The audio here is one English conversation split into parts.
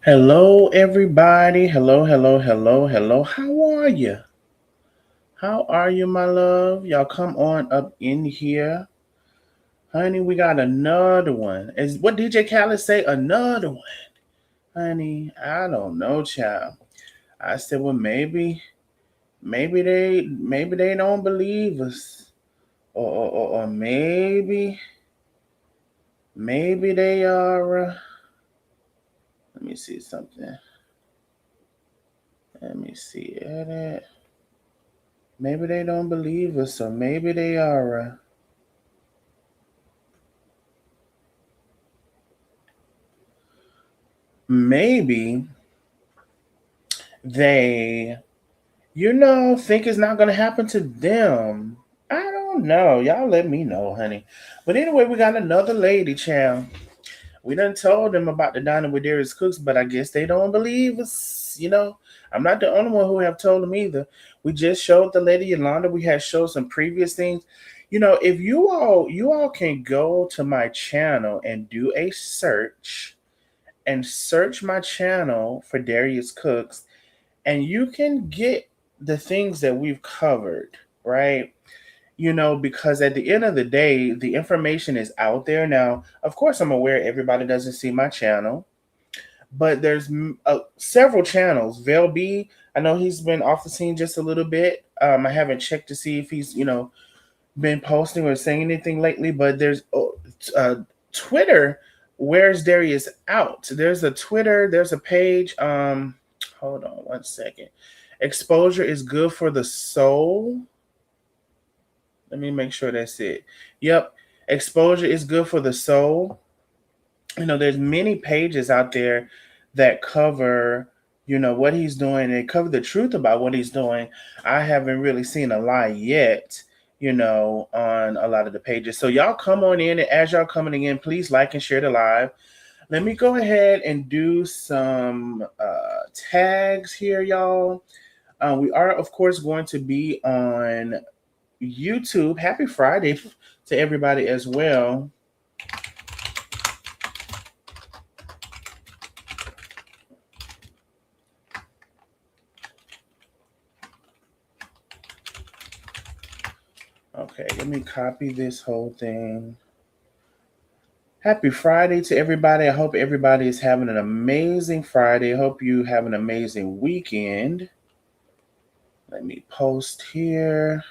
Hello, everybody. Hello, hello, hello, hello. How are you? How are you, my love? Y'all come on up in here. Honey, we got another one. Is what DJ Khaled say? Another one. Honey, I don't know, child. I said, well, maybe they don't believe us. Or maybe they are. Let me see something. Let me see it. Maybe they don't believe us, or maybe they are. Maybe they, think it's not going to happen to them. I don't know. Y'all let me know, honey. But anyway, we got another lady, child. We done told them about the dining with Darius Cooks, but I guess they don't believe us. I'm not the only one who have told them either. We just showed the lady Yolanda. We had showed some previous things. If you all can go to my channel and do a search and search my channel for Darius Cooks, and you can get the things that we've covered, right? Because at the end of the day, the information is out there. Now, of course, I'm aware everybody doesn't see my channel, but there's several channels. Vel B, I know he's been off the scene just a little bit. I haven't checked to see if he's, been posting or saying anything lately, but there's Twitter. Where's Darius out? There's a Twitter, there's a page. Hold on one second. Exposure is good for the soul. Let me make sure that's it. Yep. Exposure is good for the soul. There's many pages out there that cover, what he's doing and cover the truth about what he's doing. I haven't really seen a lie yet, on a lot of the pages. So y'all come on in, and as y'all coming in, please like and share the live. Let me go ahead and do some tags here, y'all. We are, of course, going to be on YouTube. Happy Friday to everybody as well. Okay, let me copy this whole thing. Happy Friday to everybody. I hope everybody is having an amazing Friday. I hope you have an amazing weekend. Let me post here.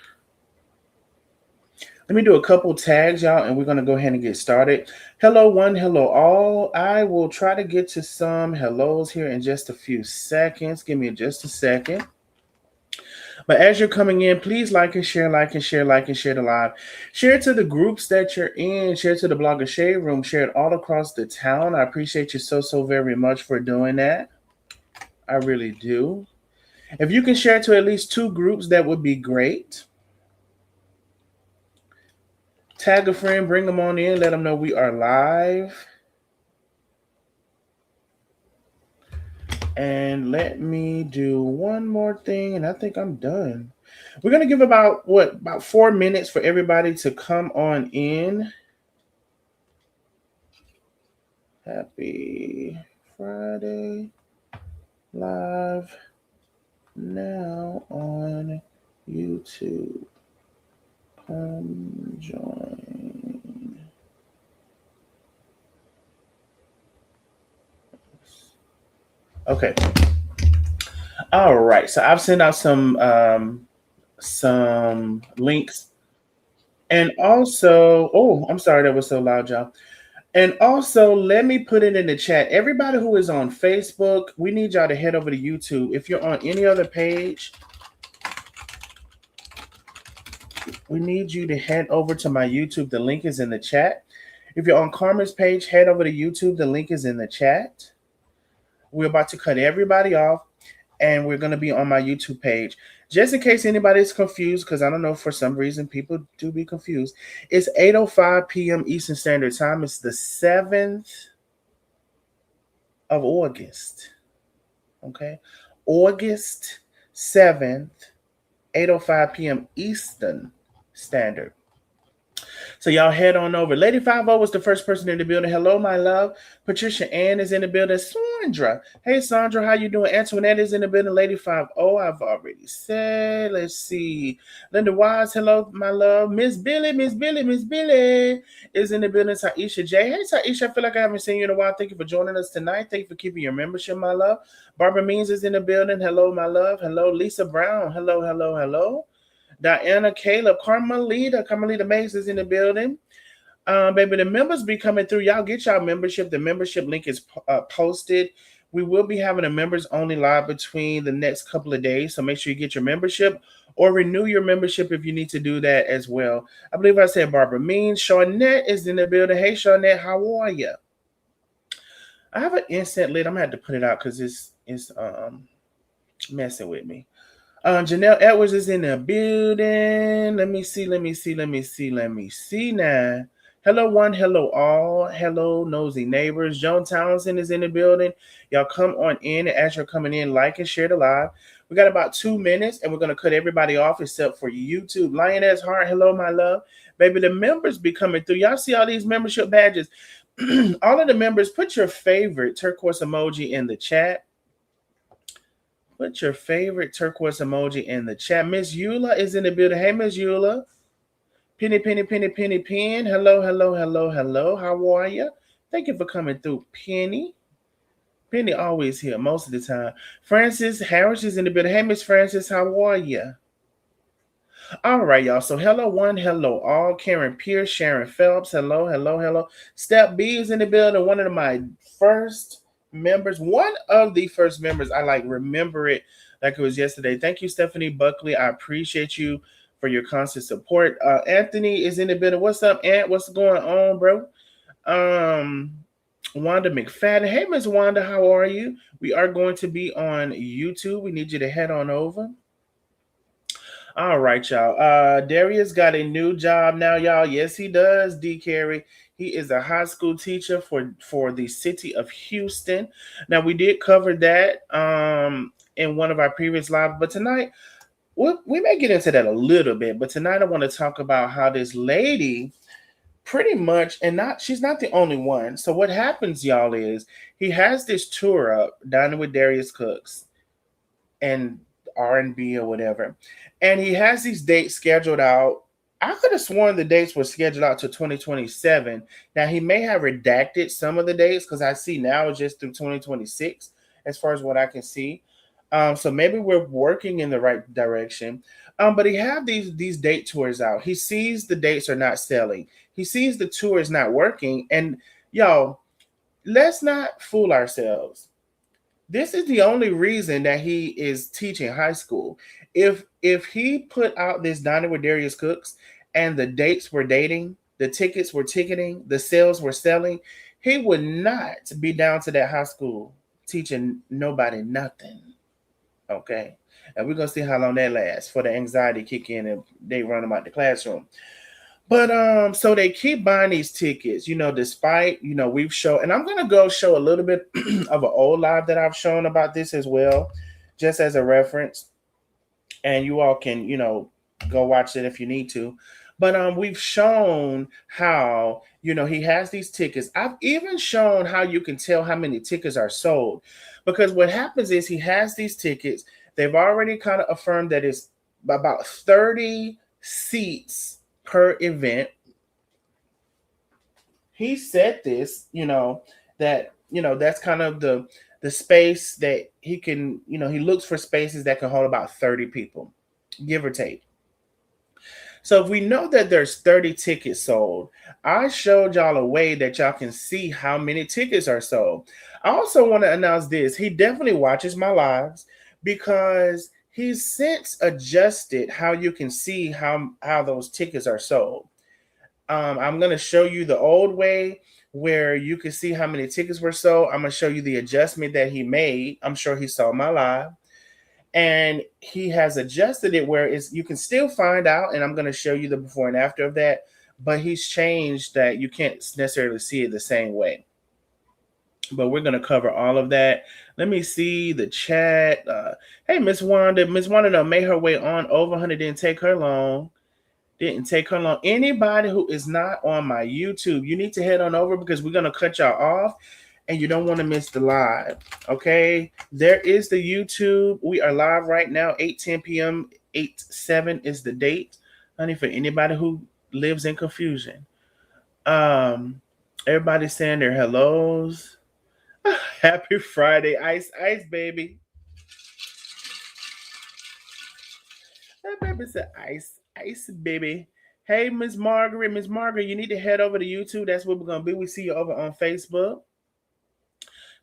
Let me do a couple tags, y'all, and we're going to go ahead and get started. Hello, one. Hello, all. I will try to get to some hellos here in just a few seconds. Give me just a second. But as you're coming in, please like and share, like and share, like and share the live. Share it to the groups that you're in. Share it to the Blogger Shade Room. Share it all across the town. I appreciate you so very much for doing that. I really do. If you can share it to at least 2 groups, that would be great. Tag a friend, bring them on in, let them know we are live. And let me do one more thing, and I think I'm done. We're going to give about 4 minutes for everybody to come on in. Happy Friday live now on YouTube. Come join. Okay. All right. So I've sent out some links. And also, oh, I'm sorry that was so loud, y'all. And also, let me put it in the chat. Everybody who is on Facebook, we need y'all to head over to YouTube. If you're on any other page, we need you to head over to my YouTube. The link is in the chat. If you're on Karma's page, head over to YouTube. The link is in the chat. We're about to cut everybody off, and we're going to be on my YouTube page. Just in case anybody's confused, because I don't know, for some reason people do be confused. It's 8:05 p.m. Eastern Standard Time. It's the 7th of August. Okay? August 7th, 8:05 p.m. Eastern Standard. So y'all head on over. Lady 50 was the first person in the building. Hello, my love. Patricia Ann is in the building. Sandra. Hey, Sandra, how you doing? Antoinette is in the building. Lady 50, I've already said. Let's see. Linda Wise, hello, my love. Miss Billy is in the building. Taisha J. Hey, Taisha, I feel like I haven't seen you in a while. Thank you for joining us tonight. Thank you for keeping your membership, my love. Barbara Means is in the building. Hello, my love. Hello, Lisa Brown. Hello, hello, hello. Diana, Caleb, Carmelita Mays is in the building. Baby, the members be coming through. Y'all get y'all membership. The membership link is posted. We will be having a members only live between the next couple of days. So make sure you get your membership or renew your membership if you need to do that as well. I believe I said Barbara Means. Shawnette is in the building. Hey, Shawnette, how are you? I have an instant lid. I'm gonna have to put it out because it's messing with me. Janelle Edwards is in the building. Let me see now. Hello, one. Hello, all. Hello, nosy neighbors. Joan Townsend is in the building. Y'all come on in. And as you're coming in, like and share the live. We got about 2 minutes, and we're going to cut everybody off except for YouTube. Lioness Heart, hello, my love. Baby, the members be coming through. Y'all see all these membership badges. All of the members, put your favorite turquoise emoji in the chat. Put your favorite turquoise emoji in the chat. Miss Eula is in the building. Hey, Miss Eula. Penny. Hello, hello, hello, hello. How are you? Thank you for coming through, Penny. Penny always here most of the time. Francis Harris is in the building. Hey, Miss Francis, how are you? All right, y'all. So hello, one, hello, all. Karen Pierce, Sharon Phelps. Hello, hello, hello. Step B is in the building. One of my first members, one of the first members. I remember it like it was yesterday. Thank you, Stephanie Buckley. I appreciate you for your constant support. Anthony is in the building. What's up, Ant? What's going on, bro? Wanda McFadden. Hey, Miss Wanda, how are you? We are going to be on YouTube. We need you to head on over. All right, y'all. Darius got a new job now, y'all. Yes, he does, D. Carey. He is a high school teacher for the city of Houston. Now, we did cover that in one of our previous lives, but tonight, we may get into that a little bit, but tonight I want to talk about how this lady pretty much, she's not the only one. So what happens, y'all, is he has this tour up, Dining with Darius Cooks and R&B or whatever. And he has these dates scheduled out. I could have sworn the dates were scheduled out to 2027. Now, he may have redacted some of the dates because I see now it's just through 2026 as far as what I can see. So maybe we're working in the right direction. But he have these date tours out. He sees the dates are not selling. He sees the tour is not working. And y'all, let's not fool ourselves. This is the only reason that he is teaching high school. If he put out this Dining with Darius Cooks and the dates were dating, the tickets were ticketing, the sales were selling, he would not be down to that high school teaching nobody nothing. Okay. And we're gonna see how long that lasts for the anxiety kick in and they run them out the classroom. But so they keep buying these tickets, despite, we've shown, and I'm gonna go show a little bit of an old live that I've shown about this as well, just as a reference. And you all can, go watch it if you need to. But we've shown how, he has these tickets. I've even shown how you can tell how many tickets are sold. Because what happens is he has these tickets. They've already kind of affirmed that it's about 30 seats per event. He said this, that's kind of the space that he can, he looks for spaces that can hold about 30 people, give or take. So if we know that there's 30 tickets sold, I showed y'all a way that y'all can see how many tickets are sold. I also want to announce this. He definitely watches my lives because he's since adjusted how you can see how those tickets are sold. I'm going to show you the old way where you can see how many tickets were sold. I'm going to show you the adjustment that he made. I'm sure he saw my live. And he has adjusted it where you can still find out, and I'm going to show you the before and after of that, but he's changed that you can't necessarily see it the same way. But we're going to cover all of that. Let me see the chat. Hey, Miss Wanda. Miss Wanda made her way on over. Honey, didn't take her long. Didn't take her long. Anybody who is not on my YouTube, you need to head on over because we're gonna cut y'all off, and you don't want to miss the live. Okay, there is the YouTube. We are live right now, 8:10 p.m. 8/7 is the date, honey. For anybody who lives in confusion, everybody's saying their hellos. Happy Friday, ice, ice, baby. That baby said ice, ice, baby. Hey, Miss Margaret, Miss Margaret, you need to head over to YouTube. That's where we're gonna be. We see you over on Facebook.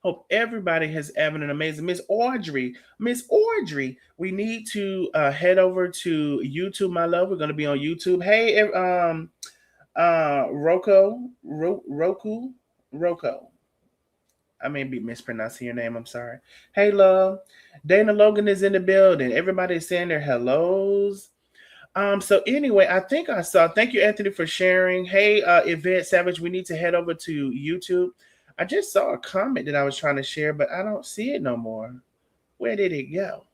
Hope everybody has having an amazing Miss Audrey. We need to head over to YouTube, my love. We're gonna be on YouTube. Hey, Roku, Roko. I may be mispronouncing your name. I'm sorry. Hey, love. Dana Logan is in the building. Everybody's saying their hellos. So anyway, I think I saw. Thank you, Anthony, for sharing. Hey, Yvette Savage, we need to head over to YouTube. I just saw a comment that I was trying to share, but I don't see it no more. Where did it go?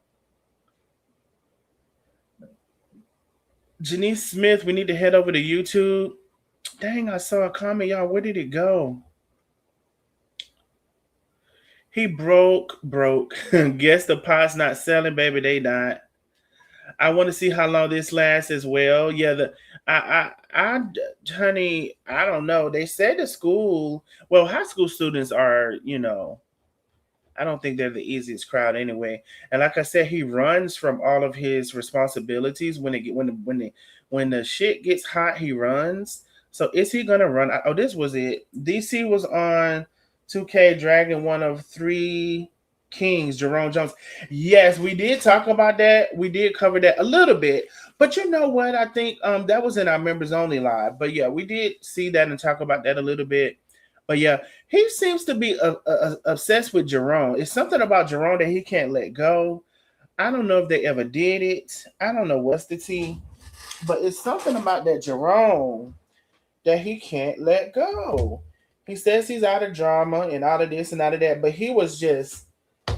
Janice Smith, we need to head over to YouTube. Dang, I saw a comment, y'all. Where did it go? He broke. Guess the pot's not selling, baby. They not. I want to see how long this lasts as well. Yeah, honey, I don't know. They said the school, well, high school students are, I don't think they're the easiest crowd anyway. And like I said, he runs from all of his responsibilities when it get when the shit gets hot, he runs. So is he gonna run? Oh, this was it. DC was on 2K Dragon, one of three kings, Jerome Jones. Yes, we did talk about that. We did cover that a little bit. But you know what? I think that was in our members only live. But yeah, we did see that and talk about that a little bit. But yeah, he seems to be obsessed with Jerome. It's something about Jerome that he can't let go. I don't know if they ever did it. I don't know what's the tea, but it's something about that Jerome that he can't let go. He says he's out of drama and out of this and out of that, but he was just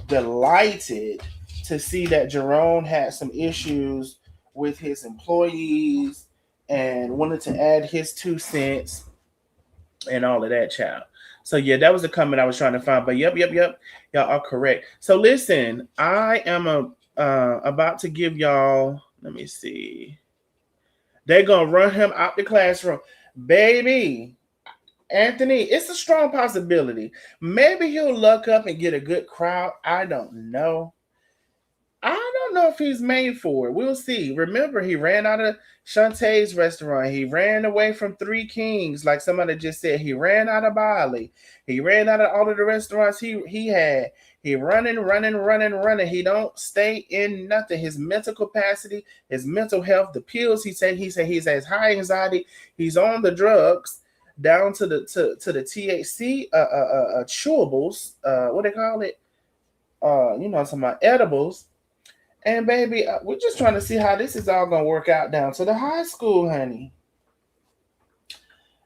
delighted to see that Jerome had some issues with his employees and wanted to add his 2 cents and all of that, child. So yeah, that was the comment I was trying to find. But yep, y'all are correct. So listen, I am about to give y'all. Let me see. They're gonna run him out the classroom, baby. Anthony, it's a strong possibility. Maybe he'll luck up and get a good crowd. I don't know. I don't know if he's made for it. We'll see. Remember, he ran out of Shantae's restaurant. He ran away from Three Kings, like somebody just said. He ran out of Bali. He ran out of all of the restaurants he had. He running. He don't stay in nothing. His mental capacity, his mental health, the pills he has high anxiety. He's on the drugs down to the THC chewables. What they call it? Some edibles. And baby, we're just trying to see how this is all gonna work out down to the high school, honey.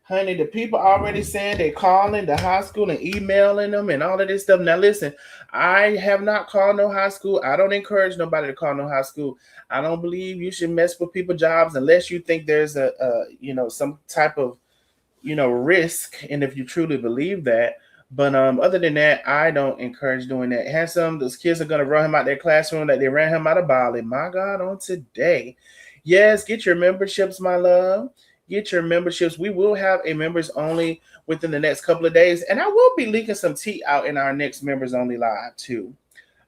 Honey, the people already saying they calling the high school and emailing them and all of this stuff. Now listen, I have not called no high school. I don't encourage nobody to call no high school. I don't believe you should mess with people's jobs unless you think there's some type of risk, and if you truly believe that. But other than that, I don't encourage doing that. Handsome, those kids are gonna run him out their classroom like they ran him out of Bali. My God, on today. Yes, get your memberships, my love. Get your memberships. We will have a members only within the next couple of days, and I will be leaking some tea out in our next members only live too.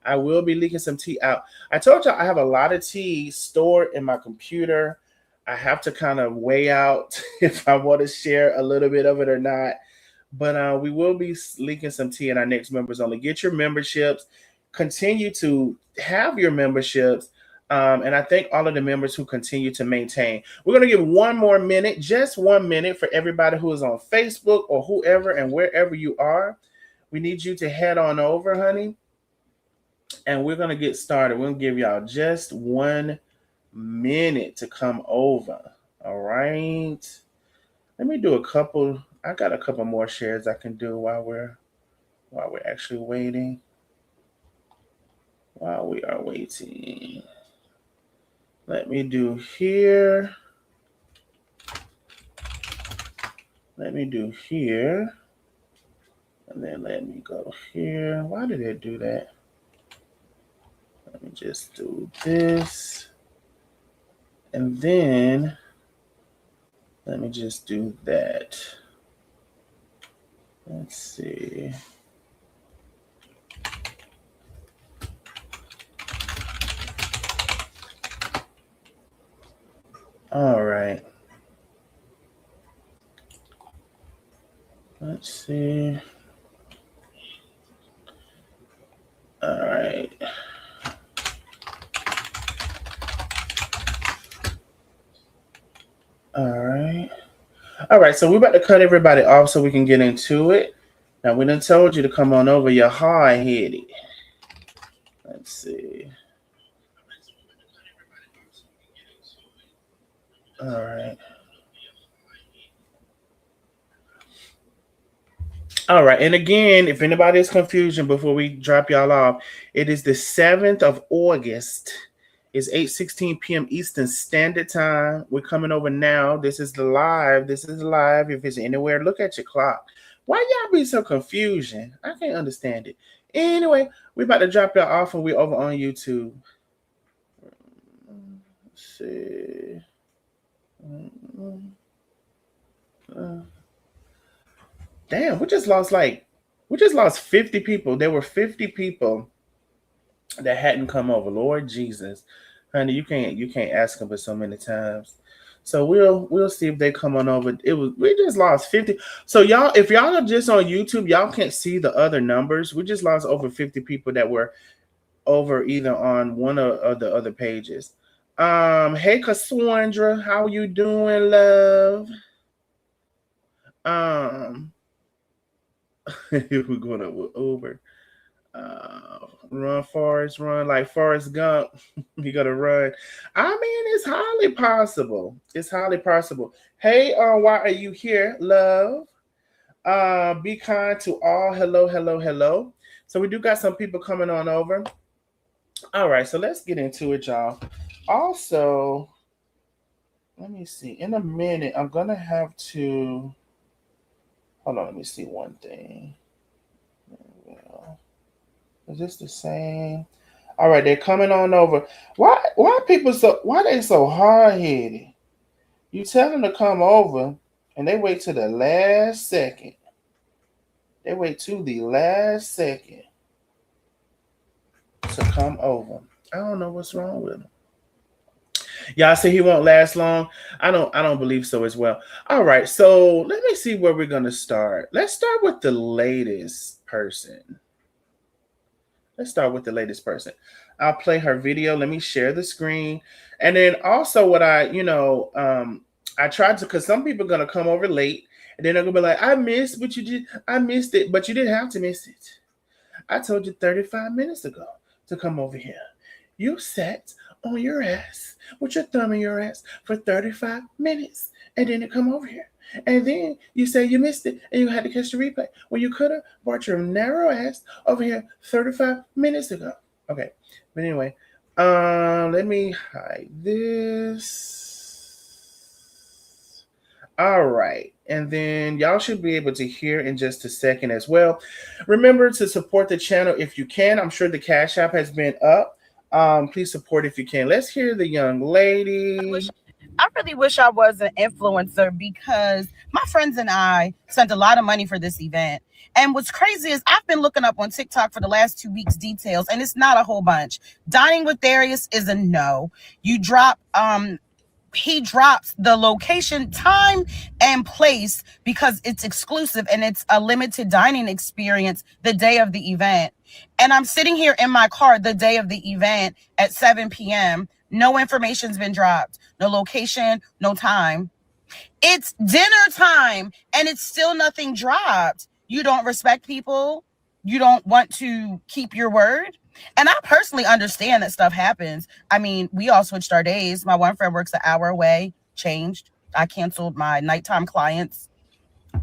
I will be leaking some tea out. I told y'all I have a lot of tea stored in my computer. I have to kind of weigh out if I want to share a little bit of it or not. But we will be leaking some tea in our next members only. Get your memberships. Continue to have your memberships. And I thank all of the members who continue to maintain. We're going to give one more minute, just 1 minute for everybody who is on Facebook or whoever and wherever you are. We need you to head on over, honey. And we're going to get started. We'll give y'all just 1 minute to come over. All right. Let me do a couple. I got a couple more shares I can do while we're actually waiting. While we are waiting. Let me do here. Let me do here. And then let me go here. Why did it do that? Let me just do this. And then let me just do that. Let's see. All right. Let's see. All right. All right. All right. So we're about to cut everybody off so we can get into it. Now, we done told you to come on over. You're hard-headed. Let's see. All right. All right. And again, if anybody is confusion before we drop y'all off, it is the 7th of August. It's 8:16 p.m. Eastern Standard Time. We're coming over now. This is the live. This is live. If it's anywhere, look at your clock. Why y'all be so confusion? I can't understand it. Anyway, we about to drop y'all off and we're over on YouTube. Let's see. Damn, we just lost 50 people. There were 50 people that hadn't come over. Lord Jesus. Honey, you can't ask them for so many times. So we'll see if they come on over. We just lost 50. So y'all, if y'all are just on YouTube, y'all can't see the other numbers. We just lost over 50 people that were over either on one of the other pages. Hey Cassandra, how you doing, love? Um, we're going up with Uber. Run, Forrest, run like Forrest Gump. You gotta run. I mean, it's highly possible. It's highly possible. Hey, why are you here, love? Be kind to all. Hello, hello, hello. So we do got some people coming on over. All right, so let's get into it, y'all. Also, let me see. In a minute, I'm gonna have to hold on. Let me see one thing. Is this the same? All right, they're coming on over. Why they so hard headed? You tell them to come over, and they wait to the last second. They wait to the last second to come over. I don't know what's wrong with him. Y'all say he won't last long. I don't believe so as well. All right, so let me see where we're gonna start. Let's start with the latest person. Let's start with the latest person. I'll play her video. Let me share the screen. And then also what I tried to, because some people are gonna come over late and then they're gonna be like, I missed what you did. I missed it, but you didn't have to miss it. I told you 35 minutes ago to come over here. You sat on your ass with your thumb in your ass for 35 minutes and then to come over here. And then you say you missed it and you had to catch the replay when you could have brought your narrow ass over here 35 minutes ago. Okay, but anyway, let me hide this. All right, and then y'all should be able to hear in just a second as well. Remember to support the channel if you can. I'm sure the Cash App has been up. Please support if you can. Let's hear the young lady. I really wish I was an influencer because my friends and I spent a lot of money for this event. And what's crazy is I've been looking up on TikTok for the last 2 weeks details, and it's not a whole bunch. Dining with Darius is a no. You drop he drops the location, time, and place because it's exclusive and it's a limited dining experience the day of the event. And I'm sitting here in my car the day of the event at 7 p.m. No information's been dropped. No location, no time. It's dinner time and it's still nothing dropped. You don't respect people. You don't want to keep your word. And I personally understand that stuff happens. I mean, we all switched our days. My one friend works an hour away, changed. I canceled my nighttime clients,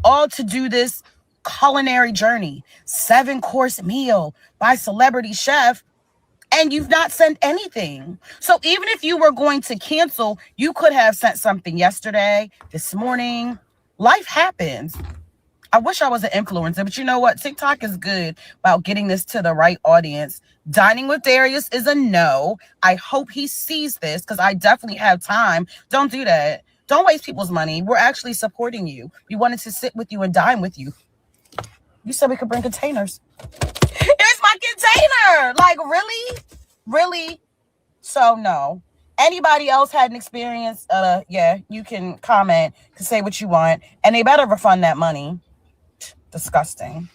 all to do this culinary journey, 7-course meal by celebrity chef, and you've not sent anything. So even if you were going to cancel, you could have sent something yesterday, this morning. Life happens. I wish I was an influencer, but you know what? TikTok is good about getting this to the right audience. Dining with Darius is a no. I hope he sees this because I definitely have time. Don't do that. Don't waste people's money. We're actually supporting you. We wanted to sit with you and dine with you. You said we could bring containers. Here's my container. Like, really? Really? So, no. Anybody else had an experience? Yeah, you can comment, can say what you want, and they better refund that money. Disgusting.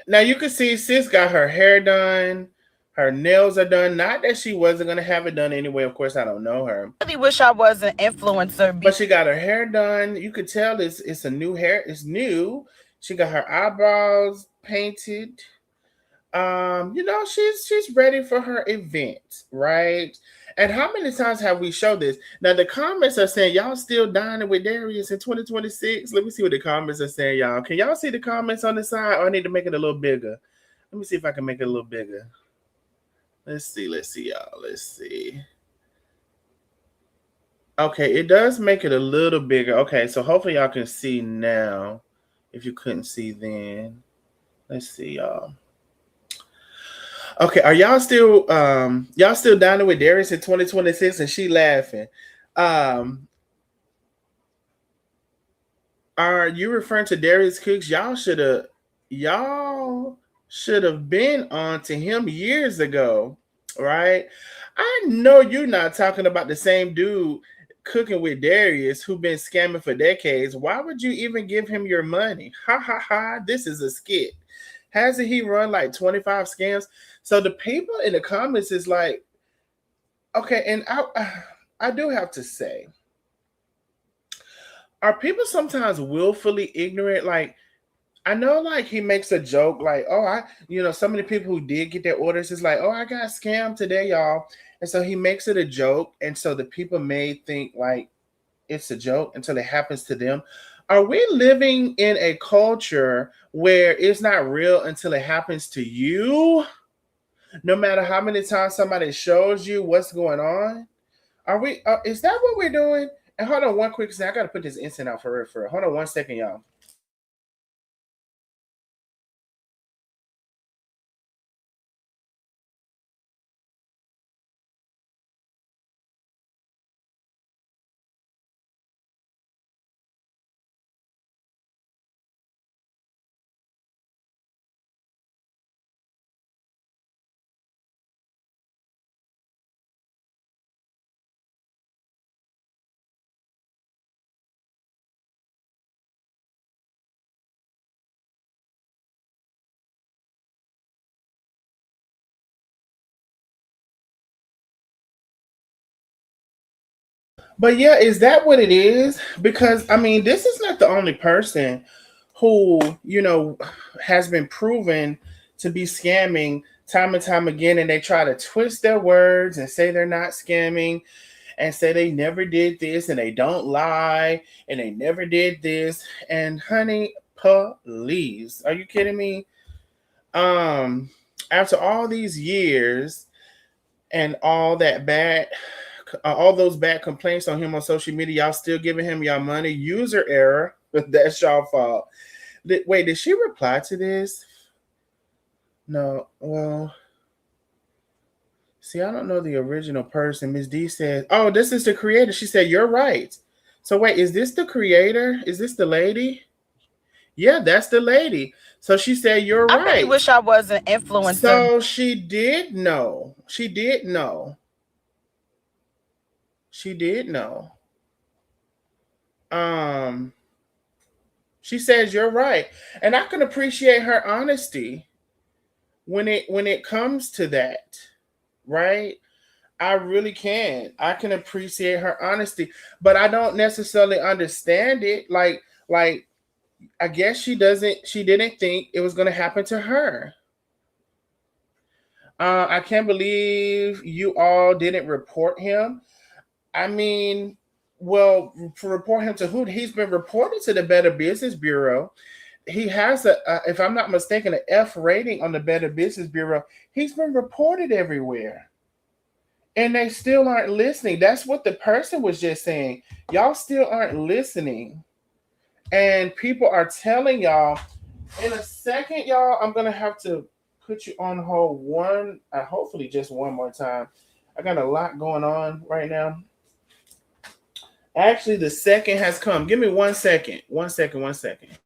Now you can see sis got her hair done, her nails are done. Not that she wasn't gonna have it done anyway. Of course, I don't know her, I really wish I was an influencer. but she got her hair done. You could tell it's a new hair. It's new. She got her eyebrows painted. She's ready for her event, right? And how many times have we showed this? Now the comments are saying y'all still dining with Darius in 2026. Let me see what the comments are saying, y'all. Can y'all see the comments on the side, or I need to make it a little bigger? Let me see if I can make it a little bigger. Let's see, y'all. Let's see. Okay, it does make it a little bigger. Okay, so hopefully y'all can see now. If you couldn't see then. Let's see, y'all. Okay, are y'all still dining with Darius in 2026? And she laughing. Um, are you referring to Darius Cooks? Y'all should have been on to him years ago, right? I know you're not talking about the same dude cooking with Darius who been scamming for decades. Why would you even give him your money? Ha ha ha! This is a skit. Hasn't he run like 25 scams? So the people in the comments is like, okay, and I do have to say, are people sometimes willfully ignorant? Like, I know, like, he makes a joke, like, oh, some of the people who did get their orders is like, oh, I got scammed today, y'all. And so he makes it a joke. And so the people may think, like, it's a joke until it happens to them. Are we living in a culture where it's not real until it happens to you? No matter how many times somebody shows you what's going on? Are we? Is that what we're doing? And hold on one quick second. I gotta put this incense out for real. For real. Hold on one second, y'all. But yeah, is that what it is? Because I mean, this is not the only person who has been proven to be scamming time and time again, and they try to twist their words and say they're not scamming and say they never did this and they don't lie and they never did this. And honey, please, are you kidding me? Um, After all these years and all those bad complaints on him on social media, y'all still giving him y'all money. User error. That's y'all fault. Wait, did she reply to this? No. Well, see, I don't know the original person. Miss D said, "Oh, this is the creator." She said, "You're right." So wait, is this the creator? Is this the lady? Yeah, that's the lady. So she said, "You're I really right." wish I was an influencer. So she did know. She did know. She did know. Um, she says you're right, and I can appreciate her honesty when it comes to that, right? I really can. I can appreciate her honesty, but I don't necessarily understand it. Like I guess she didn't think it was going to happen to her. I can't believe you all didn't report him. I mean, well, to report him to who? He's been reported to the Better Business Bureau. He has if I'm not mistaken, an F rating on the Better Business Bureau. He's been reported everywhere, and they still aren't listening. That's what the person was just saying. Y'all still aren't listening. And people are telling y'all in a second, y'all, I'm gonna have to put you on hold hopefully just one more time. I got a lot going on right now. Actually, the second has come. Give me 1 second. 1 second, 1 second.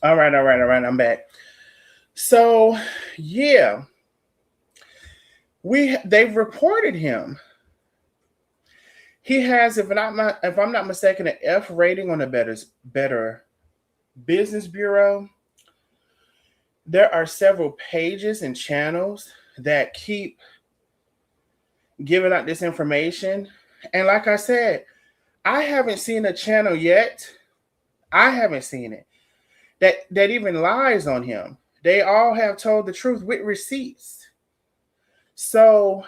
All right, all right, all right. I'm back. So, yeah, they've reported him. He has, if I'm not mistaken, an F rating on the Better Business Bureau. There are several pages and channels that keep giving out this information. And like I said, I haven't seen a channel yet. I haven't seen it that even lies on him. They all have told the truth with receipts. So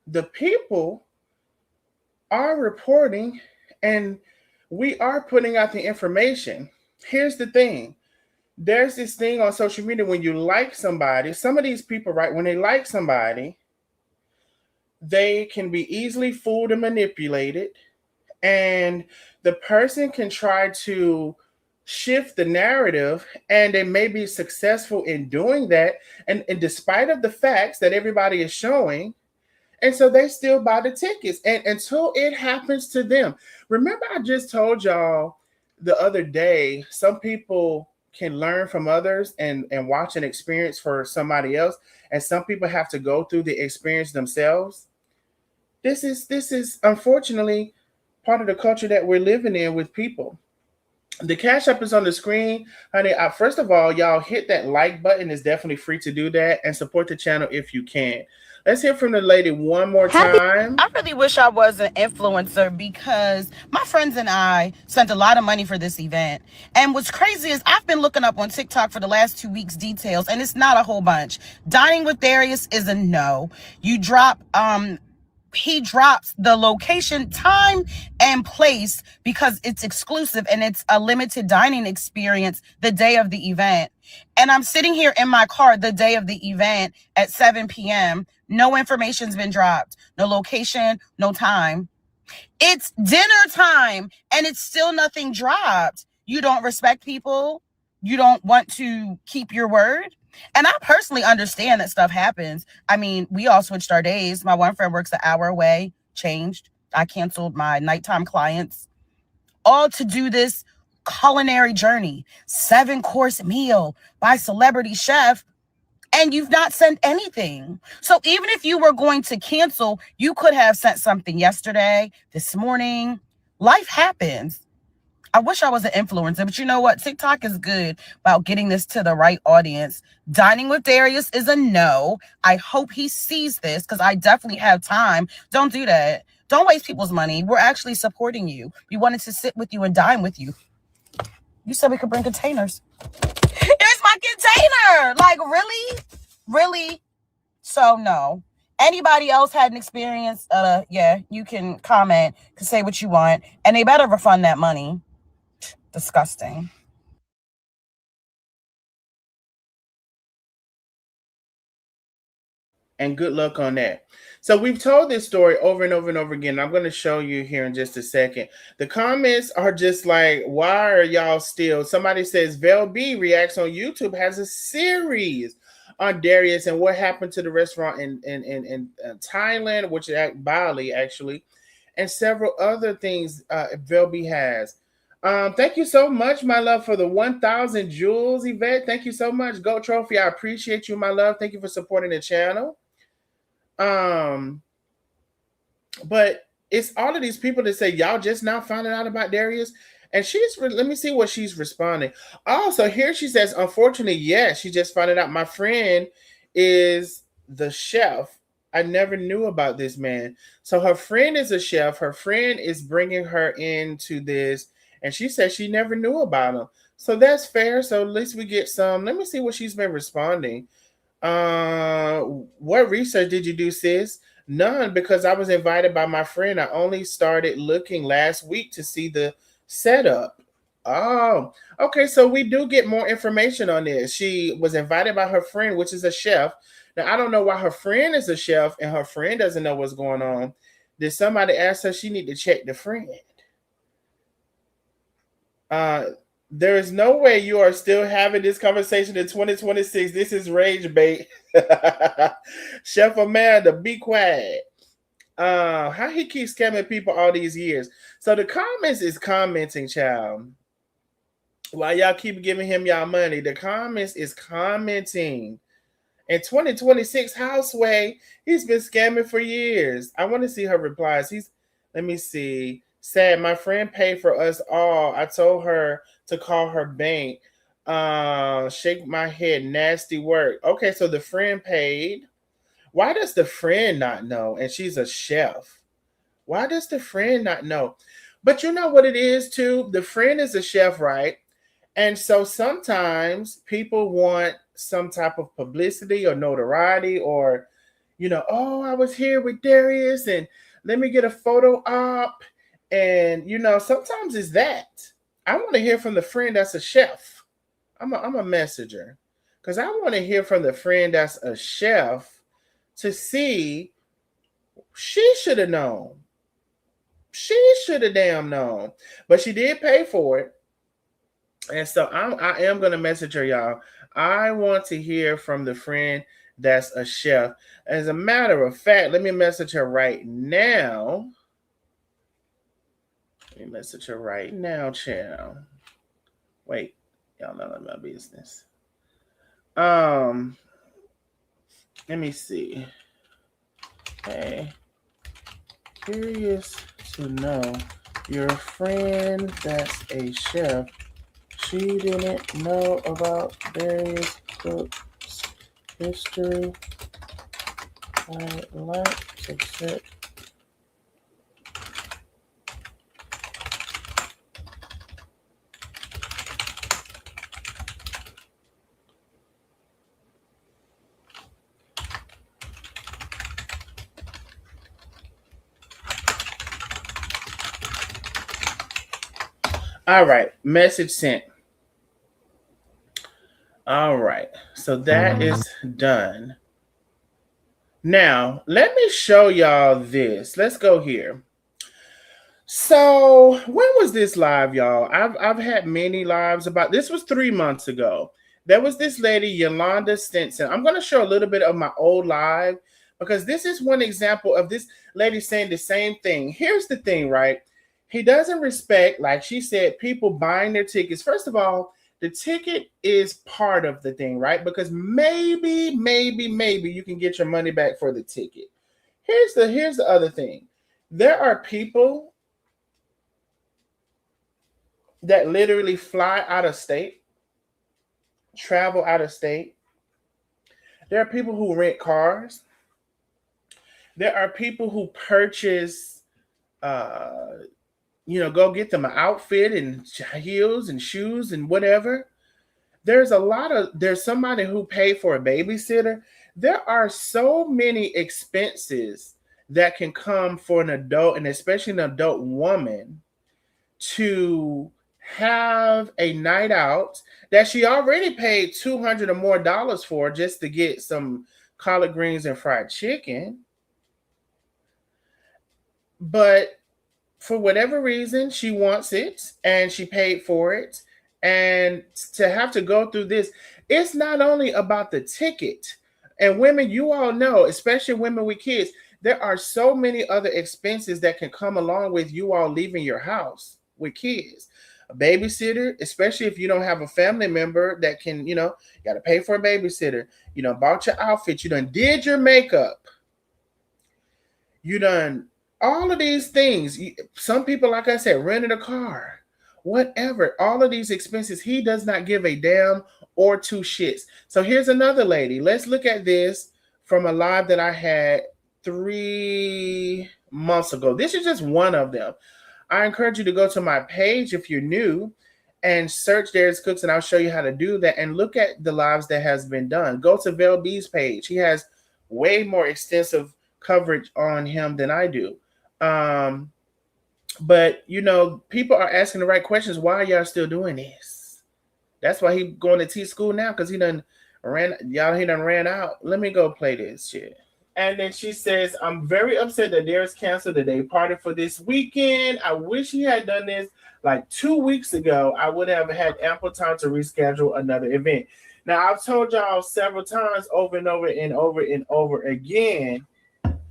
the people are reporting and we are putting out the information. Here's the thing. There's this thing on social media when you like somebody, some of these people, right, when they like somebody, they can be easily fooled and manipulated. And the person can try to shift the narrative and they may be successful in doing that. And despite of the facts that everybody is showing, and so they still buy the tickets and until it happens to them. Remember, I just told y'all the other day, some people can learn from others and watch an experience for somebody else, and some people have to go through the experience themselves. This is unfortunately part of the culture that we're living in with people. The cash app is on the screen, honey. First of all, y'all hit that like button. It's definitely free to do that and support the channel if you can. Let's hear from the lady one more time. I really wish I was an influencer because my friends and I spent a lot of money for this event. And what's crazy is I've been looking up on TikTok for the last 2 weeks details, and it's not a whole bunch. Dining with Darius is a no. You drop he drops the location, time, and place because it's exclusive and it's a limited dining experience the day of the event. And I'm sitting here in my car the day of the event at 7 p.m. No information's been dropped. No location, no time. It's dinner time and it's still nothing dropped. You don't respect people. You don't want to keep your word. And I personally understand that stuff happens. I mean, we all switched our days. My one friend works an hour away, changed. I canceled my nighttime clients, all to do this culinary journey, 7-course meal by celebrity chef, and you've not sent anything. So even if you were going to cancel, you could have sent something yesterday, this morning. Life happens. I wish I was an influencer, but you know what? TikTok is good about getting this to the right audience. Dining with Darius is a no. I hope he sees this because I definitely have time. Don't do that. Don't waste people's money. We're actually supporting you. We wanted to sit with you and dine with you. You said we could bring containers. Here's my container. Like, really? Really? So, no. Anybody else had an experience? Yeah, you can comment, can say what you want, and they better refund that money. Disgusting. And good luck on that. So we've told this story over and over and over again. I'm going to show you here in just a second. The comments are just like, why are y'all still? Somebody says Vel B reacts on YouTube has a series on Darius and what happened to the restaurant in Thailand, which is at Bali actually, and several other things Vel B has. Thank you so much, my love, for the 1,000 jewels, Yvette. Thank you so much, Goat Trophy. I appreciate you, my love. Thank you for supporting the channel. Um, but it's all of these people that say y'all just now finding out about Darius, and let me see what she's responding. Oh, so here she says, unfortunately, yes, she just found it out. My friend is the chef. I never knew about this man. So her friend is a chef. Her friend is bringing her into this, and she says she never knew about him. So that's fair. So at least we get some. Let me see what she's been responding. Uh, what research did you do, sis? None, because I was invited by my friend. I only started looking last week to see the setup. Oh, okay. So we do get more information on this. She was invited by her friend, which is a chef. Now, I don't know why her friend is a chef and her friend doesn't know what's going on. Did somebody ask her she need to check the friend? Uh, there is no way you are still having this conversation in 2026. This is rage bait. Chef Amanda, be quiet. How he keeps scamming people all these years. So the comments is commenting, child. While y'all keep giving him y'all money, the comments is commenting. In 2026, Houseway, he's been scamming for years. I want to see her replies. Let me see. Sad, my friend paid for us all. I told her to call her bank. Shake my head, nasty work. Okay, so the friend paid. Why does the friend not know? And she's a chef. Why does the friend not know? But you know what it is too? The friend is a chef, right? And so sometimes people want some type of publicity or notoriety or, oh, I was here with Darius and let me get a photo op. And, sometimes it's that. I want to hear from the friend that's a chef. I'm a messenger because I want to hear from the friend that's a chef to see she should have known. She should have damn known. But she did pay for it. And so I am gonna message her, y'all. I want to hear from the friend that's a chef. As a matter of fact, let me message her right now. Let me message her right now, child. Wait, y'all know my business. Let me see. Hey, curious to know your friend that's a chef. She didn't know about Darius Cooks' history. I'd like to check. All right, message sent. All right, so that is done. Now, let me show y'all this. Let's go here. So, when was this live, y'all? I've had many lives about this. Was 3 months ago. There was this lady, Yolanda Stinson. I'm going to show a little bit of my old live because this is one example of this lady saying the same thing. Here's the thing, right? He doesn't respect, like she said, people buying their tickets. First of all, the ticket is part of the thing, right? Because maybe you can get your money back for the ticket. Here's the other thing. There are people that literally fly out of state, travel out of state. There are people who rent cars. There are people who purchase, go get them an outfit and heels and shoes and whatever. There's somebody who paid for a babysitter. There are so many expenses that can come for an adult, and especially an adult woman, to have a night out that she already paid $200 or more for just to get some collard greens and fried chicken. But for whatever reason, she wants it and she paid for it. And to have to go through this, it's not only about the ticket. And women, you all know, especially women with kids, there are so many other expenses that can come along with you all leaving your house with kids. A babysitter, especially if you don't have a family member that can, you got to pay for a babysitter. Bought your outfit, you done did your makeup, you done all of these things. Some people, like I said, rented a car, whatever. All of these expenses, he does not give a damn or two shits. So here's another lady. Let's look at this from a live that I had 3 months ago. This is just one of them. I encourage you to go to my page if you're new and search Darius Cooks, and I'll show you how to do that and look at the lives that has been done. Go to Vel B's page. He has way more extensive coverage on him than I do. But people are asking the right questions. Why are y'all still doing this? That's why he going to teach school now, because he done ran out. Let me go play this shit. And then she says, I'm very upset that Darius canceled the day party for this weekend. I wish he had done this like 2 weeks ago. I would have had ample time to reschedule another event. Now, I've told y'all several times over and over and over and over again,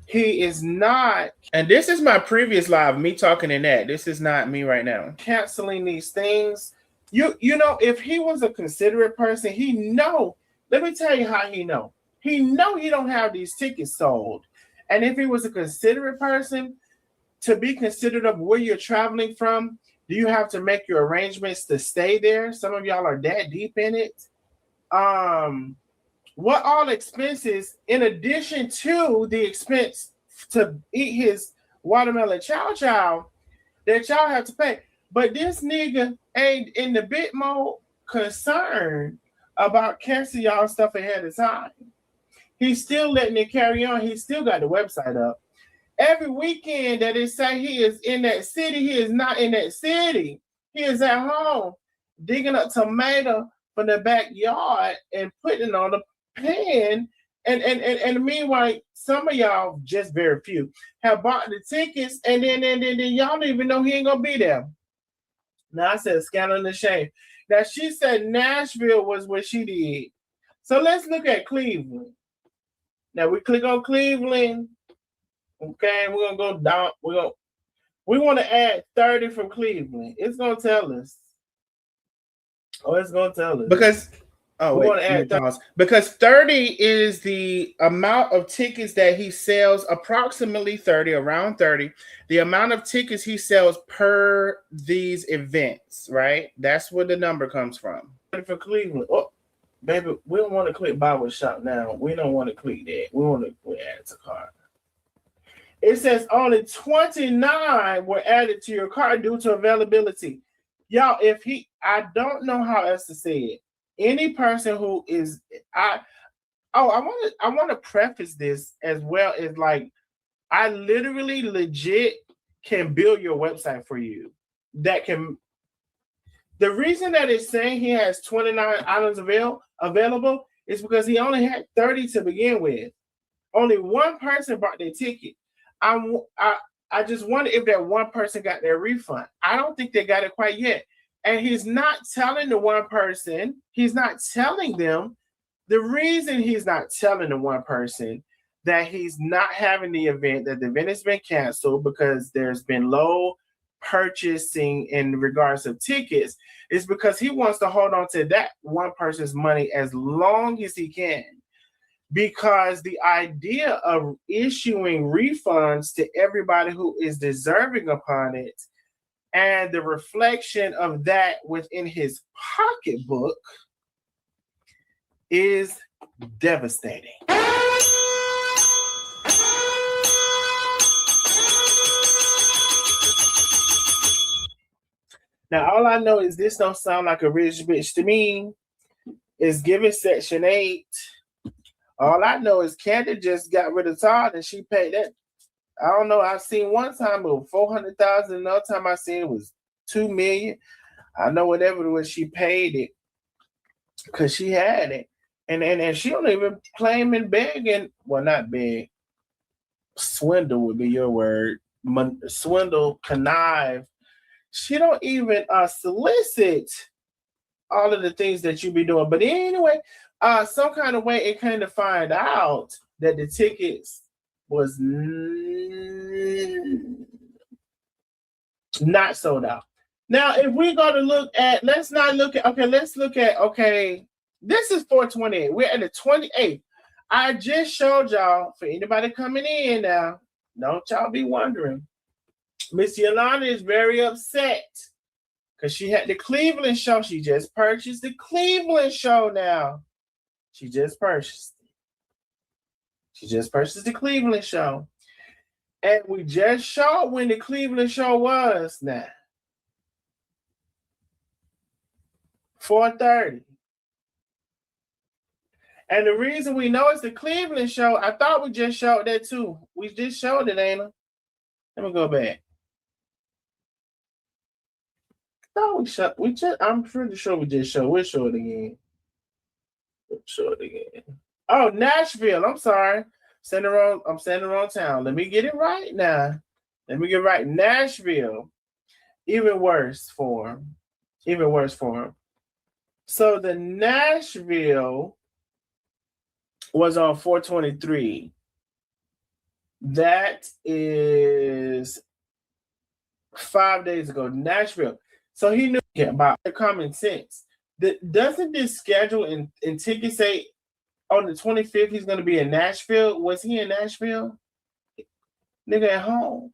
he is not, and this is my previous live, me talking in that. This is not me right now. Canceling these things. If he was a considerate person, he know. Let me tell you how he know. He know he don't have these tickets sold. And if he was a considerate person, to be considerate of where you're traveling from, do you have to make your arrangements to stay there? Some of y'all are that deep in it. What all expenses, in addition to the expense to eat his watermelon chow that y'all have to pay. But this nigga ain't in the bit more concerned about canceling y'all stuff ahead of time. He's still letting it carry on. He still got the website up. Every weekend that it say he is in that city, he is not in that city. He is at home digging up tomato from the backyard and putting it on the pan. And meanwhile, some of y'all, just very few, have bought the tickets, and then y'all don't even know he ain't gonna be there. Now I said scandal and shame. Now she said Nashville was what she did. So let's look at Cleveland. Now we click on Cleveland. Okay, we're gonna go down. We want to add 30 from Cleveland. It's gonna tell us. It's gonna tell us because we want to add 30. Because 30 is the amount of tickets that he sells. Approximately 30, around 30. The amount of tickets he sells per these events, right? That's where the number comes from. For Cleveland, baby, we don't want to click buy with shop now. We don't want to click that. We want to add to cart. It says only 29 were added to your cart due to availability. Y'all, I don't know how else to say it. Any person who is, I want to preface this as well as like, I literally legit can build your website for you. The reason that it's saying he has 29 items available is because he only had 30 to begin with. Only one person bought their ticket. I just wonder if that one person got their refund. I don't think they got it quite yet. And he's not telling the one person, he's not telling them, the reason he's not telling the one person that he's not having the event, that the event has been canceled because there's been low purchasing in regards to tickets, is because he wants to hold on to that one person's money as long as he can. Because the idea of issuing refunds to everybody who is deserving upon it, and the reflection of that within his pocketbook, is devastating. Now, all I know is this don't sound like a rich bitch to me. It's giving Section 8. All I know is Candy just got rid of Todd and she paid that. I don't know. I've seen one time it was $400,000. Another time I seen it was $2 million. I know whatever it was, she paid it because she had it. And she don't even claim and beg and well, not beg. Swindle would be your word. Swindle, connive. She don't even solicit all of the things that you be doing. But anyway, some kind of way it came to find out that the tickets was not sold out. Now, if we go to look at, let's not look at, okay, let's look at, okay, this is 428. We're at the 28th. I just showed y'all, for anybody coming in now, don't y'all be wondering. Miss Yolanda is very upset because she had the Cleveland show. She just purchased the Cleveland show now. She just purchased it. She just purchased the Cleveland show. And we just showed when the Cleveland show was now. 4:30. And the reason we know it's the Cleveland show, I thought we just showed that too. We just showed it, ain't it? Let me go back. No, I'm pretty sure we just showed. We'll show it again. Oh, Nashville. I'm sorry. I'm saying the wrong town. Let me get it right now. Let me get it right. Nashville. Even worse for him. So the Nashville was on 423. That is 5 days ago. Nashville. So he knew about common sense. Doesn't this schedule and tickets say on the 25th he's going to be in Nashville? Was he in Nashville? Nigga at home.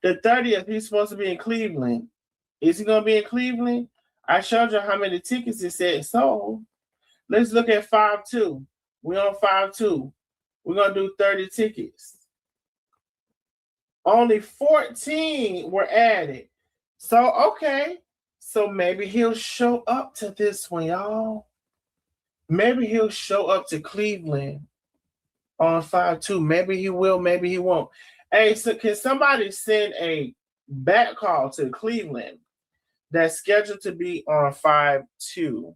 The 30th, he's supposed to be in Cleveland. Is he going to be in Cleveland? I showed you how many tickets it said sold. Let's look at 5-2. We're on 5-2. We're going to do 30 tickets. Only 14 were added. So, okay. So maybe he'll show up to this one, y'all. Maybe he'll show up to Cleveland on 5-2. Maybe he will, maybe he won't. Hey, so can somebody send a back call to Cleveland that's scheduled to be on 5-2?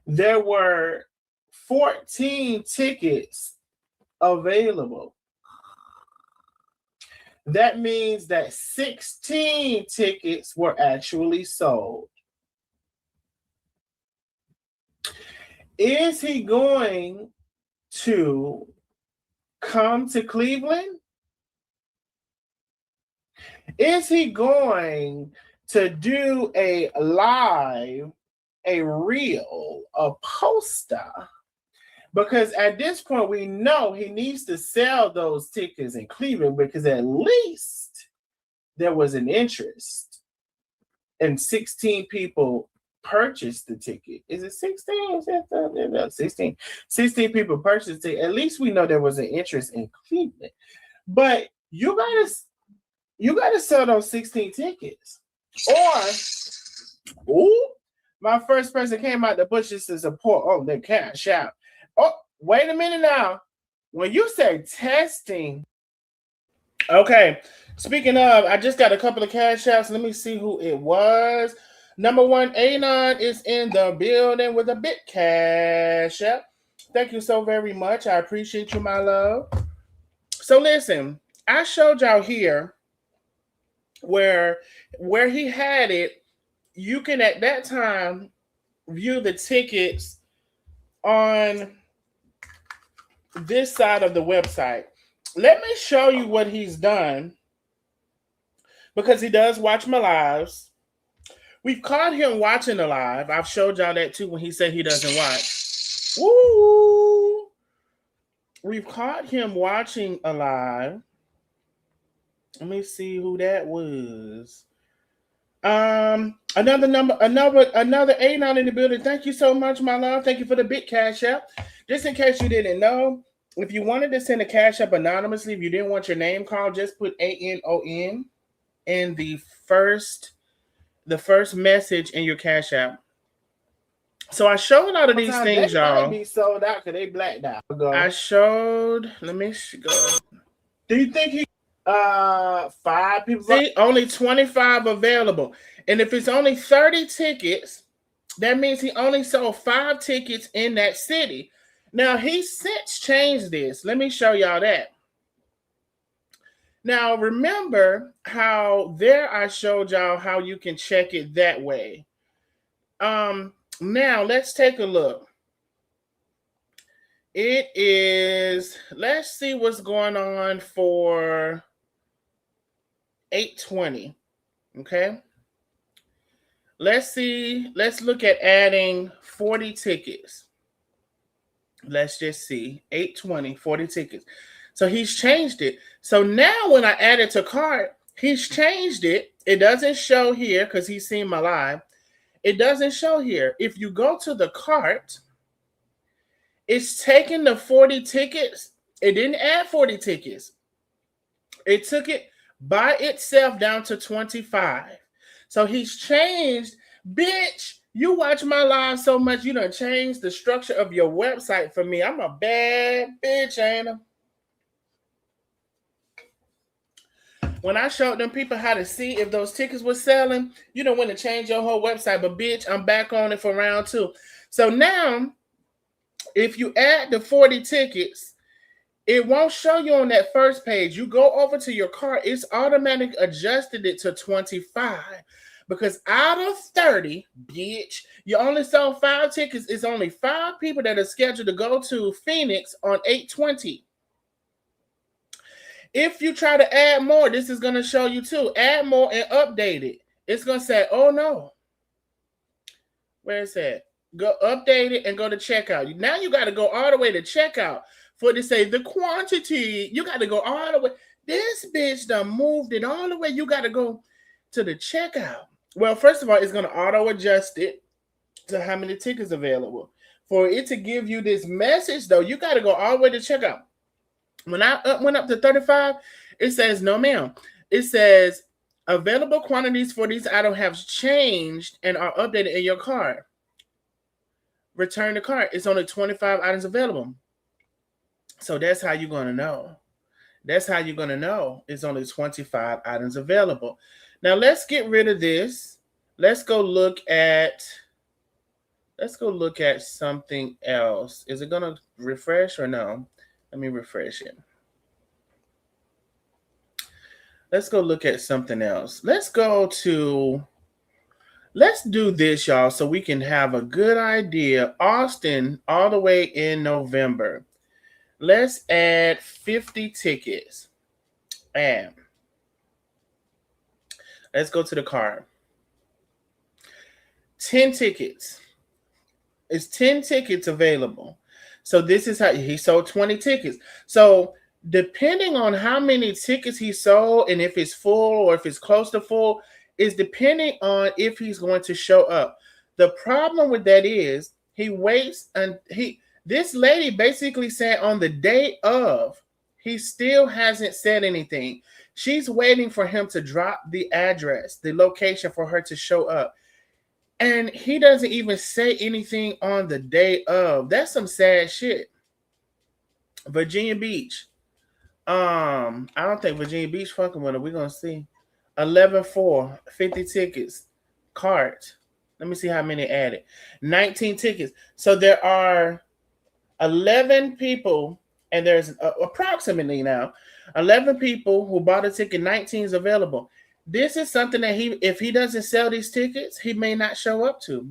There were 14 tickets available. That means that 16 tickets were actually sold. Is he going to come to Cleveland? Is he going to do a live, a reel, a poster? Because at this point, we know he needs to sell those tickets in Cleveland because at least there was an interest. And 16 people purchased the ticket. Is it 16? 16. 16 people purchased it. At least we know there was an interest in Cleveland. But you gotta sell those 16 tickets. Or, my first person came out the bushes to support. Oh, they can't shout. Oh, wait a minute now. When you say testing, okay. Speaking of, I just got a couple of cash outs. Let me see who it was. Number one, Anon is in the building with a bit cash out. Thank you so very much. I appreciate you, my love. So listen, I showed y'all here where he had it. You can at that time view the tickets on this side of the website. Let me show you what he's done because he does watch my lives. We've caught him watching a live. I've showed y'all that too when he said he doesn't watch. Woo! We've caught him watching a live. Let me see who that was. Another Anon in the building. Thank you so much, my love. Thank you for the big cash app. Just in case you didn't know, if you wanted to send a cash app anonymously, if you didn't want your name called, just put ANON in the first message in your cash app. So I showed all of these things, y'all. Might be sold out because they blacked out. I showed. Let me go. Do you think he? 5 people. See, only 25 available, and if it's only 30 tickets, That means he only sold 5 tickets in that city. Now, he's since changed this. Let me show y'all that. Now, remember how there I showed y'all how you can check it that way. Now let's take a look. It is, let's see what's going on for 820. Okay. Let's see. Let's look at adding 40 tickets. Let's just see. 820, 40 tickets. So he's changed it. So now when I add it to cart, he's changed it. It doesn't show here because he's seen my live. It doesn't show here. If you go to the cart, it's taking the 40 tickets. It didn't add 40 tickets. It took it by itself down to 25. So he's changed. Bitch, you watch my live so much, you done changed the structure of your website for me. I'm a bad bitch, ain't I? When I showed them people how to see if those tickets were selling, you don't want to change your whole website. But bitch, I'm back on it for round 2. So now, if you add the 40 tickets, it won't show you on that first page. You go over to your cart, it's automatic adjusted it to 25. Because out of 30, bitch, you only sold 5 tickets. It's only 5 people that are scheduled to go to Phoenix on 820. If you try to add more, this is going to show you too. Add more and update it. It's going to say, oh no. Where is that? Go update it and go to checkout. Now you got to go all the way to checkout for it to say the quantity. You got to go all the way. This bitch done moved it all the way. You got to go to the checkout. Well, first of all, it's going to auto adjust it to how many tickets available. For it to give you this message, though, you got to go all the way to checkout. When I went up to 35, it says, no, ma'am. It says, available quantities for these items have changed and are updated in your cart. Return the cart. It's only 25 items available. So that's how you're going to know. That's how you're going to know it's only 25 items available. Now, let's get rid of this. Let's go look at something else. Is it going to refresh or no? Let me refresh it. Let's go look at something else. Let's do this, y'all, so we can have a good idea. Austin, all the way in November. Let's add 50 tickets. And let's go to the card. 10 tickets. It's 10 tickets available. So this is how he sold 20 tickets. So depending on how many tickets he sold and if it's full or if it's close to full is depending on if he's going to show up. The problem with that is he waits and this lady basically said on the day of, he still hasn't said anything. She's waiting for him to drop the address, the location for her to show up. And he doesn't even say anything on the day of. That's some sad shit. Virginia Beach. I don't think Virginia Beach fucking with her. We're going to see. 11-4, 50 tickets. Cart. Let me see how many added. 19 tickets. So there are 11 people, and there's approximately now 11 people who bought a ticket. 19 is available. This is something that if he doesn't sell these tickets, he may not show up to.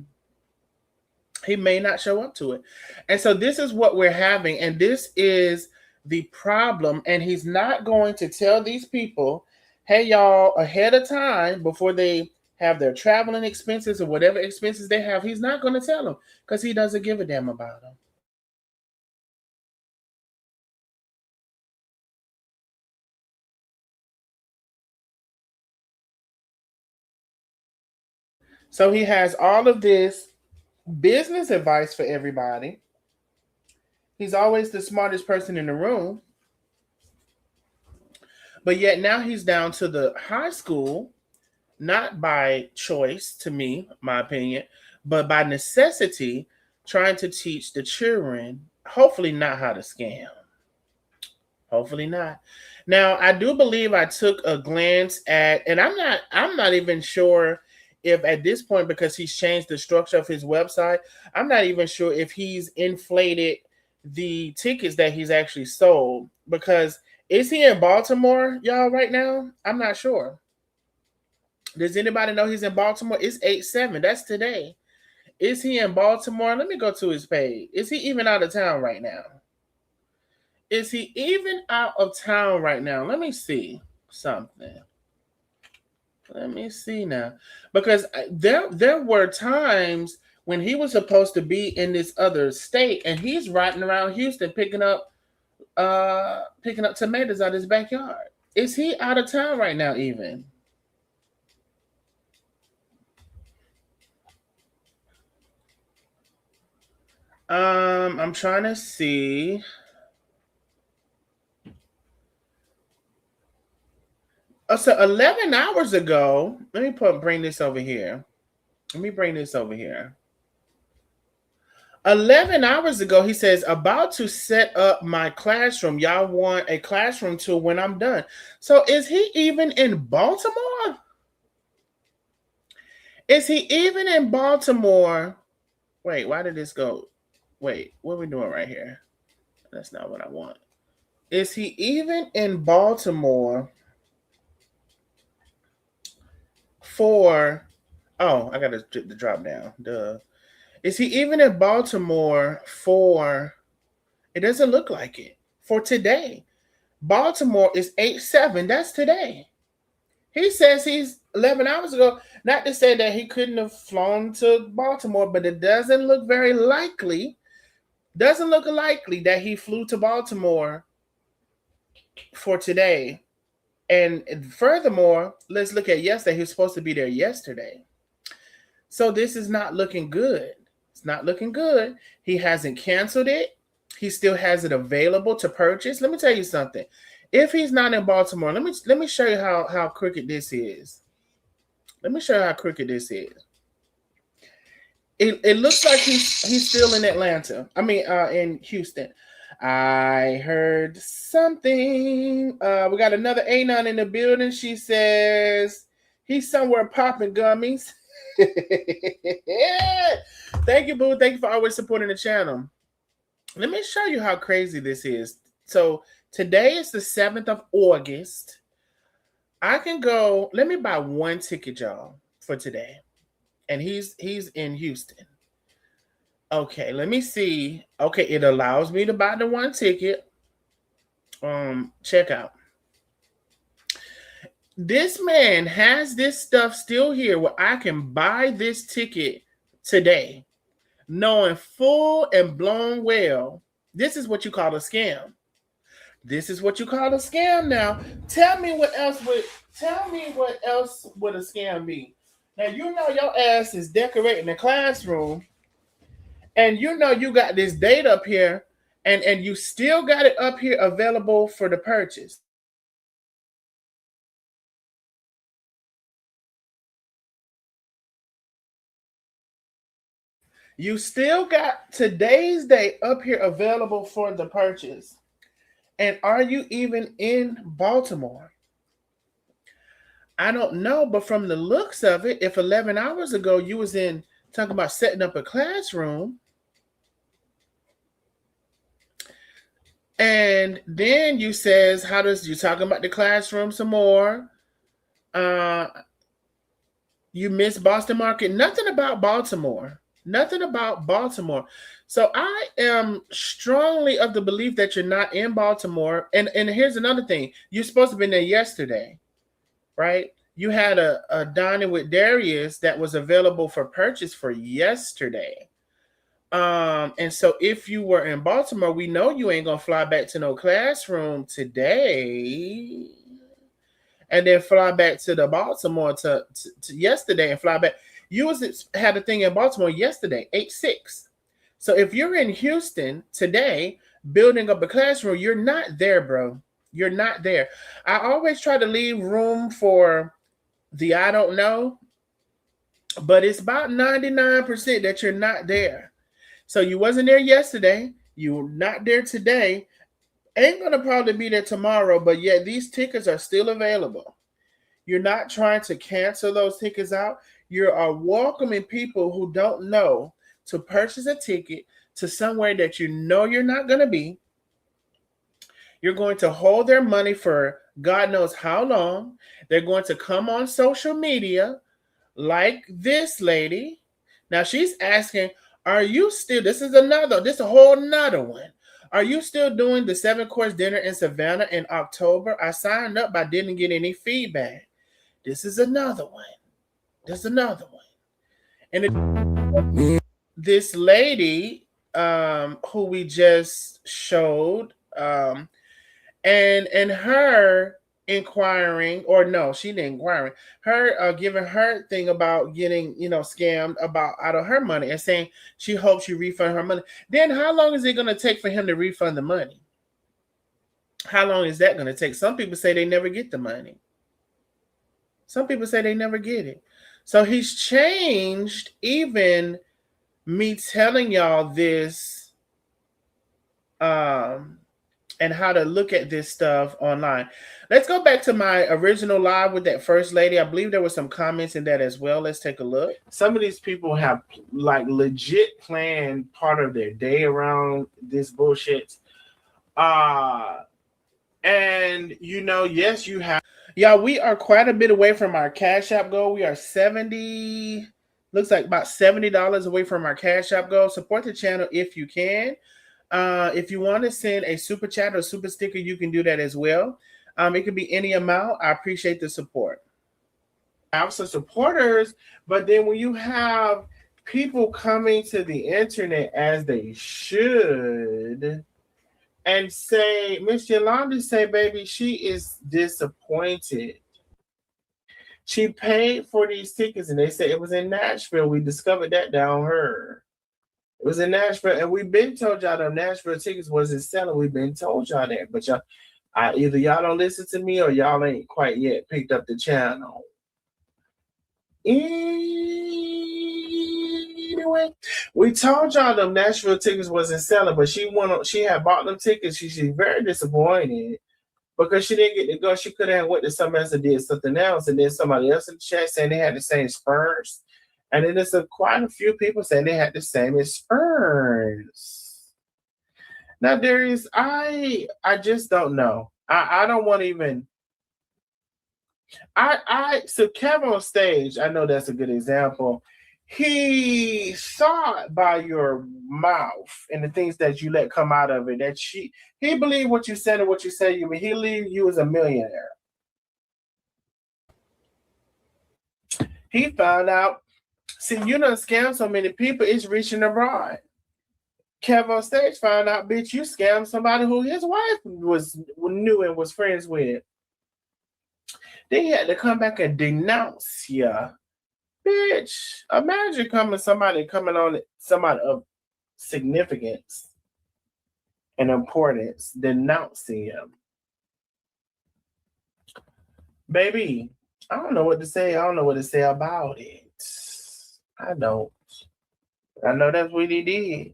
He may not show up to it. And so this is what we're having. And this is the problem. And he's not going to tell these people, hey, y'all, ahead of time before they have their traveling expenses or whatever expenses they have. He's not going to tell them because he doesn't give a damn about them. So he has all of this business advice for everybody. He's always the smartest person in the room. But yet now he's down to the high school, not by choice, to me, my opinion, but by necessity, trying to teach the children, hopefully not how to scam. Hopefully not. Now, I do believe I took a glance at, and I'm not even sure if at this point, because he's changed the structure of his website, I'm not even sure if he's inflated the tickets that he's actually sold. Because is he in Baltimore, y'all, right now? I'm not sure. Does anybody know he's in Baltimore? It's 8/7. That's today. Is he in Baltimore? Let me go to his page. Is he even out of town right now? Is he even out of town right now? Let me see something. Let me see now, because there were times when he was supposed to be in this other state, and he's riding around Houston picking up tomatoes out his backyard. Is he out of town right now? Even I'm trying to see. Oh, so 11 hours ago. Let me bring this over here. Let me bring this over here. 11 hours ago, he says, about to set up my classroom. Y'all want a classroom tour when I'm done. So is he even in Baltimore? Is he even in Baltimore? Wait, why did this go? Wait, what are we doing right here? That's not what I want. Is he even in Baltimore for... Oh, I got to drop down. Duh. Is he even in Baltimore for... It doesn't look like it. For today. Baltimore is 8/7. That's today. He says he's 11 hours ago. Not to say that he couldn't have flown to Baltimore, but it doesn't look very likely. Doesn't look likely that he flew to Baltimore for today. And furthermore, let's look at yesterday. He was supposed to be there yesterday. So this is not looking good. It's not looking good. He hasn't canceled it. He still has it available to purchase. Let me tell you something. If he's not in Baltimore, let me show you how crooked this is. Let me show you how crooked this is. It looks like he's still in Atlanta. I mean, in Houston. I heard something. We got another Anon in the building. She says he's somewhere popping gummies. Thank you, boo. Thank you for always supporting the channel. Let me show you how crazy this is. So today is the 7th of August. I can go. Let me buy one ticket, y'all, for today. And he's in Houston. Okay, let me see. Okay, it allows me to buy the one ticket. Check out. This man has this stuff still here where I can buy this ticket today, knowing full and blown well this is what you call a scam. This is what you call a scam now. Tell me what else would a scam be? Now you know your ass is decorating the classroom, and you know you got this date up here, and you still got it up here available for the purchase. You still got today's date up here available for the purchase. And are you even in Baltimore? I don't know, but from the looks of it, if 11 hours ago you was in talking about setting up a classroom, and then you says, how does you talking about the classroom some more? You miss Boston Market. Nothing about Baltimore. Nothing about Baltimore. So I am strongly of the belief that you're not in Baltimore. And here's another thing. You're supposed to have been there yesterday, right? You had a dining with Darius that was available for purchase for yesterday. And so if you were in Baltimore, we know you ain't gonna fly back to no classroom today and then fly back to the Baltimore to yesterday and fly back. You had a thing in Baltimore yesterday, 8/6. So if you're in Houston today building up a classroom, you're not there, bro. You're not there. I always try to leave room for the I don't know, but it's about 99% that you're not there. So you wasn't there yesterday. You're not there today. Ain't gonna probably be there tomorrow, but yet these tickets are still available. You're not trying to cancel those tickets out. You are welcoming people who don't know to purchase a ticket to somewhere that you know you're not going to be. You're going to hold their money for God knows how long. They're going to come on social media like this lady. Now she's asking, are you still, this is a whole nother one. Are you still doing the 7-course dinner in Savannah in October? I signed up, but I didn't get any feedback. This is another one. There's another one. And this lady, who we just showed, and her inquiring, or no, she didn't inquiring, her giving her thing about getting, scammed about out of her money and saying she hopes you refund her money. Then how long is it going to take for him to refund the money? How long is that going to take? Some people say they never get the money. Some people say they never get it. So he's changed even me telling y'all this, and how to look at this stuff online. Let's go back to my original live with that first lady. I believe there were some comments in that as well. Let's take a look. Some of these people have like legit planned part of their day around this bullshit. And yes, you have. Yeah, we are quite a bit away from our Cash App goal. We are 70, looks like about $70 away from our Cash App goal. Support the channel if you can. If you want to send a super chat or super sticker, you can do that as well. It could be any amount. I appreciate the support. I have some supporters, but then when you have people coming to the internet as they should and say, Miss Yolanda say, baby, she is disappointed. She paid for these tickets and they said it was in Nashville. We discovered that down her. It was in Nashville, and we've been told y'all the Nashville tickets wasn't selling. We've been told y'all that, but either y'all don't listen to me or y'all ain't quite yet picked up the channel. Anyway, we told y'all the Nashville tickets wasn't selling, but she had bought them tickets. She's very disappointed because she didn't get to go. She could have went to somebody else and did something else, and then somebody else in the chat saying they had the same Spurs. And then there's quite a few people saying they had the same experience. Now, Darius, I just don't know. I don't want to even. So Kevin on stage, I know that's a good example. He saw it by your mouth and the things that you let come out of it. That he believed what you said and what you said. He believed you was a millionaire. He found out. See, you done scammed so many people, it's reaching abroad. Kevin on stage found out, bitch, you scammed somebody who his wife knew and was friends with. Then he had to come back and denounce you. Bitch, imagine somebody of significance and importance denouncing him. Baby, I don't know what to say. I don't know what to say about it. I don't. I know that's what he did.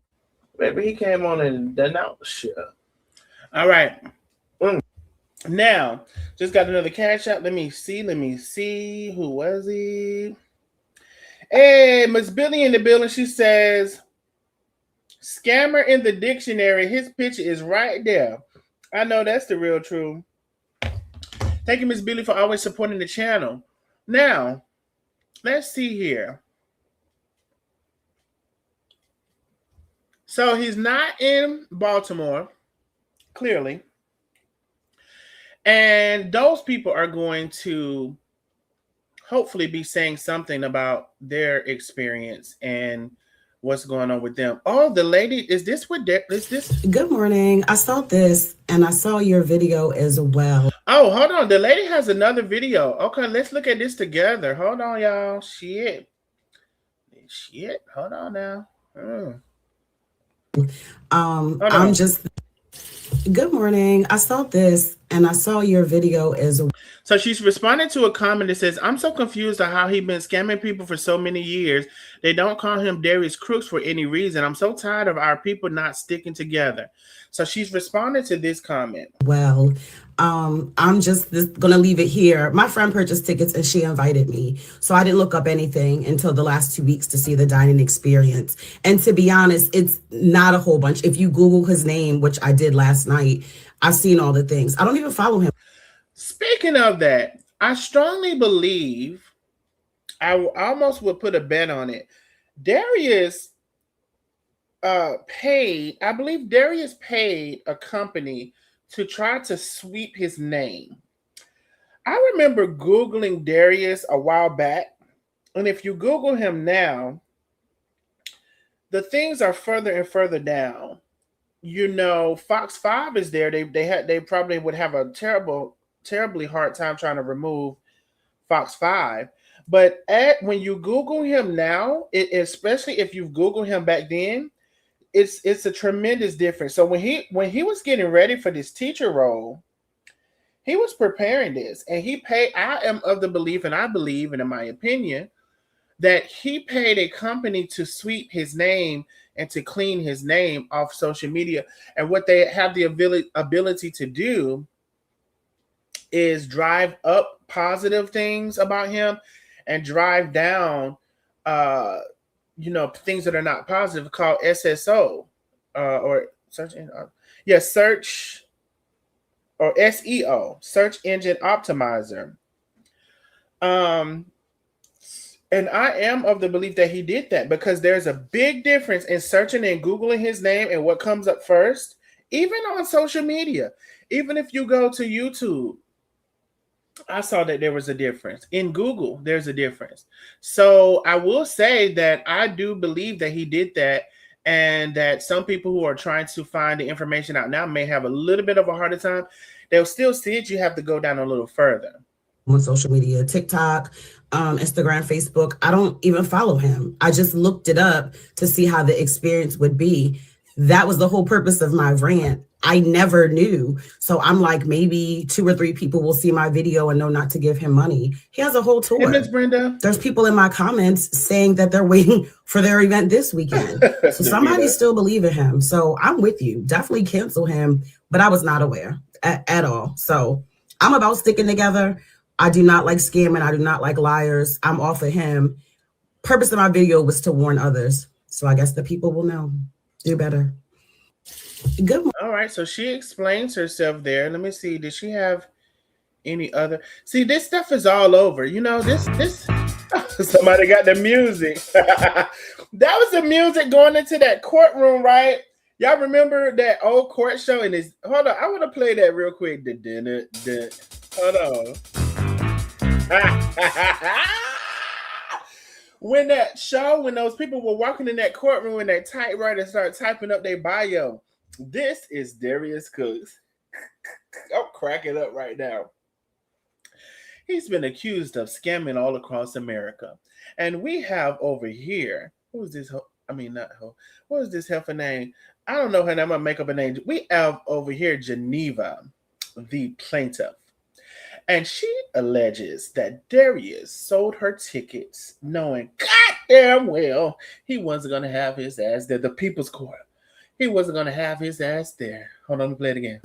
Baby, he came on and denounced you. All right. Now, just got another Cash App. Let me see. Who was he? Hey, Miss Billy in the building. She says, scammer in the dictionary. His picture is right there. I know that's the real truth. Thank you, Miss Billy, for always supporting the channel. Now, let's see here. So he's not in Baltimore, clearly. And those people are going to hopefully be saying something about their experience and what's going on with them. Oh, the lady, is this? Good morning. I saw this and I saw your video as well. Oh, hold on. The lady has another video. Okay, let's look at this together. Hold on, y'all. Shit. Hold on now. I'm just. Good morning. I saw this and I saw your video as So she's responding to a comment that says, I'm so confused on how he's been scamming people for so many years. They don't call him Darius Cooks for any reason. I'm so tired of our people not sticking together. So she's responding to this comment. well. I'm just gonna leave it here. My friend purchased tickets and she invited me. So I didn't look up anything until the last 2 weeks to see the dining experience. And to be honest, it's not a whole bunch. If you Google his name, which I did last night, I've seen all the things. I don't even follow him. Speaking of that, I strongly believe, I almost would put a bet on it. Darius I believe Darius paid a company to try to sweep his name. I remember Googling Darius a while back, and if you Google him now, the things are further and further down. Fox 5 is there. They probably would have a terribly hard time trying to remove Fox 5. But when you Google him now, especially if you've Googled him back then, it's a tremendous difference. So when he was getting ready for this teacher role, he was preparing this, and he paid. I am of the belief, and I believe, and in my opinion, that he paid a company to sweep his name and to clean his name off social media. And what they have the ability to do is drive up positive things about him and drive down things that are not positive, called SSO or search or SEO, search engine optimizer. And I am of the belief that he did that, because there's a big difference in searching and Googling his name and what comes up first, even on social media. Even if you go to YouTube, I saw that there was a difference. In Google, there's a difference. So I will say that I do believe that he did that, and that some people who are trying to find the information out now may have a little bit of a harder time. They'll still see it. You have to go down a little further. On social media, TikTok, Instagram, Facebook. I don't even follow him. I just looked it up to see how the experience would be. That was the whole purpose of my rant. I never knew. So I'm like, maybe 2 or 3 people will see my video and know not to give him money. He has a whole tour. Hey, Miss Brenda. There's people in my comments saying that they're waiting for their event this weekend. So somebody still believe in him. So I'm with you. Definitely cancel him. But I was not aware at all. So I'm about sticking together. I do not like scamming. I do not like liars. I'm off of him. Purpose of my video was to warn others. So I guess the people will know. Do better. Good morning. All right. So she explains herself there. Let me see. Did she have any other? See, this stuff is all over. This somebody got the music. That was the music going into that courtroom, right? Y'all remember that old court show? And hold on, I want to play that real quick. Hold on. When those people were walking in that courtroom and that typewriter started typing up their bio, this is Darius Cooks. I'm cracking up right now. He's been accused of scamming all across America. And we have over here, who is this? What is this heifer name? I don't know her name. I'm going to make up a name. We have over here Geneva, the plaintiff. And she alleges that Darius sold her tickets knowing goddamn well he wasn't going to have his ass there. The People's Court. He wasn't going to have his ass there. Hold on, let me play it again.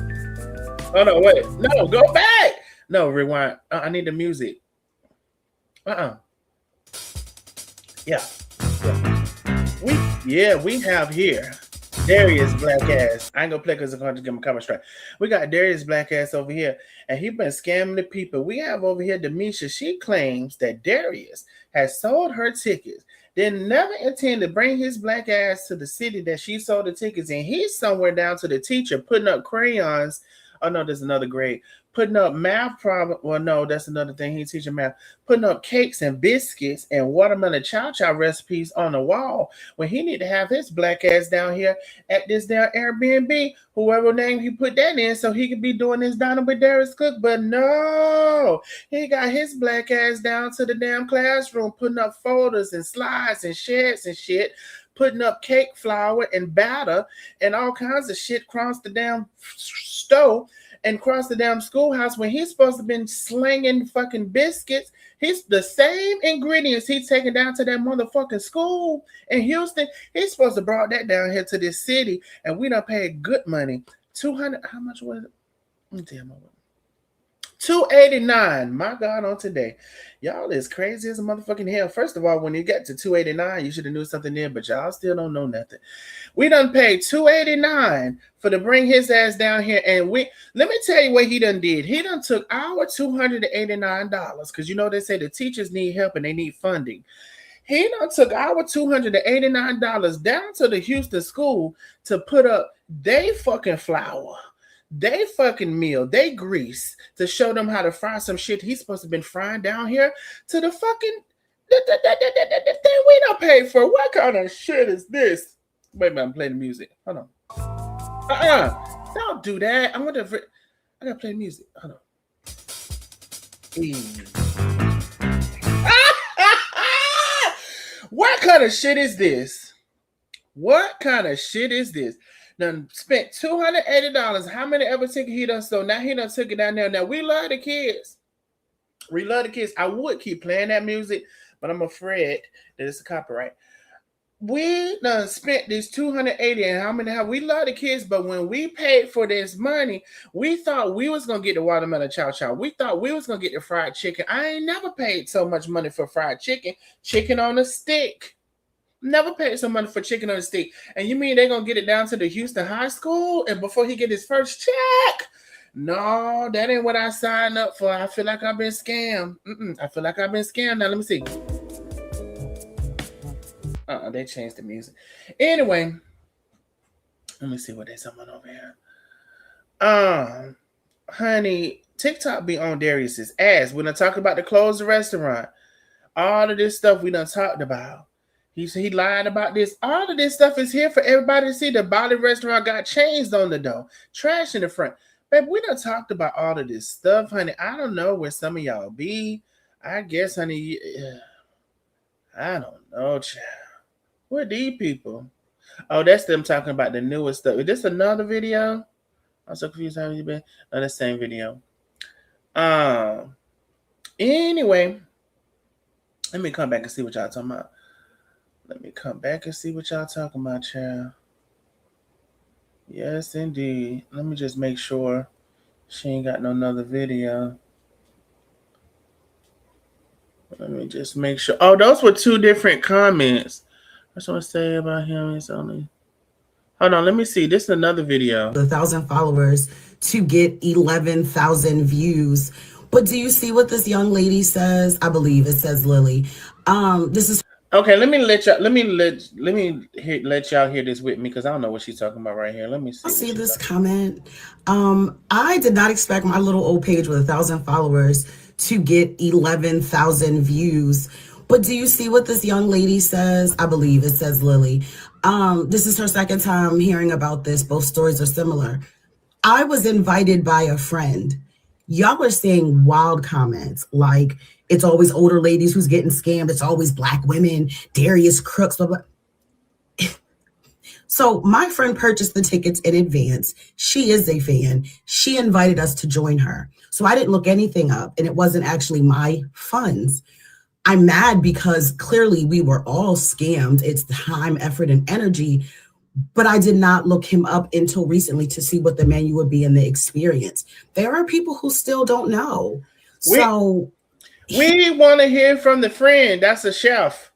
Oh, no, wait. No, go back. No, rewind. I need the music. Yeah. We have here Darius black ass. I ain't gonna play because I'm gonna give him a cover strike. We got Darius black ass over here, and he been scamming the people. We have over here Demisha. She claims that Darius has sold her tickets, then never intend to bring his black ass to the city that she sold the tickets in. He's somewhere down to the teacher putting up crayons. Oh no, there's another grade. Putting up math problem. Well, no, that's another thing. He's teaching math. Putting up cakes and biscuits and watermelon chow-chow recipes on the wall when he need to have his black ass down here at this damn Airbnb, whoever name he put that in, so he could be doing his dining with Darius Cook. But no, he got his black ass down to the damn classroom, putting up folders and slides and sheds and shit, putting up cake flour and batter and all kinds of shit across the damn stove. and cross the damn schoolhouse when he's supposed to been slinging fucking biscuits. He's the same ingredients he's taking down to that motherfucking school in Houston. He's supposed to brought that down here to this city, and we done paid good money. 200. How much was it? Let me tell you. $289. My God, on today. Y'all is crazy as a motherfucking hell. First of all, when you get to $289, you should have knew something there, but y'all still don't know nothing. We done paid $289 for to bring his ass down here, and let me tell you what he done did. He done took our $289, because you know they say the teachers need help and they need funding. He done took our $289 down to the Houston school to put up they fucking flour, they fucking meal, they grease to show them how to fry some shit he's supposed to have been frying down here to the fucking the thing we don't pay for. What kind of shit is this? Wait a minute, I'm playing the music. Hold on. Don't do that. I gotta play the music. Hold on. What kind of shit is this? What kind of shit is this? Done spent $280. How many ever ticket he done stole? Now he done took it down there. Now we love the kids. We love the kids. I would keep playing that music, but I'm afraid that it's a copyright. We done spent this $280 and how many have we love the kids, but when we paid for this money, we thought we was gonna get the watermelon chow chow. We thought we was gonna get the fried chicken. I ain't never paid so much money for fried chicken. Chicken on a stick. Never paid some money for chicken on a stick. And you mean they're going to get it down to the Houston High School and before he get his first check? No, that ain't what I signed up for. I feel like I've been scammed. I feel like I've been scammed. Now, let me see. They changed the music. Anyway, let me see what they're talking about over here. Honey, TikTok be on Darius's ass. We done talked about the closed restaurant. All of this stuff we done talked about. He lied about this. All of this stuff is here for everybody to see. The Bali restaurant got changed on the door. Trash in the front. Babe, we done talked about all of this stuff, honey. I don't know where some of y'all be. I guess, honey, I don't know, child. Who are these people? Oh, that's them talking about the newest stuff. Is this another video? I'm so confused. How have you been? Oh, the same video. Anyway, let me come back and see what y'all talking about. Let me come back and see what y'all talking about, child. Yes, indeed. Let me just make sure she ain't got no another video. Let me just make sure. Oh, those were two different comments. I just want to say about him. It's only. Hold on, let me see. This is another video. 1,000 followers to get 11,000 views. But do you see what this young lady says? I believe it says Lily. This is. Okay, let me let y'all hear this with me because I don't know what she's talking about right here. Let me see. I see this comment. I did not expect my little old page with 1,000 followers to get 11,000 views. But do you see what this young lady says? I believe it says Lily. This is her second time hearing about this. Both stories are similar. I was invited by a friend. Y'all are saying wild comments like it's always older ladies who's getting scammed. It's always black women, Darius Cooks, blah, blah. So my friend purchased the tickets in advance. She is a fan. She invited us to join her. So I didn't look anything up and it wasn't actually my funds. I'm mad because clearly we were all scammed. It's time, effort, and energy. But I did not look him up until recently to see what the menu would be and the experience. There are people who still don't know. So we want to hear from the friend. That's a chef.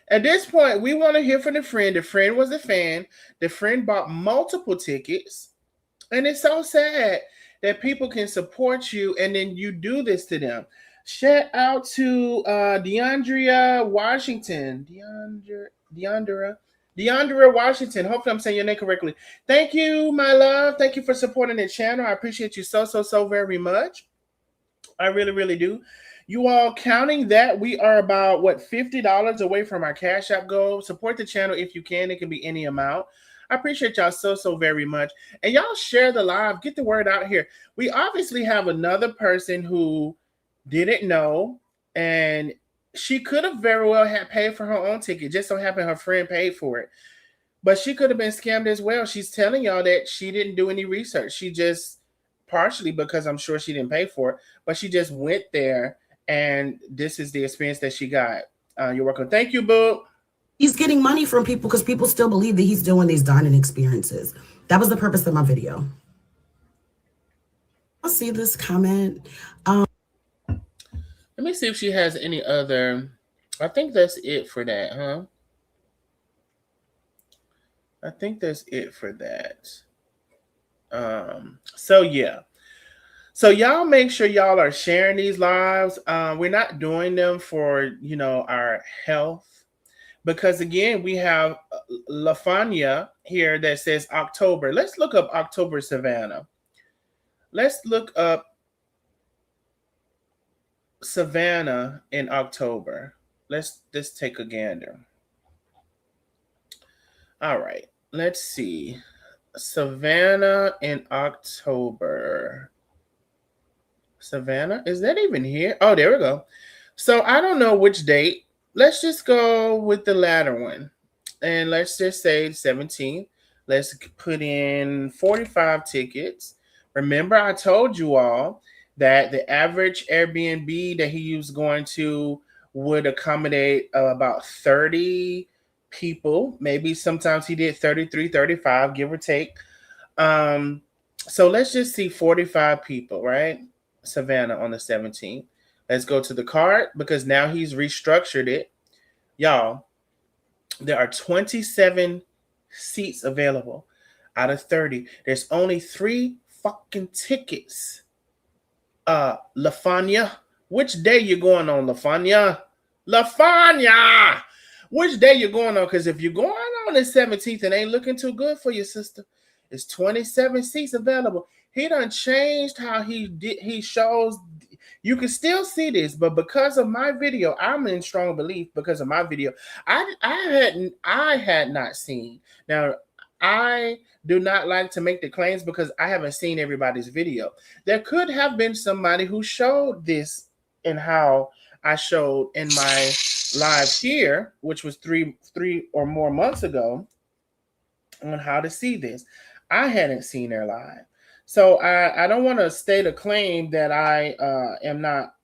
At this point, we want to hear from the friend. The friend was a fan. The friend bought multiple tickets. And it's so sad that people can support you and then you do this to them. Shout out to DeAndrea Washington. Deandra Washington. Hopefully I'm saying your name correctly. Thank you, my love. Thank you for supporting the channel. I appreciate you so very much. I really, really do. You all counting that, we are about, $50 away from our Cash App goal. Support the channel if you can. It can be any amount. I appreciate y'all so very much. And y'all share the live. Get the word out here. We obviously have another person who didn't know, and she could have very well had paid for her own ticket. Just so happened her friend paid for it. But she could have been scammed as well. She's telling y'all that she didn't do any research. She just partially because I'm sure she didn't pay for it, but she just went there, and this is the experience that she got. You're welcome. Thank you, Boo. He's getting money from people because people still believe that he's doing these dining experiences. That was the purpose of my video. I'll see this comment. Let me see if she has any other. I think that's it for that, huh? I think that's it for that. So yeah. So y'all make sure y'all are sharing these lives. We're not doing them for, our health. Because again, we have Lafanya here that says October. Let's look up October Savannah. Let's look up Savannah in October. Let's take a gander. All right. Let's see. Savannah in October. Savannah? Is that even here? Oh, there we go. So I don't know which date. Let's just go with the latter one. And let's just say 17th. Let's put in 45 tickets. Remember, I told you all that the average Airbnb that he was going to would accommodate about 30 people. Maybe sometimes he did 33, 35, give or take. So let's just see 45 people, right? Savannah on the 17th. Let's go to the card because now he's restructured it. Y'all, there are 27 seats available out of 30. There's only 3 fucking tickets. Lafanya, which day you going on, Lafanya? Lafanya! Which day you going on? Because if you're going on the 17th, it ain't looking too good for you, sister. It's 27 seats available. He done changed how he shows. You can still see this, but because of my video, I'm in strong belief because of my video. I had not seen. Now, I do not like to make the claims because I haven't seen everybody's video. There could have been somebody who showed this in how I showed in my live here, which was three or more months ago, on how to see this. I hadn't seen their live. So I don't want to state a claim that I am not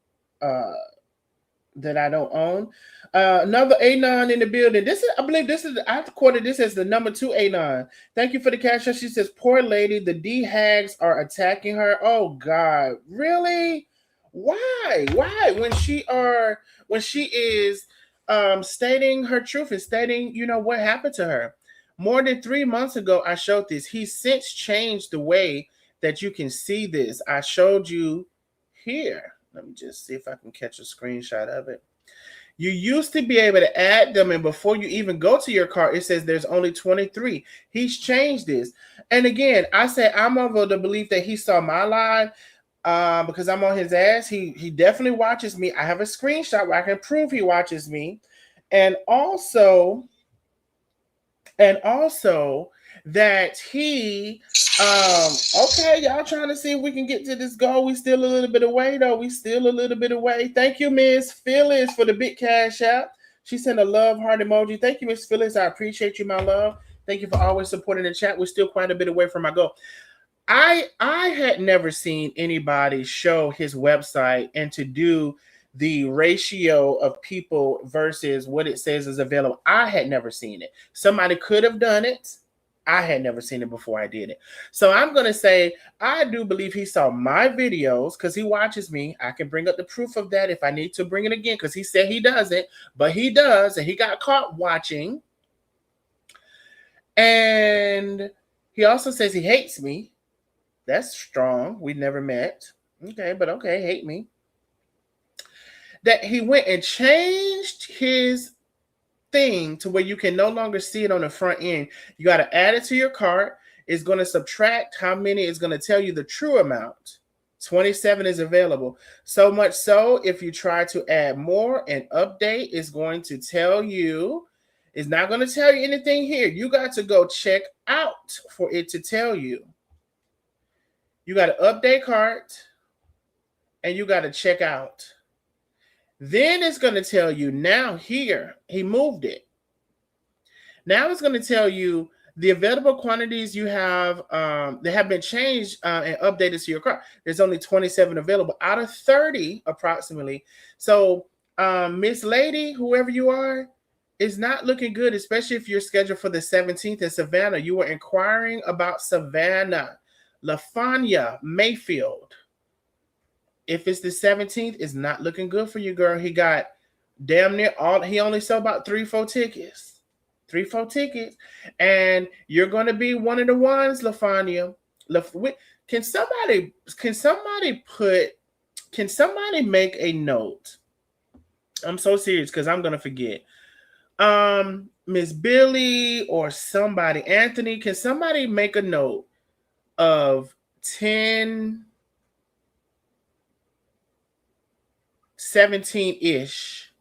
that I don't own. Another Anon in the building. I quoted this as the number 2 Anon. Thank you for the cash. She says, poor lady, the D hags are attacking her. Oh God, really? Why? When she is stating her truth and stating, what happened to her. More than 3 months ago, I showed this. He's since changed the way that you can see this. I showed you here. Let me just see if I can catch a screenshot of it. You used to be able to add them, and before you even go to your cart, it says there's only 23. He's changed this. And again, I say I'm of the belief that he saw my live because I'm on his ass. He definitely watches me. I have a screenshot where I can prove he watches me. And also that he okay, y'all trying to see if we can get to this goal. We still a little bit away though. Thank you, Miss Phyllis, for the big cash out. She sent a love heart emoji. Thank you, Miss Phyllis. I appreciate you, my love. Thank you for always supporting the chat. We're still quite a bit away from my goal. I had never seen anybody show his website and to do the ratio of people versus what it says is available. I had never seen it. Somebody could have done it. I had never seen it before I did it. So I'm going to say I do believe he saw my videos because he watches me. I can bring up the proof of that if I need to bring it again because he said he doesn't, but he does, and he got caught watching. And he also says he hates me. That's strong. We never met. Okay, but okay, hate me. That he went and changed his thing to where you can no longer see it on the front end. You got to add it to your cart. It's going to subtract how many. It's going to tell you the true amount. 27 is available. So much so, if you try to add more and update, it's going to tell you. It's not going to tell you anything here. You got to go check out for it to tell you. You got to update cart and you got to check out. Then it's going to tell you now here, he moved it. Now it's going to tell you The available quantities you have, they have been changed and updated to your car. There's only 27 available out of 30 approximately. So, Miss Lady, whoever you are, is not looking good, especially if you're scheduled for the 17th in Savannah. You were inquiring about Savannah. LaFanya Mayfield. If it's the 17th, it's not looking good for you, girl. He got damn near all, he only sold about 3-4 tickets. 3-4 tickets. And you're gonna be one of the ones, LaFanya. Can somebody make a note? I'm so serious because I'm gonna forget. Miss Billy or somebody, Anthony, can somebody make a note of 10 17-ish,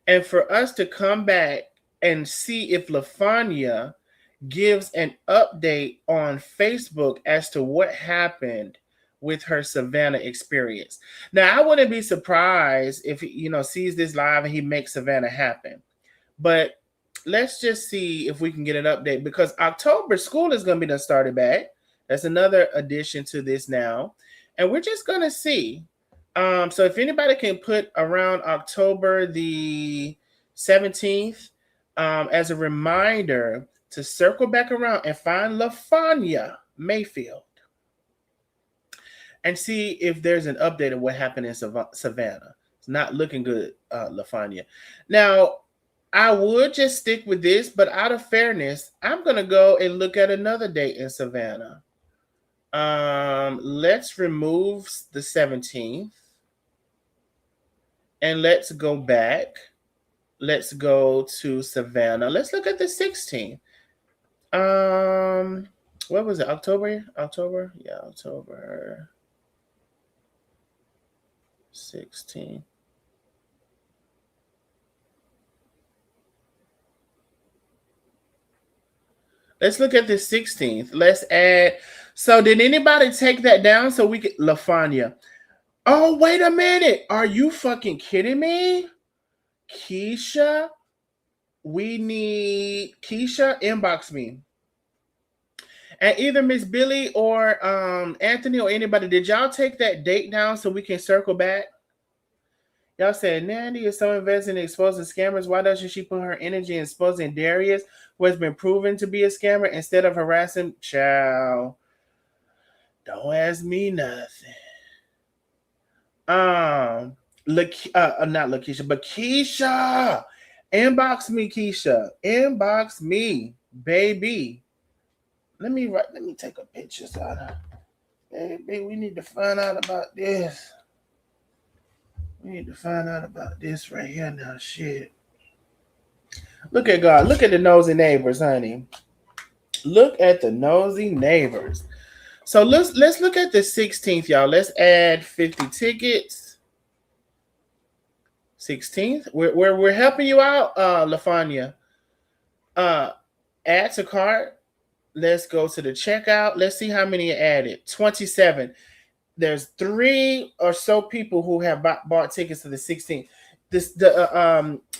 and for us to come back and see if LaFanya gives an update on Facebook as to what happened with her Savannah experience. Now, I wouldn't be surprised if he, sees this live and he makes Savannah happen. But let's just see if we can get an update, because October school is going to be done started back. That's another addition to this now. And we're just going to see. So if anybody can put around October the 17th as a reminder to circle back around and find LaFanya Mayfield and see if there's an update of what happened in Savannah. It's not looking good, LaFanya. Now, I would just stick with this, but out of fairness, I'm going to go and look at another date in Savannah. Let's remove the 17th. And let's go back. Let's go to Savannah. Let's look at the 16th. What was it? October? Yeah, October 16th. Let's look at the 16th. Let's add. So did anybody take that down so we could LaFanya? Oh, wait a minute. Are you fucking kidding me? Keisha, we need Keisha, inbox me. And either Miss Billy or Anthony or anybody, did y'all take that date down so we can circle back? Y'all said Nandy is so invested in exposing scammers. Why doesn't she put her energy in exposing Darius, who has been proven to be a scammer, instead of harassing? Child, don't ask me nothing. Not Lakeisha, but Keisha. Inbox me, Keisha. Inbox me, baby. Let me take a picture, Sada. Baby, we need to find out about this. We need to find out about this right here now. Shit. Look at God. Look at the nosy neighbors, honey. Look at the nosy neighbors. So let's look at the 16th, y'all. Let's add 50 tickets. 16th. We're helping you out, LaFanya. Add to cart. Let's go to the checkout. Let's see how many are added. 27. There's 3 or so people who have bought tickets to the 16th.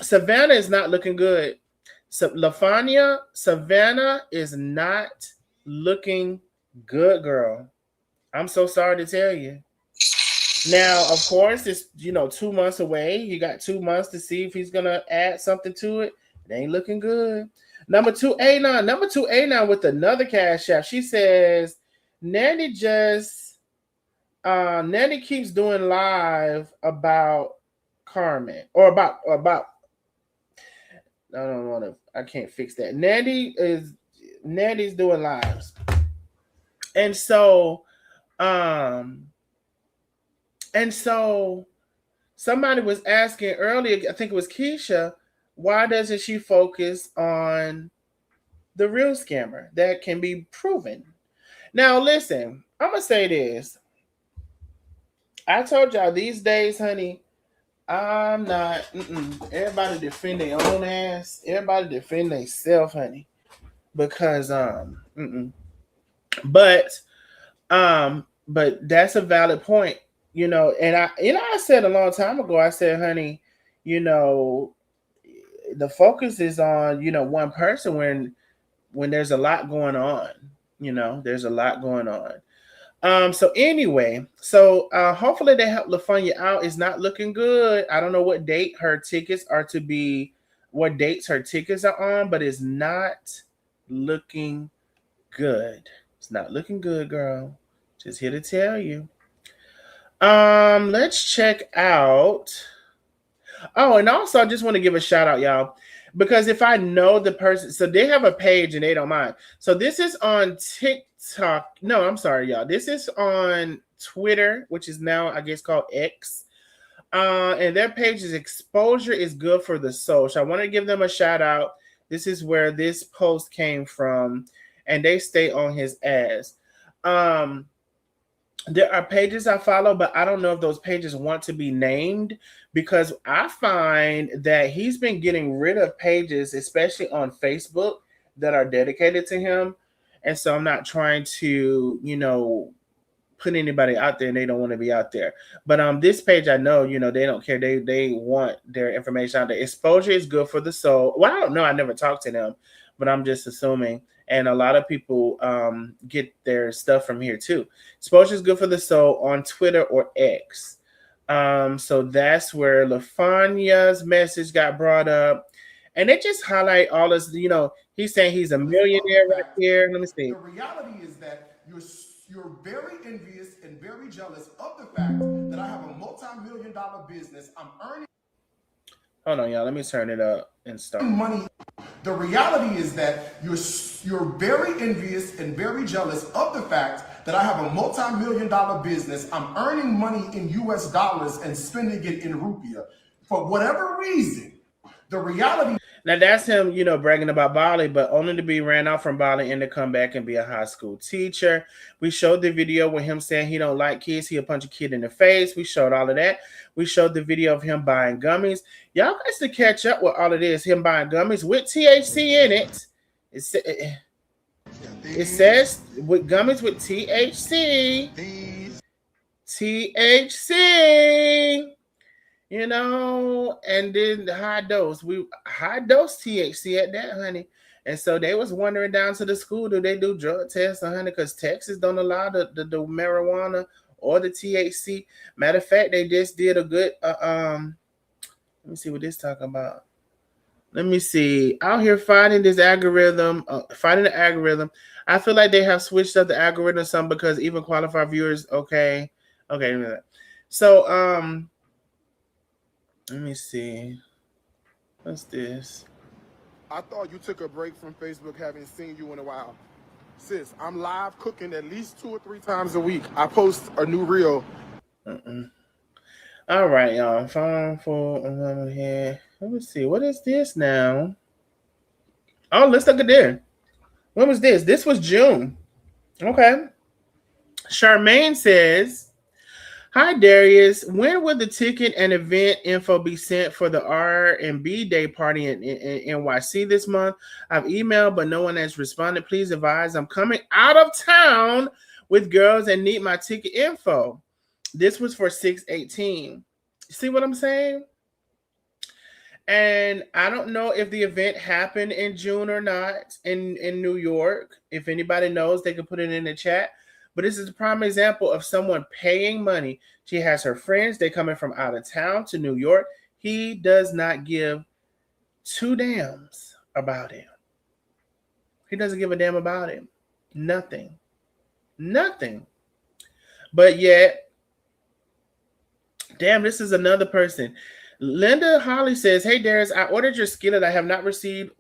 Savannah is not looking good. So LaFanya, Savannah is not looking good, girl. I'm so sorry to tell you. Now, of course, it's 2 months away. You got 2 months to see if he's gonna add something to it. It ain't looking good. Number 2A9 with another cash app. She says, Nanny keeps doing live about Carmen or about. I can't fix that. Nanny's doing lives, and so somebody was asking earlier. I think it was Keisha. Why doesn't she focus on the real scammer that can be proven? Now, listen, I'm going to say this. I told y'all these days, honey, I'm not, everybody defend their own ass. Everybody defend themselves, honey. Because, but that's a valid point, and I said a long time ago, I said, honey, the focus is on, one person when when there's a lot going on. There's a lot going on. So anyway, hopefully they help LaFonya out. It's not looking good. I don't know what date her tickets are to be, what dates her tickets are on, but it's not looking good. It's not looking good, girl. Just here to tell you. Let's check out. Oh, and also I just want to give a shout out, y'all, because if I know the person, so they have a page and they don't mind. So this is on TikTok. No, I'm sorry, y'all. This is on Twitter, which is now, I guess, called X. And their page is Exposure is Good for the Soul. So I want to give them a shout out. This is where this post came from, and they stay on his ass. There are pages I follow, but I don't know if those pages want to be named, because I find that he's been getting rid of pages, especially on Facebook, that are dedicated to him. And so I'm not trying to, put anybody out there and they don't want to be out there. But this page, I know, they don't care. They want their information out there. Exposure is Good for the Soul. Well, I don't know. I never talked to them, but I'm just assuming. And a lot of people get their stuff from here too. Exposure is Good for the Soul on Twitter or X. So that's where LaFonya's message got brought up. And they just highlight all this, he's saying he's a millionaire right here. Let me see. The reality is that you're very envious and very jealous of the fact that I have a multi-million-dollar business. I'm earning. Hold on, y'all. Let me turn it up and start. Money. The reality is that you're very envious and very jealous of the fact that I have a multi-million-dollar business. I'm earning money in US dollars and spending it in rupiah. For whatever reason, the reality. Now that's him, bragging about Bali, but only to be ran out from Bali and to come back and be a high school teacher. We showed the video with him saying he don't like kids. He'll punch a kid in the face. We showed all of that. We showed the video of him buying gummies. Y'all guys to catch up with all of this. Him buying gummies with THC in it. It says with gummies with THC. THC. And then the high dose THC at that, honey. And so they was wondering down to the school, do they do drug tests, honey? Because Texas don't allow the marijuana or the THC. Matter of fact, they just did a good let me see what this talking about. Let me see. Out here fighting this algorithm, fighting the algorithm. I feel like they have switched up the algorithm some, because even qualified viewers, okay. So let me see. What's this? I thought you took a break from Facebook, haven't seen you in a while. Sis, I'm live cooking at least 2 or 3 times a week. I post a new reel. All right, y'all. Phone for here. Let me see. What is this now? Oh, let's look at this. When was this? This was June. Okay. Charmaine says, hi, Darius. When will the ticket and event info be sent for the R&B Day party in NYC this month? I've emailed, but no one has responded. Please advise. I'm coming out of town with girls and need my ticket info. This was for 6/18. See what I'm saying? And I don't know if the event happened in June or not in New York. If anybody knows, they can put it in the chat. But this is a prime example of someone paying money. She has her friends. They coming from out of town to New York. He does not give 2 dams about him. He doesn't give a damn about him. Nothing. But yet, damn, this is another person. Linda Holly says, hey, Darius, I ordered your skillet. I have not received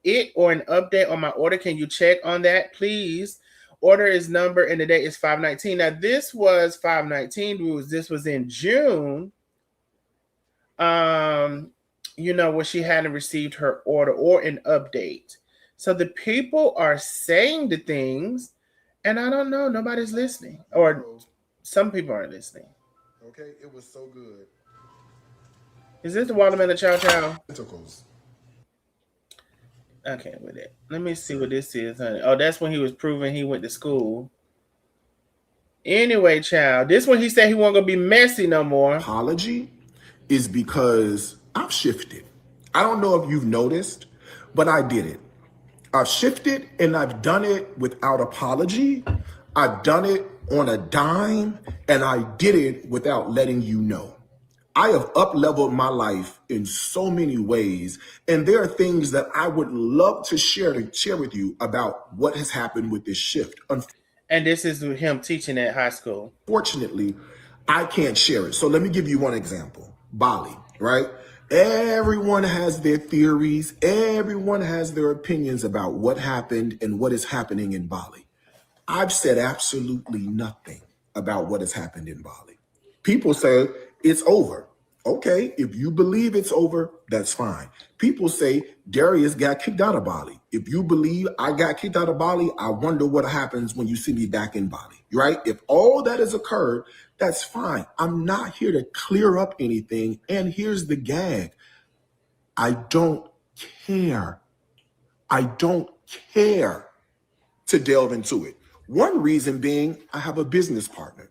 it or an update on my order. Can you check on that, please? Order is number and the date is 5/19. Now, this was 5/19. This was in June. Where she hadn't received her order or an update. So the people are saying the things, and I don't know. Nobody's listening. Or some people aren't listening. Okay, it was so good. Is this the watermelon chow chow? Tentacles. Okay, with it. Let me see what this is, honey. Oh, that's when he was proving he went to school. Anyway, child, this one he said he wasn't gonna be messy no more. Apology is because I've shifted. I don't know if you've noticed, but I did it. I've shifted and I've done it without apology. I've done it on a dime and I did it without letting you know. I have up-leveled my life in so many ways, and there are things that I would love to share with you about what has happened with this shift. And this is him teaching at high school. Unfortunately, I can't share it. So let me give you one example. Bali, right? Everyone has their theories. Everyone has their opinions about what happened and what is happening in Bali. I've said absolutely nothing about what has happened in Bali. People say it's over. Okay, if you believe it's over, that's fine. People say Darius got kicked out of Bali. If you believe I got kicked out of Bali, I wonder what happens when you see me back in Bali, right? If all that has occurred, that's fine. I'm not here to clear up anything. And here's the gag. I don't care. I don't care to delve into it. One reason being, I have a business partner.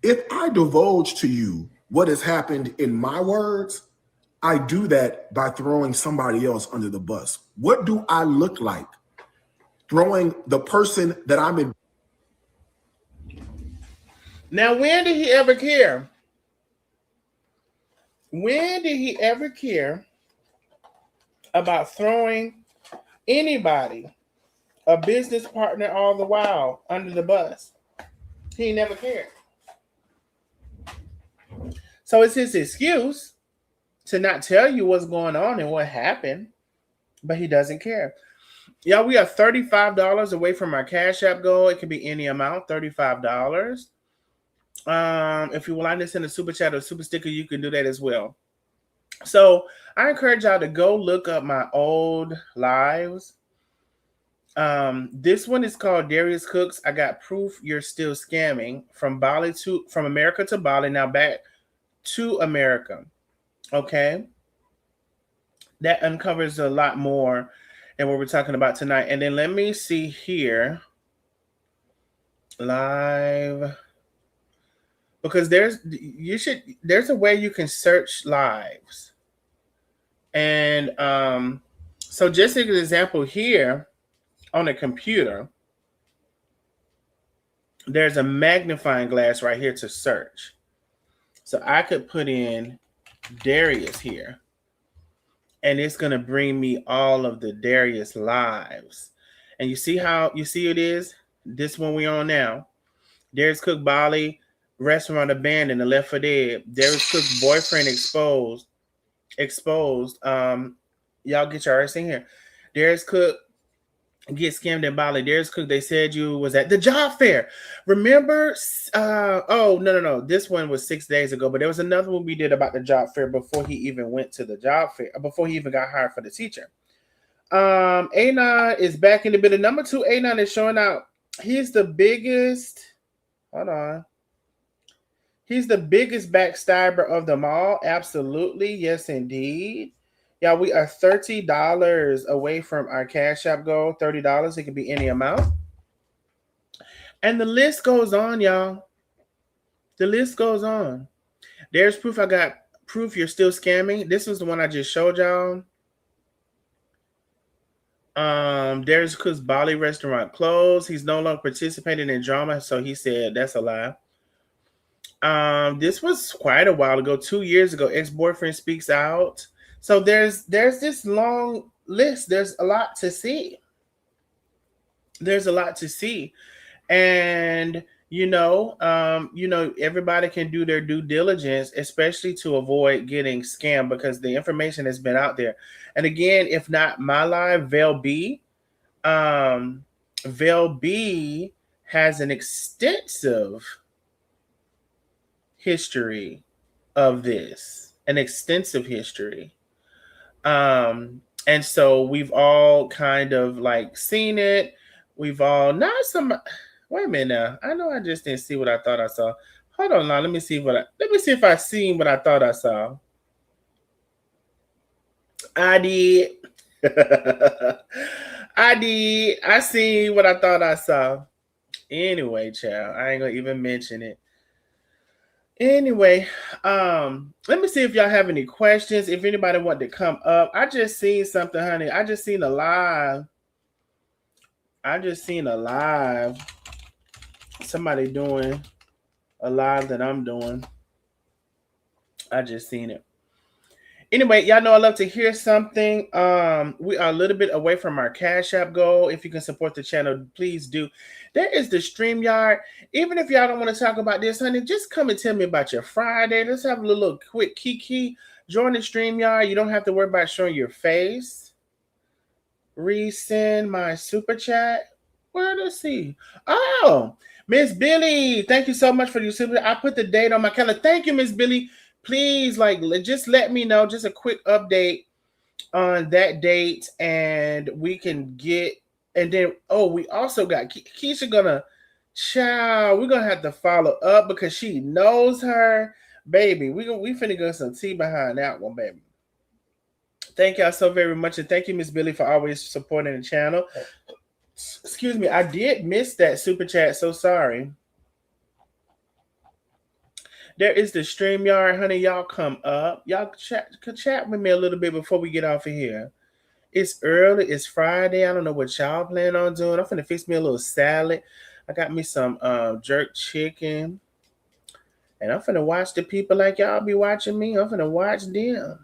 If I divulge to you what has happened in my words, I do that by throwing somebody else under the bus. What do I look like? Throwing the person that I'm in. Now, when did he ever care? When did he ever care about throwing anybody, a business partner, all the while under the bus? He never cared. So it's his excuse to not tell you what's going on and what happened, but he doesn't care. Y'all, we are $35 away from our Cash App goal. It can be any amount, $35. If you would like to send a super chat or super sticker, you can do that as well. So I encourage y'all to go look up my old lives. This one is called Darius Cooks. I got proof you're still scamming from America to Bali, now back to America. Okay. That uncovers a lot more than what we're talking about tonight. And then let me see here. Live. Because there's a way you can search lives. And so just an example here on a computer, there's a magnifying glass right here to search. So I could put in Darius here, and it's going to bring me all of the Darius lives. And you see it is? This one we on now. Darius Cook Bali, restaurant abandoned and left for dead. Darius Cook's boyfriend exposed. Y'all get your ass in here. Darius Cook get scammed in Bali. Darius Cook, they said you was at the job fair. Remember? No. This one was 6 days ago, but there was another one we did about the job fair before he even went to the job fair, before he even got hired for the teacher. A9 is back in the building. Number 2, A9 is showing out. He's the biggest. Hold on. He's the biggest backstabber of them all. Absolutely. Yes, indeed. Yeah, we are $30 away from our Cash App goal. $30. It can be any amount. And the list goes on, y'all. The list goes on. There's proof. I got proof you're still scamming. This was the one I just showed y'all. Darius Cook's Bali restaurant closed. He's no longer participating in drama, so he said that's a lie. This was quite a while ago, 2 years ago. Ex-boyfriend speaks out. So there's this long list. There's a lot to see. And everybody can do their due diligence, especially to avoid getting scammed, because the information has been out there. And again, if not my live, Vel B has an extensive history of this, and so we've all kind of like seen it. We've all wait a minute now. I know I just didn't see what I thought I saw. Hold on now. Let me see if I seen what I thought I saw. I did. I seen what I thought I saw. Anyway, child, I ain't gonna even mention it. Anyway, let me see if y'all have any questions. If anybody want to come up, I just seen something, honey. I just seen a live I just seen a live. Somebody doing a live that I'm doing. I just seen it. Anyway, y'all know I love to hear something. We are a little bit away from our Cash App goal. If you can support the channel, please do. There is the StreamYard. Even if y'all don't want to talk about this, honey, just come and tell me about your Friday. Let's have a little quick kiki. Join the StreamYard. You don't have to worry about showing your face. Resend my super chat. Where to see? Oh, Miss Billy, thank you so much for your super. I put the date on my calendar. Thank you, Miss Billy. Please, just let me know, just a quick update on that date, and we can get. And then, we also got Keisha gonna, child. We're gonna have to follow up because she knows her, baby. We finna go some tea behind that one, baby. Thank y'all so very much, and thank you, Miss Billy, for always supporting the channel. Excuse me, I did miss that super chat. So sorry. There is the StreamYard, honey. Y'all come up. Y'all chat with me a little bit before we get off of here. It's early. It's Friday. I don't know what y'all plan on doing. I'm finna fix me a little salad. I got me some jerk chicken. And I'm finna watch the people like y'all be watching me. I'm finna watch them.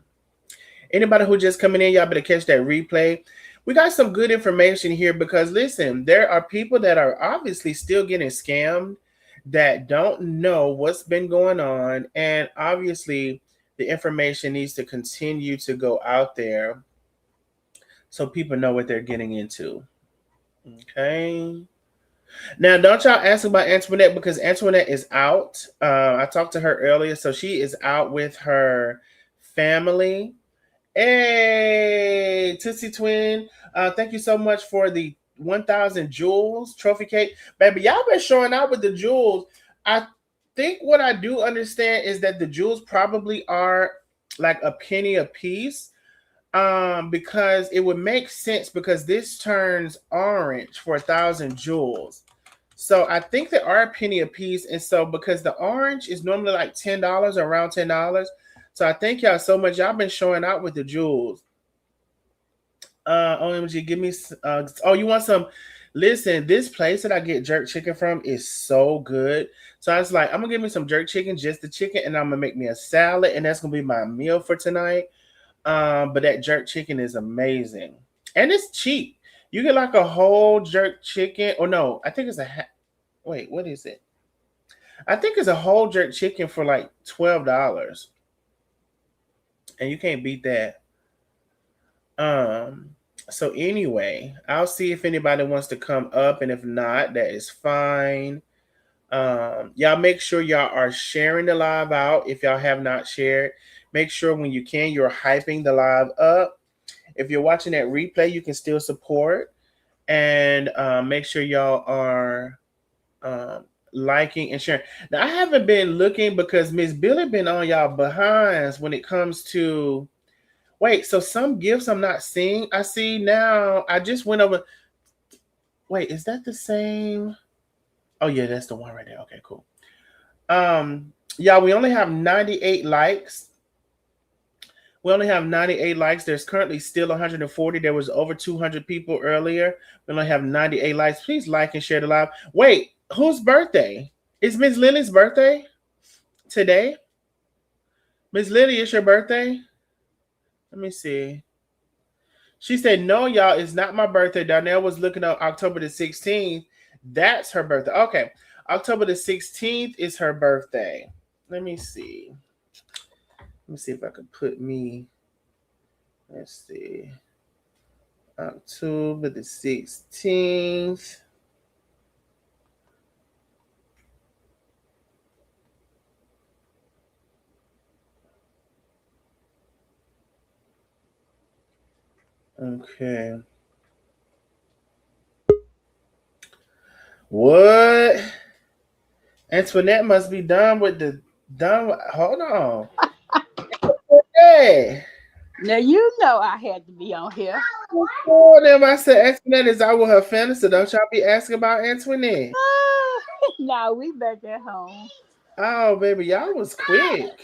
Anybody who just coming in, y'all better catch that replay. We got some good information here because, listen, there are people that are obviously still getting scammed that don't know what's been going on. And obviously, the information needs to continue to go out there so people know what they're getting into. Okay. Now, don't y'all ask about Antoinette because Antoinette is out. I talked to her earlier. So she is out with her family. Hey, Tootsie Twin. Thank you so much for the 1,000 jewels trophy cake. Baby, y'all been showing out with the jewels. I think what I do understand is that the jewels probably are like a penny a piece. Because it would make sense because this turns orange for 1,000 jewels. So I think they are a penny a piece. And so because the orange is normally like $10, around $10. So I thank y'all so much. Y'all been showing out with the jewels. OMG, give me. You want some? Listen, this place that I get jerk chicken from is so good. So I was like, I'm gonna give me some jerk chicken, just the chicken, and I'm gonna make me a salad, and that's gonna be my meal for tonight. But that jerk chicken is amazing, and it's cheap. You get like a whole jerk chicken, or no, I think it's wait, what is it? I think it's a whole jerk chicken for like $12. And you can't beat that. So anyway, I'll see if anybody wants to come up, and if not, that is fine. Y'all make sure y'all are sharing the live out. If y'all have not shared, make sure when you can, you're hyping the live up. If you're watching that replay, you can still support, and make sure y'all are liking and sharing. Now, I haven't been looking because Miss Billy been on y'all behinds when it comes to. Wait, so some gifts I'm not seeing. I see now. I just went over. Wait, is that the same? Oh yeah, that's the one right there. Okay, cool. Yeah, we only have 98 likes. We only have 98 likes. There's currently still 140. There was over 200 people earlier. We only have 98 likes. Please like and share the live. Wait, whose birthday? Is Miss Lily's birthday today? Miss Lily, it's your birthday? Let me see. She said, no, y'all, it's not my birthday. Darnell was looking up October the 16th. That's her birthday. Okay. October the 16th is her birthday. Let me see. Let me see if I can put me. Let's see. October the 16th. Okay. What? Antoinette must be done with. Hold on. Hey. Now you know I had to be on here. Before them, I said Antoinette is out with her fantasy. Don't y'all be asking about Antoinette. No, we back at home. Oh, baby, y'all was quick.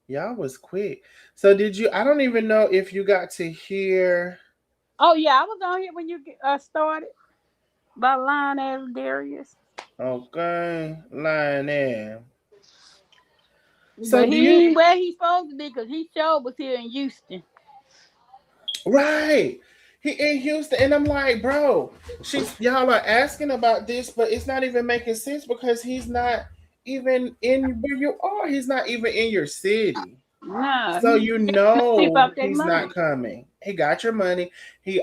Y'all was quick. So did you? I don't even know if you got to hear. Oh yeah, I was on here when you started by Lionel Darius. Okay, Lionel. So But do he you ain't where he's supposed to be because he sure was here in Houston. right? He in Houston, and I'm like, bro, y'all are asking about this, but it's not even making sense because he's not even in where you are. He's not even in your city. Nah, So he you keep know up their he's money. not coming. He got your money. He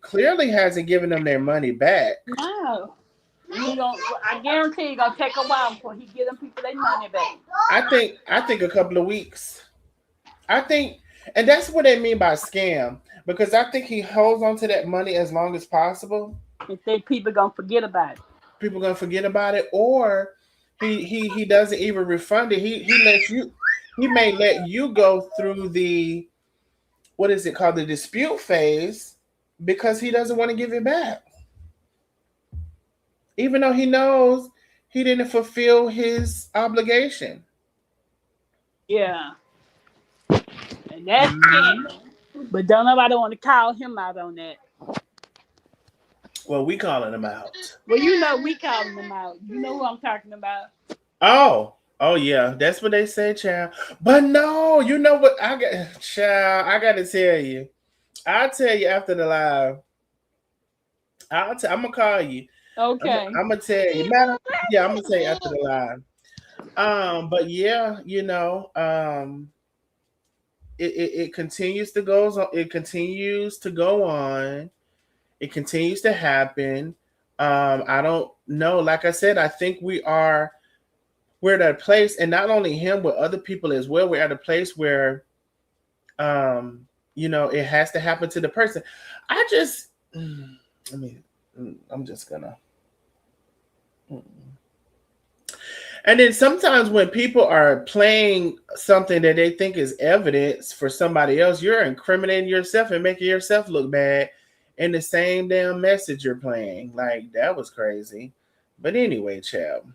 clearly hasn't given them their money back. No. He gonna, I guarantee he gonna take a while before he get them people their money back. I think a couple of weeks. I think, and that's what they mean by scam because I think he holds on to that money as long as possible. And think people gonna forget about it. People gonna forget about it, or he doesn't even refund it. He lets you. He may let you go through the what is it called, the dispute phase, because he doesn't want to give it back, even though he knows he didn't fulfill his obligation. Yeah. And that's Mhm. scandal. But don't nobody want to call him out on that. Well, we calling him out. Well, you know we calling him out. You know who I'm talking about. Oh yeah, that's what they say, child. But no, you know what I got, child. I got to tell you. I'll tell you after the live. I'm gonna call you. Okay. I'm gonna tell you, matter. Yeah, I'm gonna tell you after the live. But yeah, it continues to goes on. It continues to go on. It continues to happen. I don't know. Like I said, I think we're at a place, and not only him, but other people as well. We're at a place where, it has to happen to the person. I just, I mean, I'm just gonna. And then sometimes when people are playing something that they think is evidence for somebody else, you're incriminating yourself and making yourself look bad in the same damn message you're playing. Like that was crazy. But anyway, child.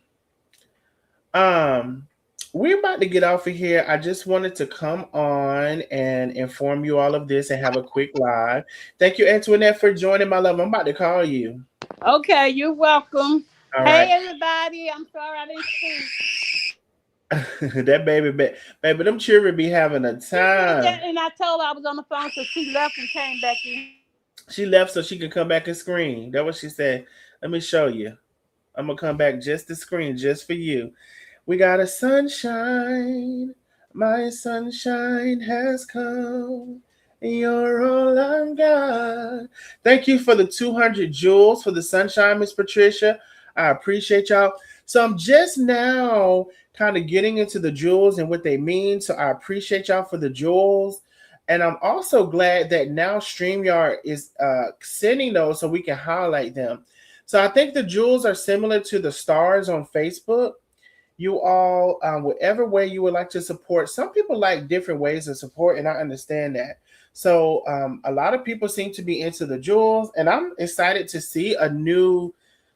Um, we're about to get off of here. I just wanted to come on and inform you all of this and have a quick live. Thank you, Antoinette, for joining my love. I'm about to call you. Okay, you're welcome. All Hey right. everybody, I'm sorry I didn't speak. That baby, them children be having a She said time. that, and I told her I was on the phone, so she left and came back in. She left so she could come back and scream. That's what she said. Let me show you. I'm gonna come back just to scream, just for you. We got a sunshine. My sunshine has come. You're all I've got. Thank you for the 200 jewels for the sunshine, Miss Patricia. I appreciate y'all. So I'm just now kind of getting into the jewels and what they mean. So I appreciate y'all for the jewels. And I'm also glad that now StreamYard is sending those so we can highlight them. So I think the jewels are similar to the stars on Facebook. You all, whatever way you would like to support, some people like different ways of support, and I understand that. So a lot of people seem to be into the jewels, and I'm excited to see a new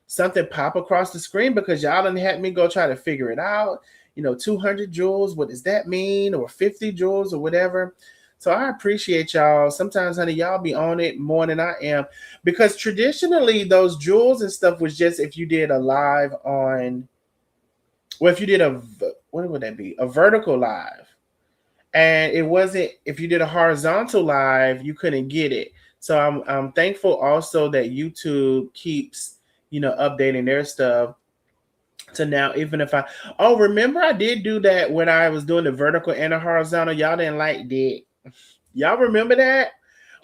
something pop across the screen because y'all done had me go try to figure it out. 200 jewels, what does that mean? Or 50 jewels or whatever. So I appreciate y'all. Sometimes, honey, y'all be on it more than I am because traditionally those jewels and stuff was just if you did a live on, well, if you did what would that be? A vertical live. And it wasn't, if you did a horizontal live, you couldn't get it. So I'm thankful also that YouTube keeps, updating their stuff to now, even if remember I did do that when I was doing the vertical and the horizontal. Y'all didn't like that. Y'all remember that?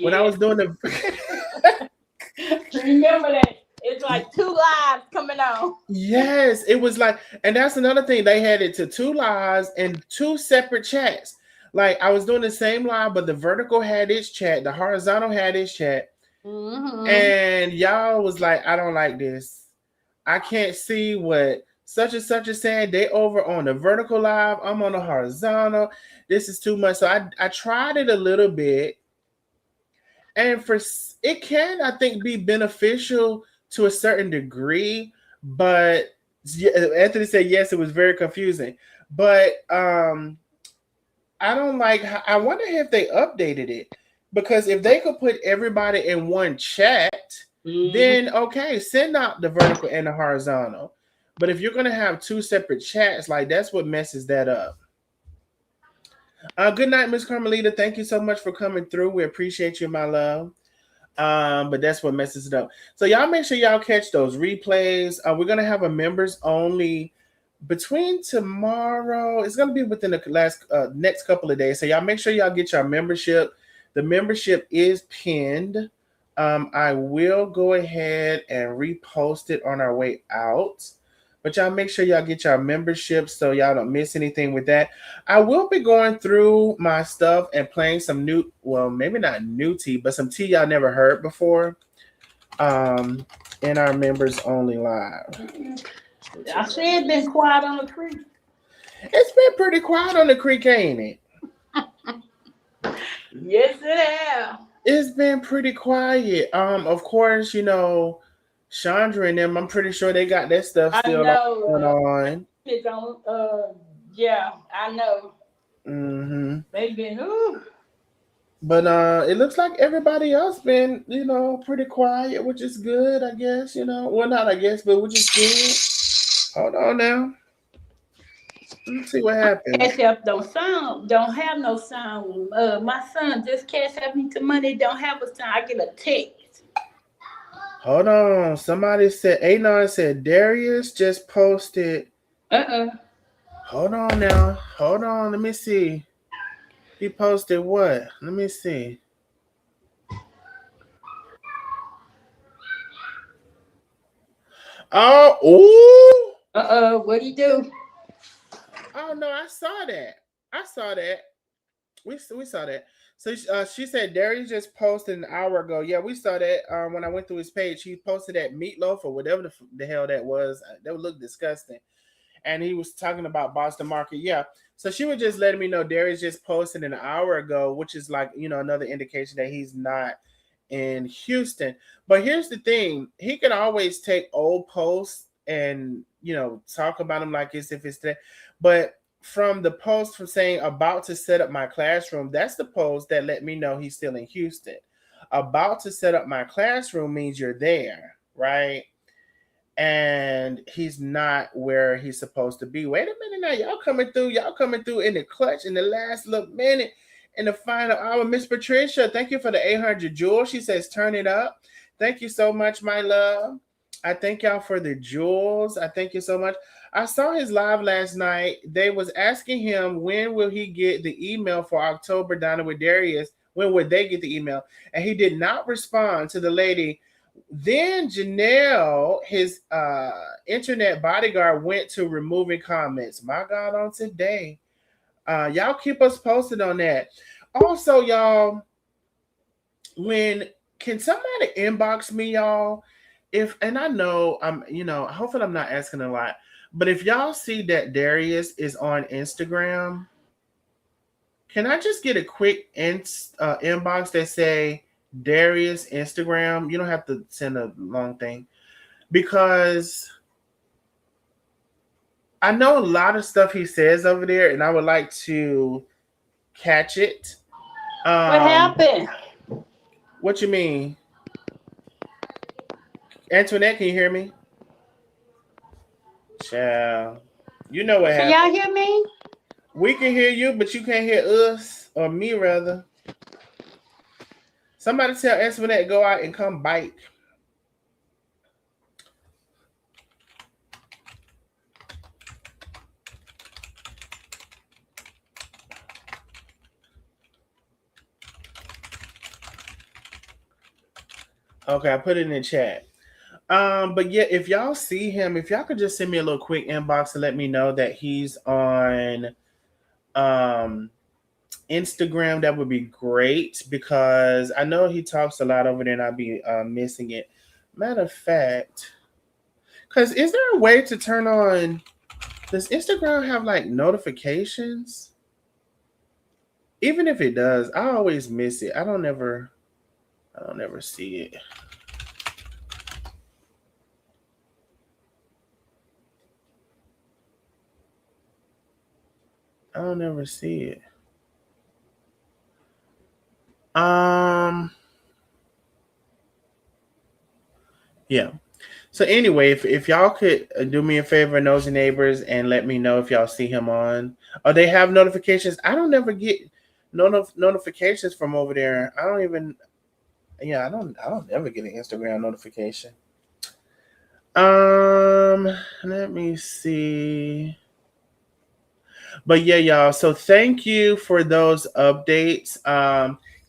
When I Yeah. was doing the Remember that. It's like two lives coming on. Yes, it was like, and that's another thing. They had it to two lives and two separate chats. Like I was doing the same live, but the vertical had its chat, the horizontal had its chat, Mm-hmm. and y'all was like, I don't like this. I can't see what such and such is saying. They over on the vertical live. I'm on the horizontal. This is too much. So I tried it a little bit, and it can, I think, be beneficial to a certain degree, but Anthony said yes, it was very confusing. But I don't like, I wonder if they updated it Because if they could put everybody in one chat, then okay, send out the vertical and the horizontal. But if you're gonna have two separate chats, like that's what messes that up. Good night, Miss Carmelita. Thank you so much for coming through. We appreciate you, my love. But that's what messes it up. So y'all make sure y'all catch those replays. We're gonna have a members only between tomorrow. It's gonna be within the next couple of days. So y'all make sure y'all get your membership. The membership is pinned. I will go ahead and repost it on our way out. But y'all make sure y'all get your membership so y'all don't miss anything with that. I will be going through my stuff and playing some new, well, maybe not new tea, but some tea y'all never heard before. In our members only live. I said it's been quiet on the creek. It's been pretty quiet on the creek, ain't it? Yes, it has. It's been pretty quiet. Of course, you know, Chandra and them, I'm pretty sure they got that stuff I still know. going on. It's on. Yeah, I know. Mm-hmm. They've been. But it looks like everybody else been, you know, pretty quiet, which is good, I guess, you know. Well, not I guess, but which is good. Hold on now. Let's see what happens. Cash App don't have no sound. My son just cash out me some money. Don't have a sound. I get a text. Hold on. Somebody said, Anon said, Darius just posted. Hold on now. Hold on. Let me see. He posted what? Let me see. Oh, ooh. What'd he do? Oh no, I saw that. I saw that. We saw that. So she said Darius just posted an hour ago. Yeah, we saw that. When I went through his page, he posted that meatloaf or whatever the hell that was. That would look disgusting. And he was talking about Boston Market. Yeah. So she was just letting me know Darius just posted an hour ago, which is like, you know, another indication that he's not in Houston. But here's the thing: he can always take old posts and, you know, talk about them like as if it's today. But from the post from saying about to set up my classroom, that's the post that let me know he's still in Houston. About to set up my classroom means you're there, right? And he's not where he's supposed to be. Wait a minute now, y'all coming through in the clutch in the last little minute in the final hour. Miss Patricia, thank you for the 800 jewels. She says turn it up. Thank you so much, my love. I thank y'all for the jewels. I thank you so much. I saw his live last night. They was asking him when will he get the email for October Donna with Darius. When would they get the email? And he did not respond to the lady. Then Janelle, his internet bodyguard, went to removing comments. My God, on today. Y'all keep us posted on that. Also, y'all, can somebody inbox me, y'all? And I know I'm, you know, hopefully I'm not asking a lot, but if y'all see that Darius is on Instagram, can I just get a quick inbox that say Darius Instagram? You don't have to send a long thing because I know a lot of stuff he says over there, and I would like to catch it. What happened? What you mean? Antoinette, can you hear me? Child. You know what Can happened. y'all hear me? We can hear you, but you can't hear us, or me rather. Somebody tell Antoinette go out and come bite. Okay, I put it in the chat. But yeah, if y'all see him, if y'all could just send me a little quick inbox to let me know that he's on Instagram, that would be great because I know he talks a lot over there and I'll be missing it. Matter of fact, because is there a way to turn on? Does Instagram have like notifications? Even if it does, I always miss it. I don't ever see it. I don't ever see it. Yeah. So anyway, if y'all could do me a favor, nosy neighbors, and let me know if y'all see him on. Or they have notifications. I don't never get notifications from over there. I don't even. Yeah, I don't ever get an Instagram notification. Let me see. But yeah, y'all. So thank you for those updates.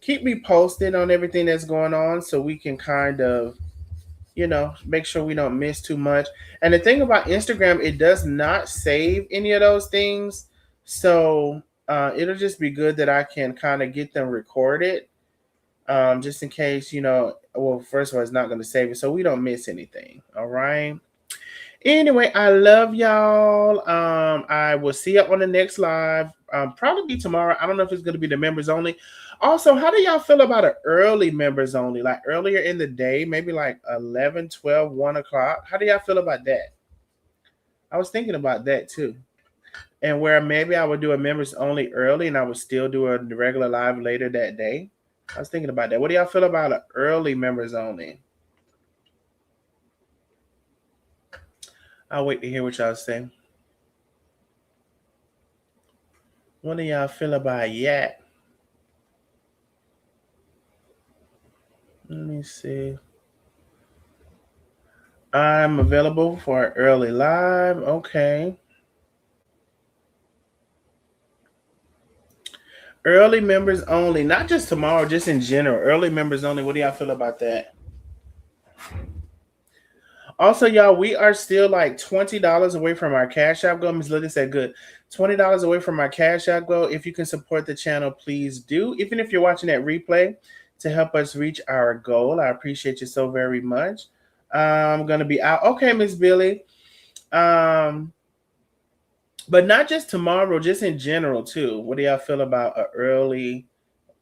Keep me posted on everything that's going on so we can kind of, make sure we don't miss too much. And the thing about Instagram, it does not save any of those things. So it'll just be good that I can kind of get them recorded, just in case, well, first of all, it's not going to save it. So we don't miss anything. All right. Anyway, I love y'all. I will see you on the next live. Probably tomorrow. I don't know if it's going to be the members only. Also, how do y'all feel about an early members only? Like earlier in the day, maybe like 11, 12, 1 o'clock. How do y'all feel about that? I was thinking about that too. And where maybe I would do a members only early and I would still do a regular live later that day. I was thinking about that. What do y'all feel about an early members only? I'll wait to hear what y'all say. What do y'all feel about yet? Let me see. I'm available for early live. Okay. Early members only, not just tomorrow, just in general. Early members only. What do y'all feel about that? Also, y'all, we are still like $20 away from our Cash App goal. Ms. Lily said good. $20 away from our Cash App goal. If you can support the channel, please do. Even if you're watching that replay to help us reach our goal. I appreciate you so very much. I'm going to be out. Okay, Miss Billy. But not just tomorrow, just in general, too. What do y'all feel about early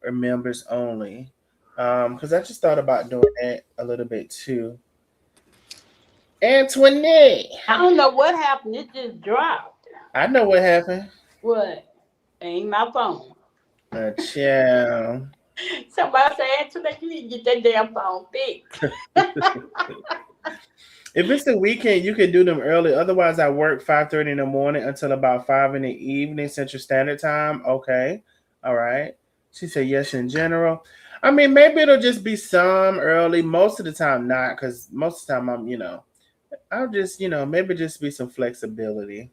or members only? Because I just thought about doing that a little bit, too. Antoinette. I don't know what happened. It just dropped. I know what happened. What? Ain't my phone. Child. Somebody say, Antoinette, you need to get that damn phone fixed. If it's the weekend, you can do them early. Otherwise, I work 5:30 in the morning until about 5 in the evening, Central Standard Time. Okay. All right. She said yes in general. I mean, maybe it'll just be some early. Most of the time, not, because most of the time I'll just, maybe just be some flexibility.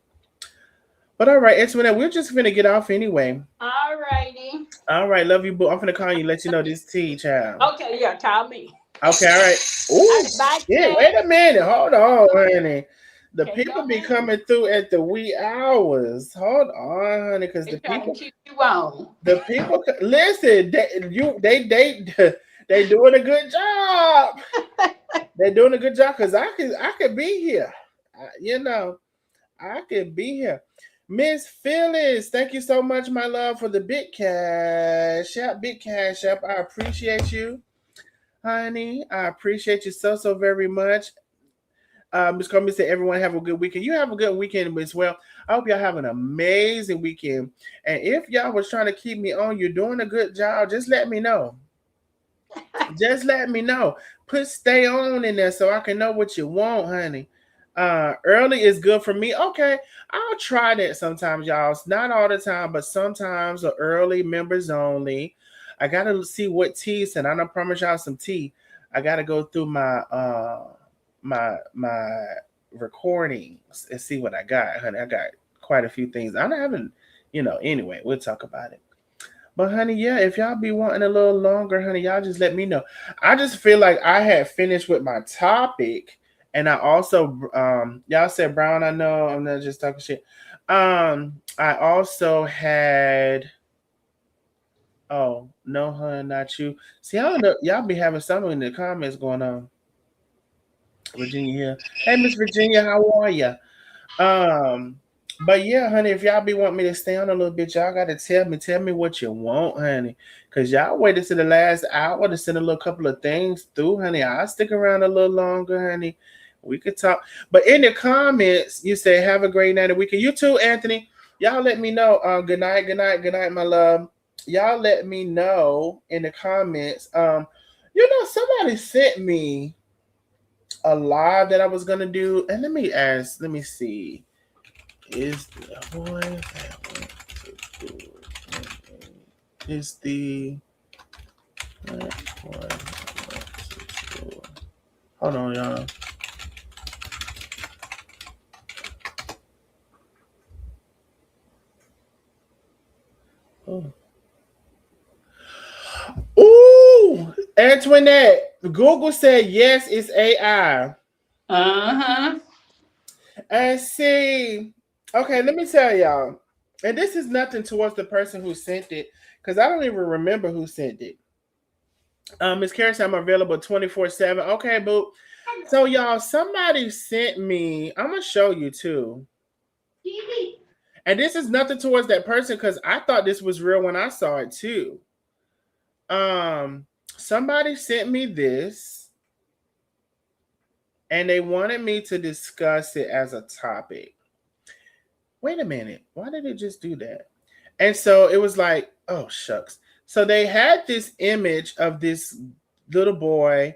But all right, Antoinette, we're just going to get off anyway. All righty. All right, love you, boo. I'm going to call you, let you know this tea, child. Okay, yeah, call me. Okay, all right. Ooh, shit, wait a minute. Hold on, honey. The people be coming through at the wee hours. Hold on, honey, because the people keep you on. The people listen. They doing a good job. They're doing a good job because I could be here. I could be here. Miss Phyllis, thank you so much, my love, for the big cash app. Big cash app. I appreciate you, honey. I appreciate you so very much. Ms. Corbin said, everyone have a good weekend. You have a good weekend as well. I hope y'all have an amazing weekend. And if y'all was trying to keep me on, you're doing a good job. Just let me know. Just let me know. Put stay on in there so I can know what you want, honey. Early is good for me. Okay, I'll try that sometimes, y'all. It's not all the time, but sometimes early members only. I gotta see what tea, and I don't promise y'all some tea. I gotta go through my my recordings and see what I got, honey. I got quite a few things. I haven't, anyway, we'll talk about it. But honey, yeah, if y'all be wanting a little longer, honey, y'all just let me know. I just feel like I had finished with my topic. And I also y'all said Brown, I know I'm not just talking shit. I also had oh no, hun, not you. See, I don't know, y'all be having something in the comments going on. Virginia here. Hey, Miss Virginia, how are you? But yeah, honey, if y'all be wanting me to stay on a little bit, y'all gotta tell me what you want, honey. Cause y'all waited to the last hour to send a little couple of things through, honey. I'll stick around a little longer, honey. We could talk. But in the comments, you say have a great night and weekend. You too, Anthony. Y'all let me know. Good night, my love. y'all let me know in the comments. Somebody sent me a live that I was gonna do, and let me see. Is the boy that went to school? Is the boy that went to school? Hold on, y'all. Oh. Ooh, Antoinette, Google said yes, it's AI. Uh-huh. And see, okay, let me tell y'all, and this is nothing towards the person who sent it, because I don't even remember who sent it. Miss Carrie said I'm available 24/7. Okay, boo. So y'all, somebody sent me. I'm gonna show you too. And this is nothing towards that person because I thought this was real when I saw it too. Um, Somebody sent me this, and they wanted me to discuss it as a topic. Wait a minute, why did it just do that? And so it was like, oh shucks. So they had this image of this little boy,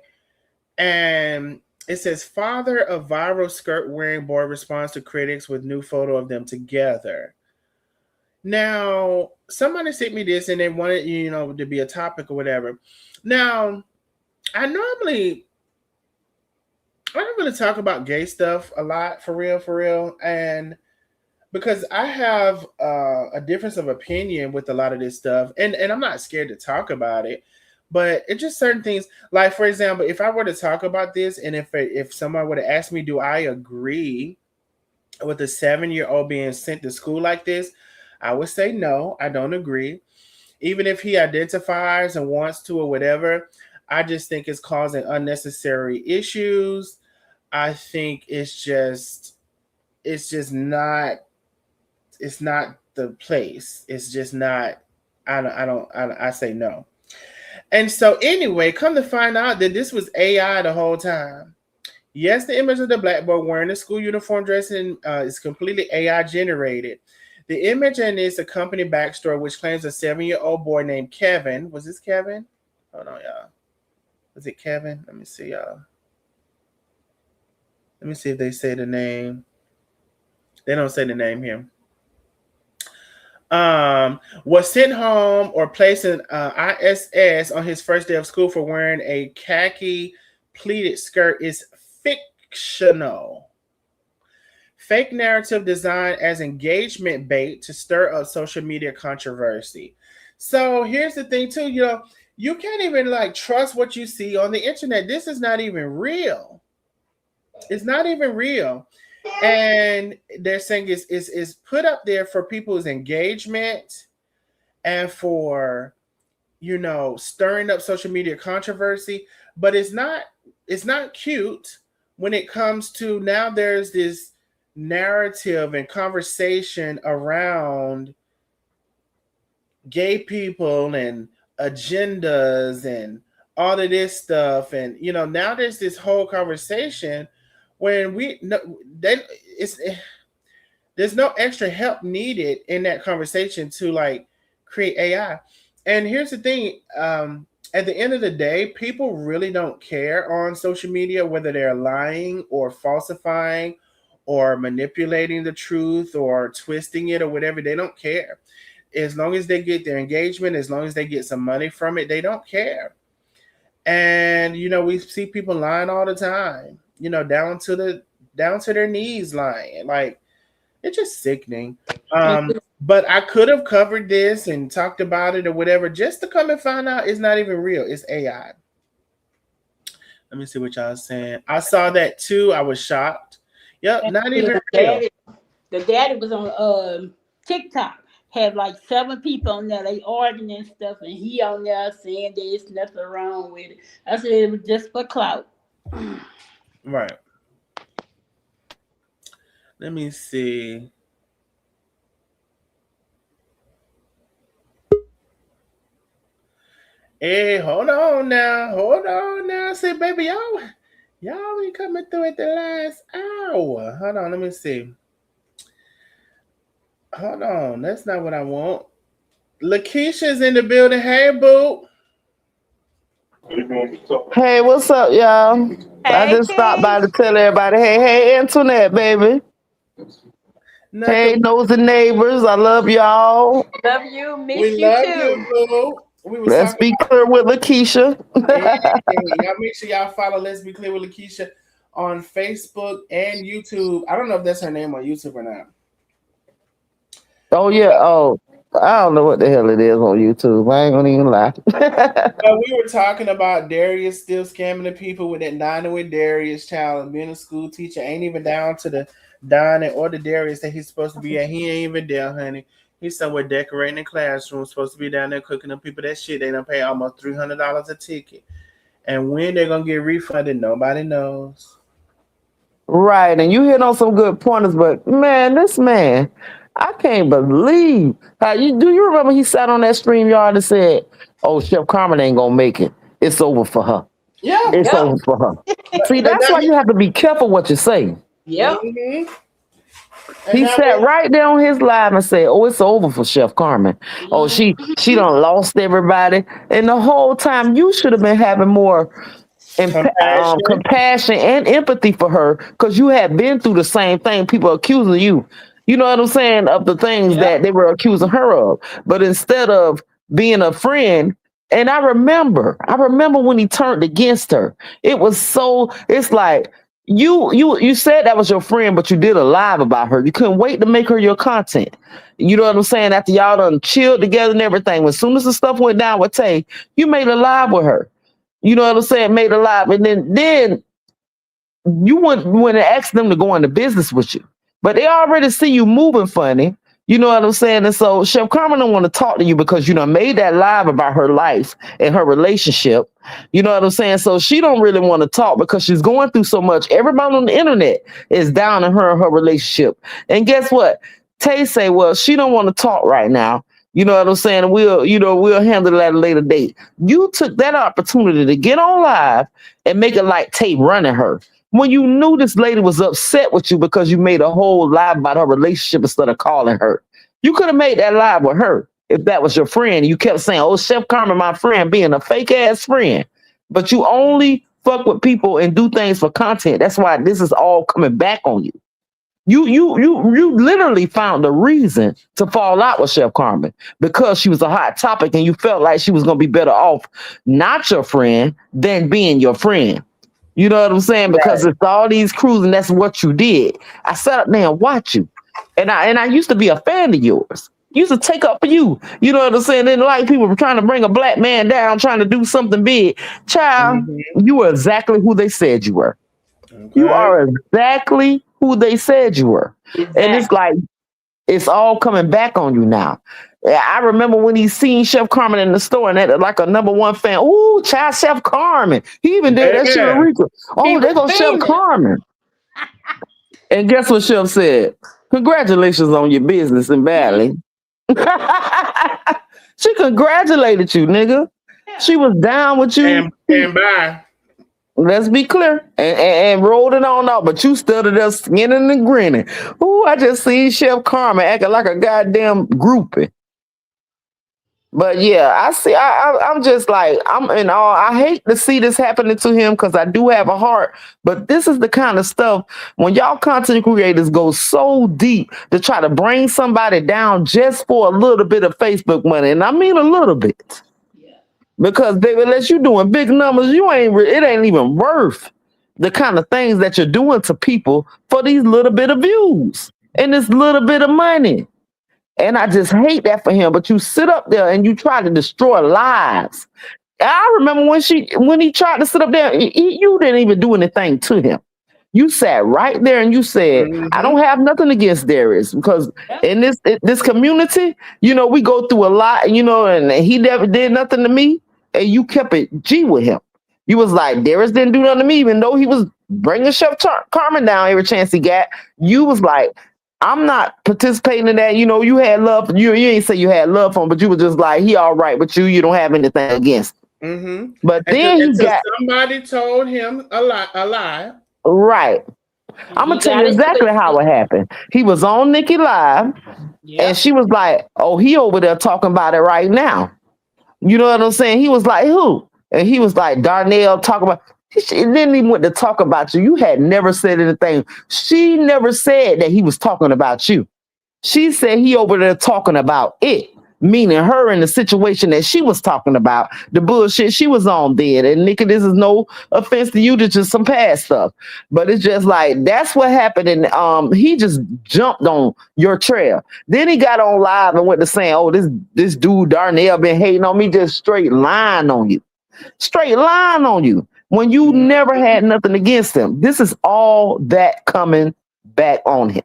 and it says father of viral skirt wearing boy responds to critics with new photo of them together. Now, somebody sent me this and they wanted, to be a topic or whatever. Now, I don't really talk about gay stuff a lot, for real. And because I have a difference of opinion with a lot of this stuff, and I'm not scared to talk about it, but it's just certain things. Like, for example, if I were to talk about this, and if someone would have asked me, do I agree with a 7-year-old being sent to school like this, I would say no, I don't agree. Even if he identifies and wants to or whatever, I just think it's causing unnecessary issues. I think it's just not it's not the place. It's just not. I say no. And so anyway, come to find out that this was AI the whole time. Yes, the image of the black boy wearing the school uniform dressing is completely AI generated. The image and its accompanying backstory, which claims a 7-year-old boy named Kevin. Was this Kevin? Hold on, y'all. Was it Kevin? Let me see, y'all. Let me see if they say the name. They don't say the name here. Was sent home or placed in ISS on his first day of school for wearing a khaki pleated skirt is fictional. Fake narrative designed as engagement bait to stir up social media controversy. So here's the thing, too. You can't even trust what you see on the internet. This is not even real. It's not even real. And they're saying is put up there for people's engagement and for stirring up social media controversy, but it's not cute when it comes to now there's this narrative and conversation around gay people and agendas and all of this stuff, and now there's this whole conversation when then it's there's no extra help needed in that conversation to create AI. And here's the thing, at the end of the day, people really don't care on social media whether they're lying or falsifying or manipulating the truth or twisting it or whatever. They don't care. As long as they get their engagement, as long as they get some money from it, they don't care. And we see people lying all the time, down to their knees lying. Like, it's just sickening. But I could have covered this and talked about it or whatever, just to come and find out it's not even real. It's AI. Let me see what y'all saying. I saw that too. I was shocked. Yep, not even real. The daddy was on TikTok. Had like 7 people on there. They arguing and stuff, and he on there saying there's nothing wrong with it. I said it was just for clout. Right. Let me see. Hey, hold on now. See, baby, y'all be coming through at the last hour. Hold on, let me see. Hold on, that's not what I want. Lakeisha's in the building. Hey, boo. Hey, what's up, y'all? I Hey, just stopped Key. by to tell everybody, hey, Antoinette, baby. Nothing. Hey, Nosy Neighbors, I love y'all. Love you. We Miss you love you, too. boo. We was Let's talking be clear with Lakeisha. about y'all. Make sure y'all follow Let's Be Clear with Lakeisha on Facebook and YouTube. I don't know if that's her name on YouTube or not. Oh, yeah. Oh, I don't know what the hell it is on YouTube. I ain't gonna even lie. But we were talking about Darius still scamming the people with that dining with Darius child, and being a school teacher ain't even down to the dining or the Darius that he's supposed to be at. He ain't even there, honey. He's somewhere decorating the classroom, supposed to be down there cooking them people that shit. They don't pay almost $300 a ticket. And when they're gonna get refunded, nobody knows. Right, and you hit on some good pointers, but man, this man, I can't believe how you do. You remember he sat on that stream yard and said, "Oh, Chef Carmen ain't gonna make it. It's over for her. Yeah, It's Yep. over for her." See, but that's that why you have to be careful what you say. Yep. and He now sat right there on his live and said, "Oh, it's over for Chef Carmen. Oh, she Mhm. done lost everybody." And the whole time you should have been having more compassion. compassion and empathy for her because you had been through the same thing. People accusing you, you know what I'm saying, of the things Yep. that they were accusing her of. But instead of being a friend, and I remember when he turned against her. It was so. It's like you said that was your friend, but you did a live about her. You couldn't wait to make her your content. You know what I'm saying? After y'all done chilled together and everything, as soon as the stuff went down with Tay, you made a live with her. You know what I'm saying? Made a live, and then you wouldn't ask them to go into business with you. But they already see you moving funny. You know what I'm saying? And so Chef Carmen don't want to talk to you because you know made that live about her life and her relationship. You know what I'm saying? So she don't really want to talk because she's going through so much. Everybody on the internet is down on her and her relationship. And guess what? Tay say, well, she don't want to talk right now. You know what I'm saying? We'll handle that at a later date. You took that opportunity to get on live and make it like Tay running her when you knew this lady was upset with you because you made a whole live about her relationship instead of calling her. You could have made that live with her if that was your friend. You kept saying, "Oh, Chef Carmen, my friend," being a fake ass friend. But you only fuck with people and do things for content. That's why this is all coming back on you. You literally found a reason to fall out with Chef Carmen because she was a hot topic and you felt like she was gonna be better off not your friend than being your friend. You know what I'm saying? Because Right. it's all these crews, and that's what you did. I sat up there and watch you, and I used to be a fan of yours. Used to take up for you. You know what I'm saying? Didn't like people were trying to bring a black man down, trying to do something big. Child, Hmm. you were exactly who they said you were. You Okay. are exactly who they said you were, and it's Exactly. like it's all coming back on you now. Yeah, I remember when he seen Chef Carmen in the store and that like a number one fan. Ooh, child Chef Carmen. He even did that shit with Yeah. Rika. He Oh, was there goes Chef fiending. Carmen. And guess what Chef said? Congratulations on your business in Mhm. Valley. She congratulated you, nigga. Yeah. She was down with you. And bye. Let's be clear. And rolled it on out, but you stood there skinning and grinning. Ooh, I just seen Chef Carmen acting like a goddamn groupie. But yeah, I see. I'm just like I'm in awe. I hate to see this happening to him because I do have a heart. But this is the kind of stuff when y'all content creators go so deep to try to bring somebody down just for a little bit of Facebook money, and I mean a little bit, Yeah. because baby, unless you doing big numbers, it ain't even worth the kind of things that you're doing to people for these little bit of views and this little bit of money. And I just hate that for him. But you sit up there and you try to destroy lives. I remember when he tried to sit up there, you didn't even do anything to him. You sat right there and you said, "I Hmm. don't have nothing against Darius because Yep. in this community, we go through a lot, and he never did nothing to me, and you kept it G with him. You was like, Darius didn't do nothing to me, even though he was bringing Chef Carmen down every chance he got. You was like, I'm not participating in that. You had love. You ain't say you had love for him, but you were just like, he all right with you. You don't have anything against him. Hmm. But Until, then he until got somebody told him a lie. A lie. right. And I'm gonna he tell you got it exactly how twisted. it happened. He was on Nikki Live, And Yep. she was like, oh, he over there talking about it right now. You know what I'm saying? He was like, who? And he was like, Darnell talking about. She didn't even want to talk about you. You had never said anything. She never said that he was talking about you. She said he over there talking about it, meaning her in the situation that she was talking about, the bullshit she was on then. And Nikki, this is no offense to you, to just some past stuff. But it's just like that's what happened. And he just jumped on your trail. Then he got on live and went to saying, oh, this dude Darnell been hating on me, just straight lying on you. Straight lying on you. When you never had nothing against him. This is all that coming back on him.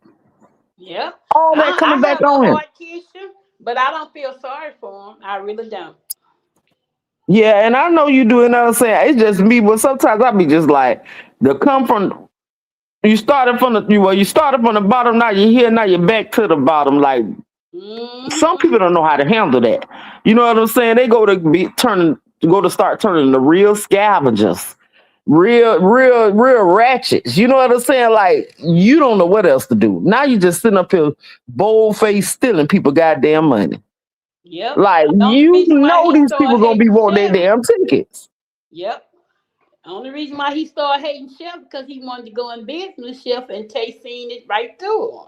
Yep. All that coming I back have a on him. heart, Keisha, but I don't feel sorry for him. I really don't. Yeah, and I know you do, and I'm saying it's just me, but sometimes I be just like the come from you started from you started from the bottom, now you're here, now you're back to the bottom. Like some people don't know how to handle that. You know what I'm saying? They go to start turning the real scavengers. Real ratchets. You know what I'm saying? Like you don't know what else to do. Now you just sitting up here bold faced stealing people goddamn money. Yep. Like The only you reason why know he these people started gonna be hating wanting their Chef. damn tickets. Yep. The only reason why he started hating Chef because he wanted to go in business with Chef and Tay seen it right through him.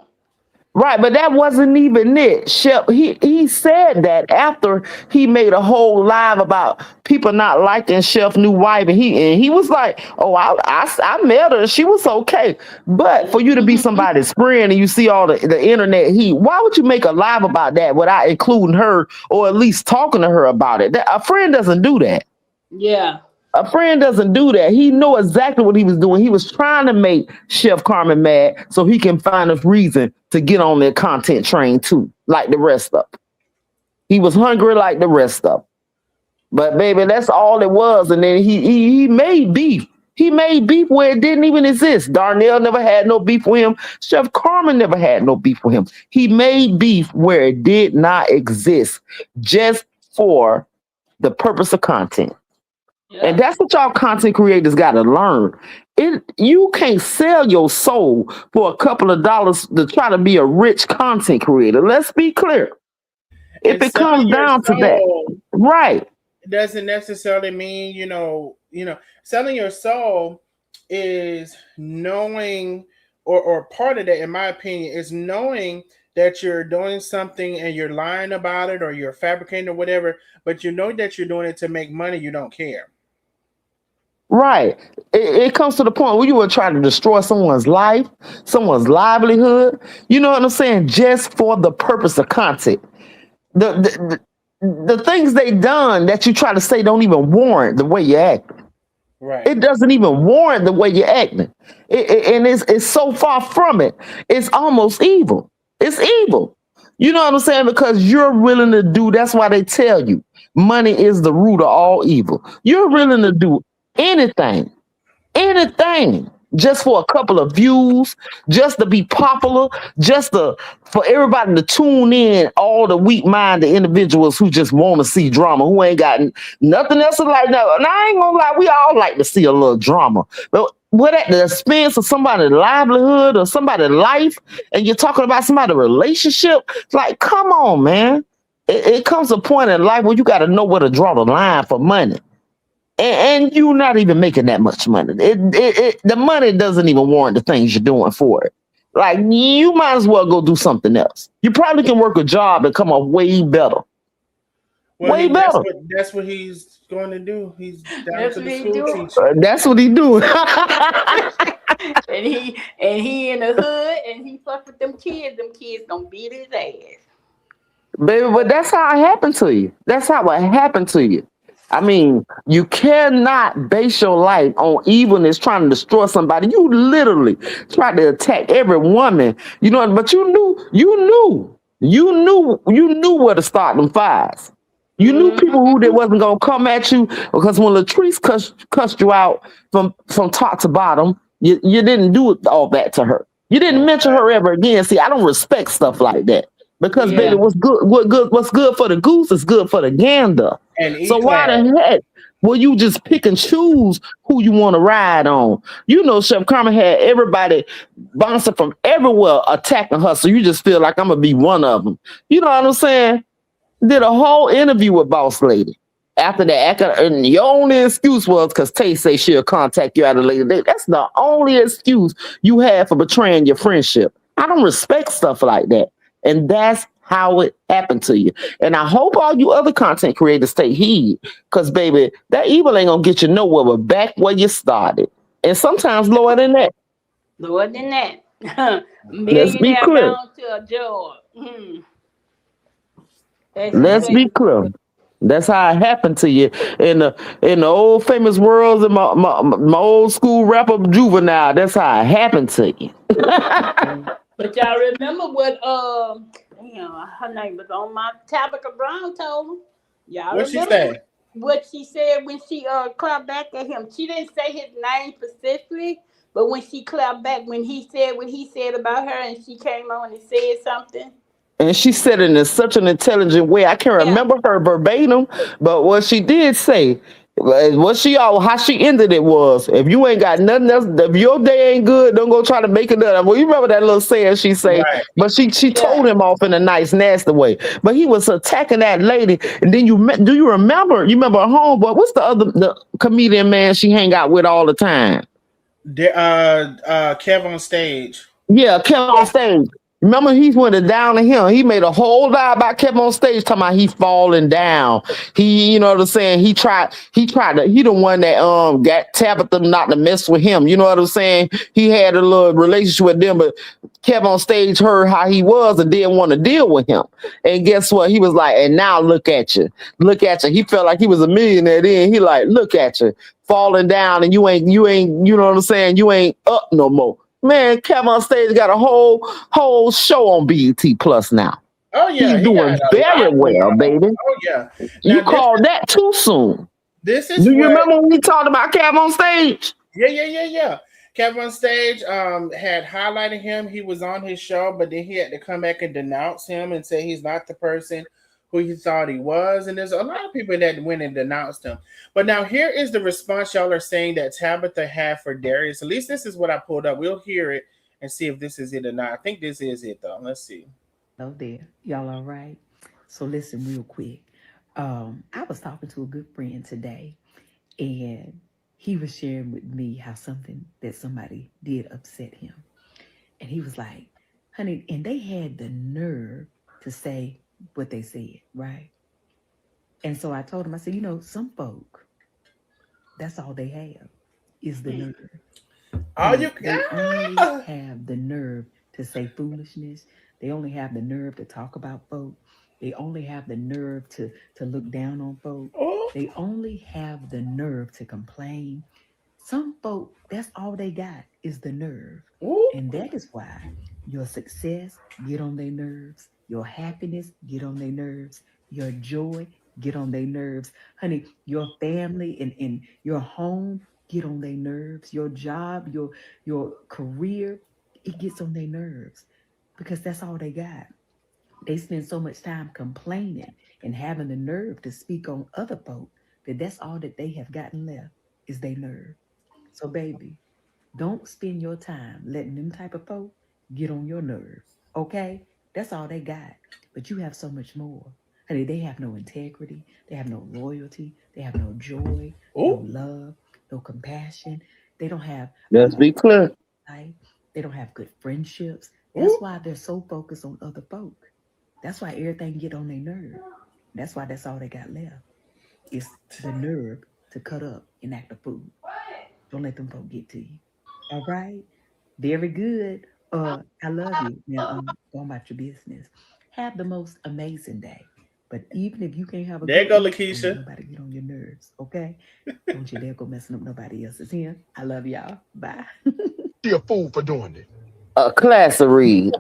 Right, but that wasn't even it. Shep, he said that after he made a whole live about people not liking Chef's new wife, and he was like, "Oh, I met her, she was okay." But for you to be somebody's friend and you see all the internet heat, why would you make a live about that without including her or at least talking to her about it? A friend doesn't do that. Yeah. A friend doesn't do that. He knew exactly what he was doing. He was trying to make Chef Carmen mad so he can find a reason to get on their content train too, like the rest of them. He was hungry like the rest of them. But baby, that's all it was. And then he made beef. He made beef where it didn't even exist. Darnell never had no beef with him. Chef Carmen never had no beef with him. He made beef where it did not exist, just for the purpose of content. And Yep. that's what y'all content creators got to learn. You can't sell your soul for a couple of dollars to try to be a rich content creator. Let's be clear. If And it comes selling your down to that, soul right? doesn't necessarily mean selling your soul is knowing, or part of that, in my opinion, is knowing that you're doing something and you're lying about it or you're fabricating or whatever, but you know that you're doing it to make money. You don't care. Right. It comes to the point where you will try to destroy someone's life, someone's livelihood. You know what I'm saying? Just for the purpose of content. The things they done that you try to say don't even warrant the way you act. Right. It doesn't even warrant the way you're acting. And it's so far from it. It's almost evil. It's evil. You know what I'm saying? Because you're willing to do, that's why they tell you money is the root of all evil. You're willing to do anything just for a couple of views, just to be popular, for everybody to tune in, all the weak-minded individuals who just want to see drama, who ain't got nothing else to like. No, and I ain't gonna lie, we all like to see a little drama. But what at the expense of somebody's livelihood or somebody's life, and you're talking about somebody's relationship, like, come on, man. It comes a point in life where you got to know where to draw the line for money. And you're not even making that much money. The money doesn't even warrant the things you're doing for it. Like you might as well go do something else. You probably can work a job and come up way better. Well, Way that's better. what he's going to do. He's down That's to what the he school do. teacher. That's what he doing. And he in the hood and he fuck with them kids. Them kids gonna beat his ass. Baby, but that's how it happened to you. That's how it happened to you. I mean, you cannot base your life on evilness trying to destroy somebody. You literally tried to attack every woman, but you knew where to start them fires. You knew people who they wasn't gonna come at you because when Latrice cussed you out from top to bottom, you didn't do all that to her. You didn't mention her ever again. See, I don't respect stuff like that. Because baby, Yeah. what's good for the goose is good for the gander. And So why Eclat. the heck where you just pick and choose who you want to ride on. You know, Chef Carmen had everybody bouncing from everywhere attacking her, so you just feel like I'm gonna be one of them. You know what I'm saying? Did a whole interview with Boss Lady. After that, and your only excuse was because Tay say she'll contact you at a later date. That's the only excuse you have for betraying your friendship. I don't respect stuff like that. And that's how it happened to you. And I hope all you other content creators take heed. Because, baby, that evil ain't going to get you nowhere but back where you started. And sometimes lower than that. Lower than that. Let's be Millionaire clear. bound to a job. That's Let's be crazy. clear. That's how it happened to you in the old famous worlds of my old school rapper Juvenile. That's how it happened to you. But y'all remember what her name was on my Tabitha Brown told him? Y'all What she remember say? what she said when she clapped back at him? She didn't say his name specifically, but when she clapped back, when he said what he said about her, and she came on and said something. And she said it in such an intelligent way. I can't remember her verbatim, but what she did say, how she ended it was, if you ain't got nothing else, if your day ain't good, don't go try to make it up. Well, you remember that little saying she say, Right. but she told him off in a nice, nasty way. But he was attacking that lady. And then do you remember? You remember her homeboy? What's the comedian man she hang out with all the time? Kev on stage. Yeah, Kevin on stage. Remember, he went down to him. He made a whole lie about Kevin on stage, talking about he falling down. He, you know what I'm saying? He the one that got Tabitha not to mess with him. You know what I'm saying? He had a little relationship with them, but Kevin on stage heard how he was and didn't want to deal with him. And guess what? He was like, and now look at you. Look at you. He felt like he was a millionaire then. He like, look at you. Falling down and you ain't, you know what I'm saying? You ain't up no more. Man, Kevin on stage got a whole show on BET Plus now. Oh yeah, he's doing very well, baby. Oh yeah. You called that too soon. This is. Do you remember when we talked about Kevin on stage? Yeah. Kevin on stage had highlighted him. He was on his show, but then he had to come back and denounce him and say he's not the person who he thought he was. And there's a lot of people that went and denounced him. But now here is the response y'all are saying that Tabitha had for Darius. At least this is what I pulled up. We'll hear it and see if this is it or not. I think this is it though. Let's see. Oh there. Y'all all right? So listen real quick. I was talking to a good friend today, and he was sharing with me how something that somebody did upset him. And he was like, honey, and they had the nerve to say what they said, right? And so I told him, I said, some folk, that's all they have is the nerve. They only have the nerve to say foolishness. They only have the nerve to talk about folk. They only have the nerve to look down on folk. They only have the nerve to complain. Some folk, that's all they got is the nerve. And that is why your success get on their nerves. Your happiness get on their nerves. Your joy get on their nerves. Honey, your family and your home get on their nerves. Your job, your career, it gets on their nerves because that's all they got. They spend so much time complaining and having the nerve to speak on other folk that's all that they have gotten left is their nerve. So baby, don't spend your time letting them type of folk get on your nerves. Okay? That's all they got. But you have so much more. Honey, they have no integrity. They have no loyalty. They have no joy, no love, no compassion. They don't have. Let's be clear. They don't have good friendships. That's why they're so focused on other folk. That's why everything get on their nerve. That's why that's all they got left. It's the nerve to cut up and act a fool. Don't let them folk get to you. All right? Very good. I love you. Now, going about your business. Have the most amazing day. But even if you can't have a there good go day, Lakeisha. don't let nobody get on your nerves, okay? Don't you dare go messing up nobody else's here. I love y'all. Bye. You're a fool for doing it. A class of read.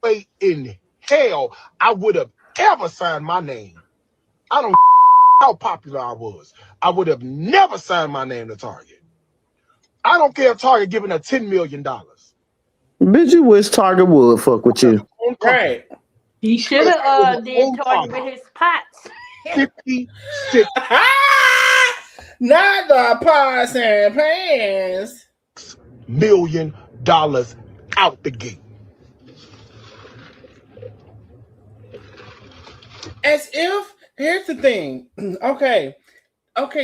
Way in hell I would have ever signed my name. I don't how popular I was. I would have never signed my name to Target. I don't care if Target giving her $10 million. Bitch, you wish Target would fuck with you. Right. He should have did Target with his pots. 56 Not the pots and pans. $1 million out the gate. As if, here's the thing. Okay,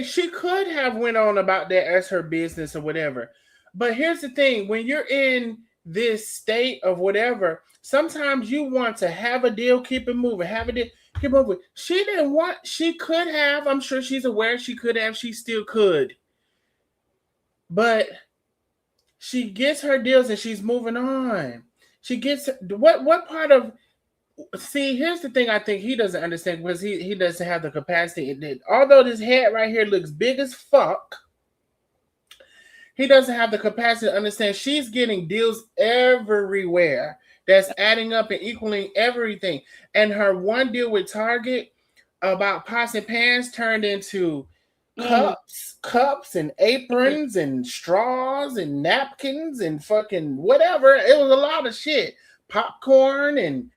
she could have went on about that as her business or whatever. But here's the thing, when you're in this state of whatever, sometimes you want to have a deal, keep it moving, have a deal, keep moving. She didn't want, she could have, I'm sure she's aware she could have, she still could. But she gets her deals and she's moving on. She gets what part of, see, here's the thing I think he doesn't understand because he doesn't have the capacity. Although this head right here looks big as fuck, he doesn't have the capacity to understand she's getting deals everywhere that's adding up and equaling everything. And her one deal with Target about pots and pans turned into cups and aprons and straws and napkins and fucking whatever. It was a lot of shit. Popcorn, and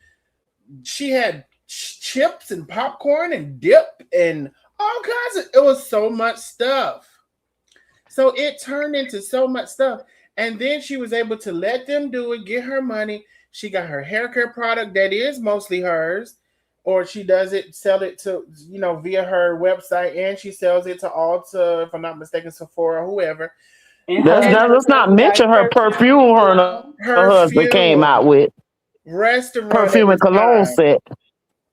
she had chips and popcorn and dip and all kinds of, it was so much stuff. So it turned into so much stuff. And then she was able to let them do it, get her money. She got her hair care product that is mostly hers, or she does it, sell it to, via her website, and she sells it to Ulta, if I'm not mistaken, Sephora, whoever. Let's not mention her perfume her husband came out with. Restaurant. Perfume and cologne set.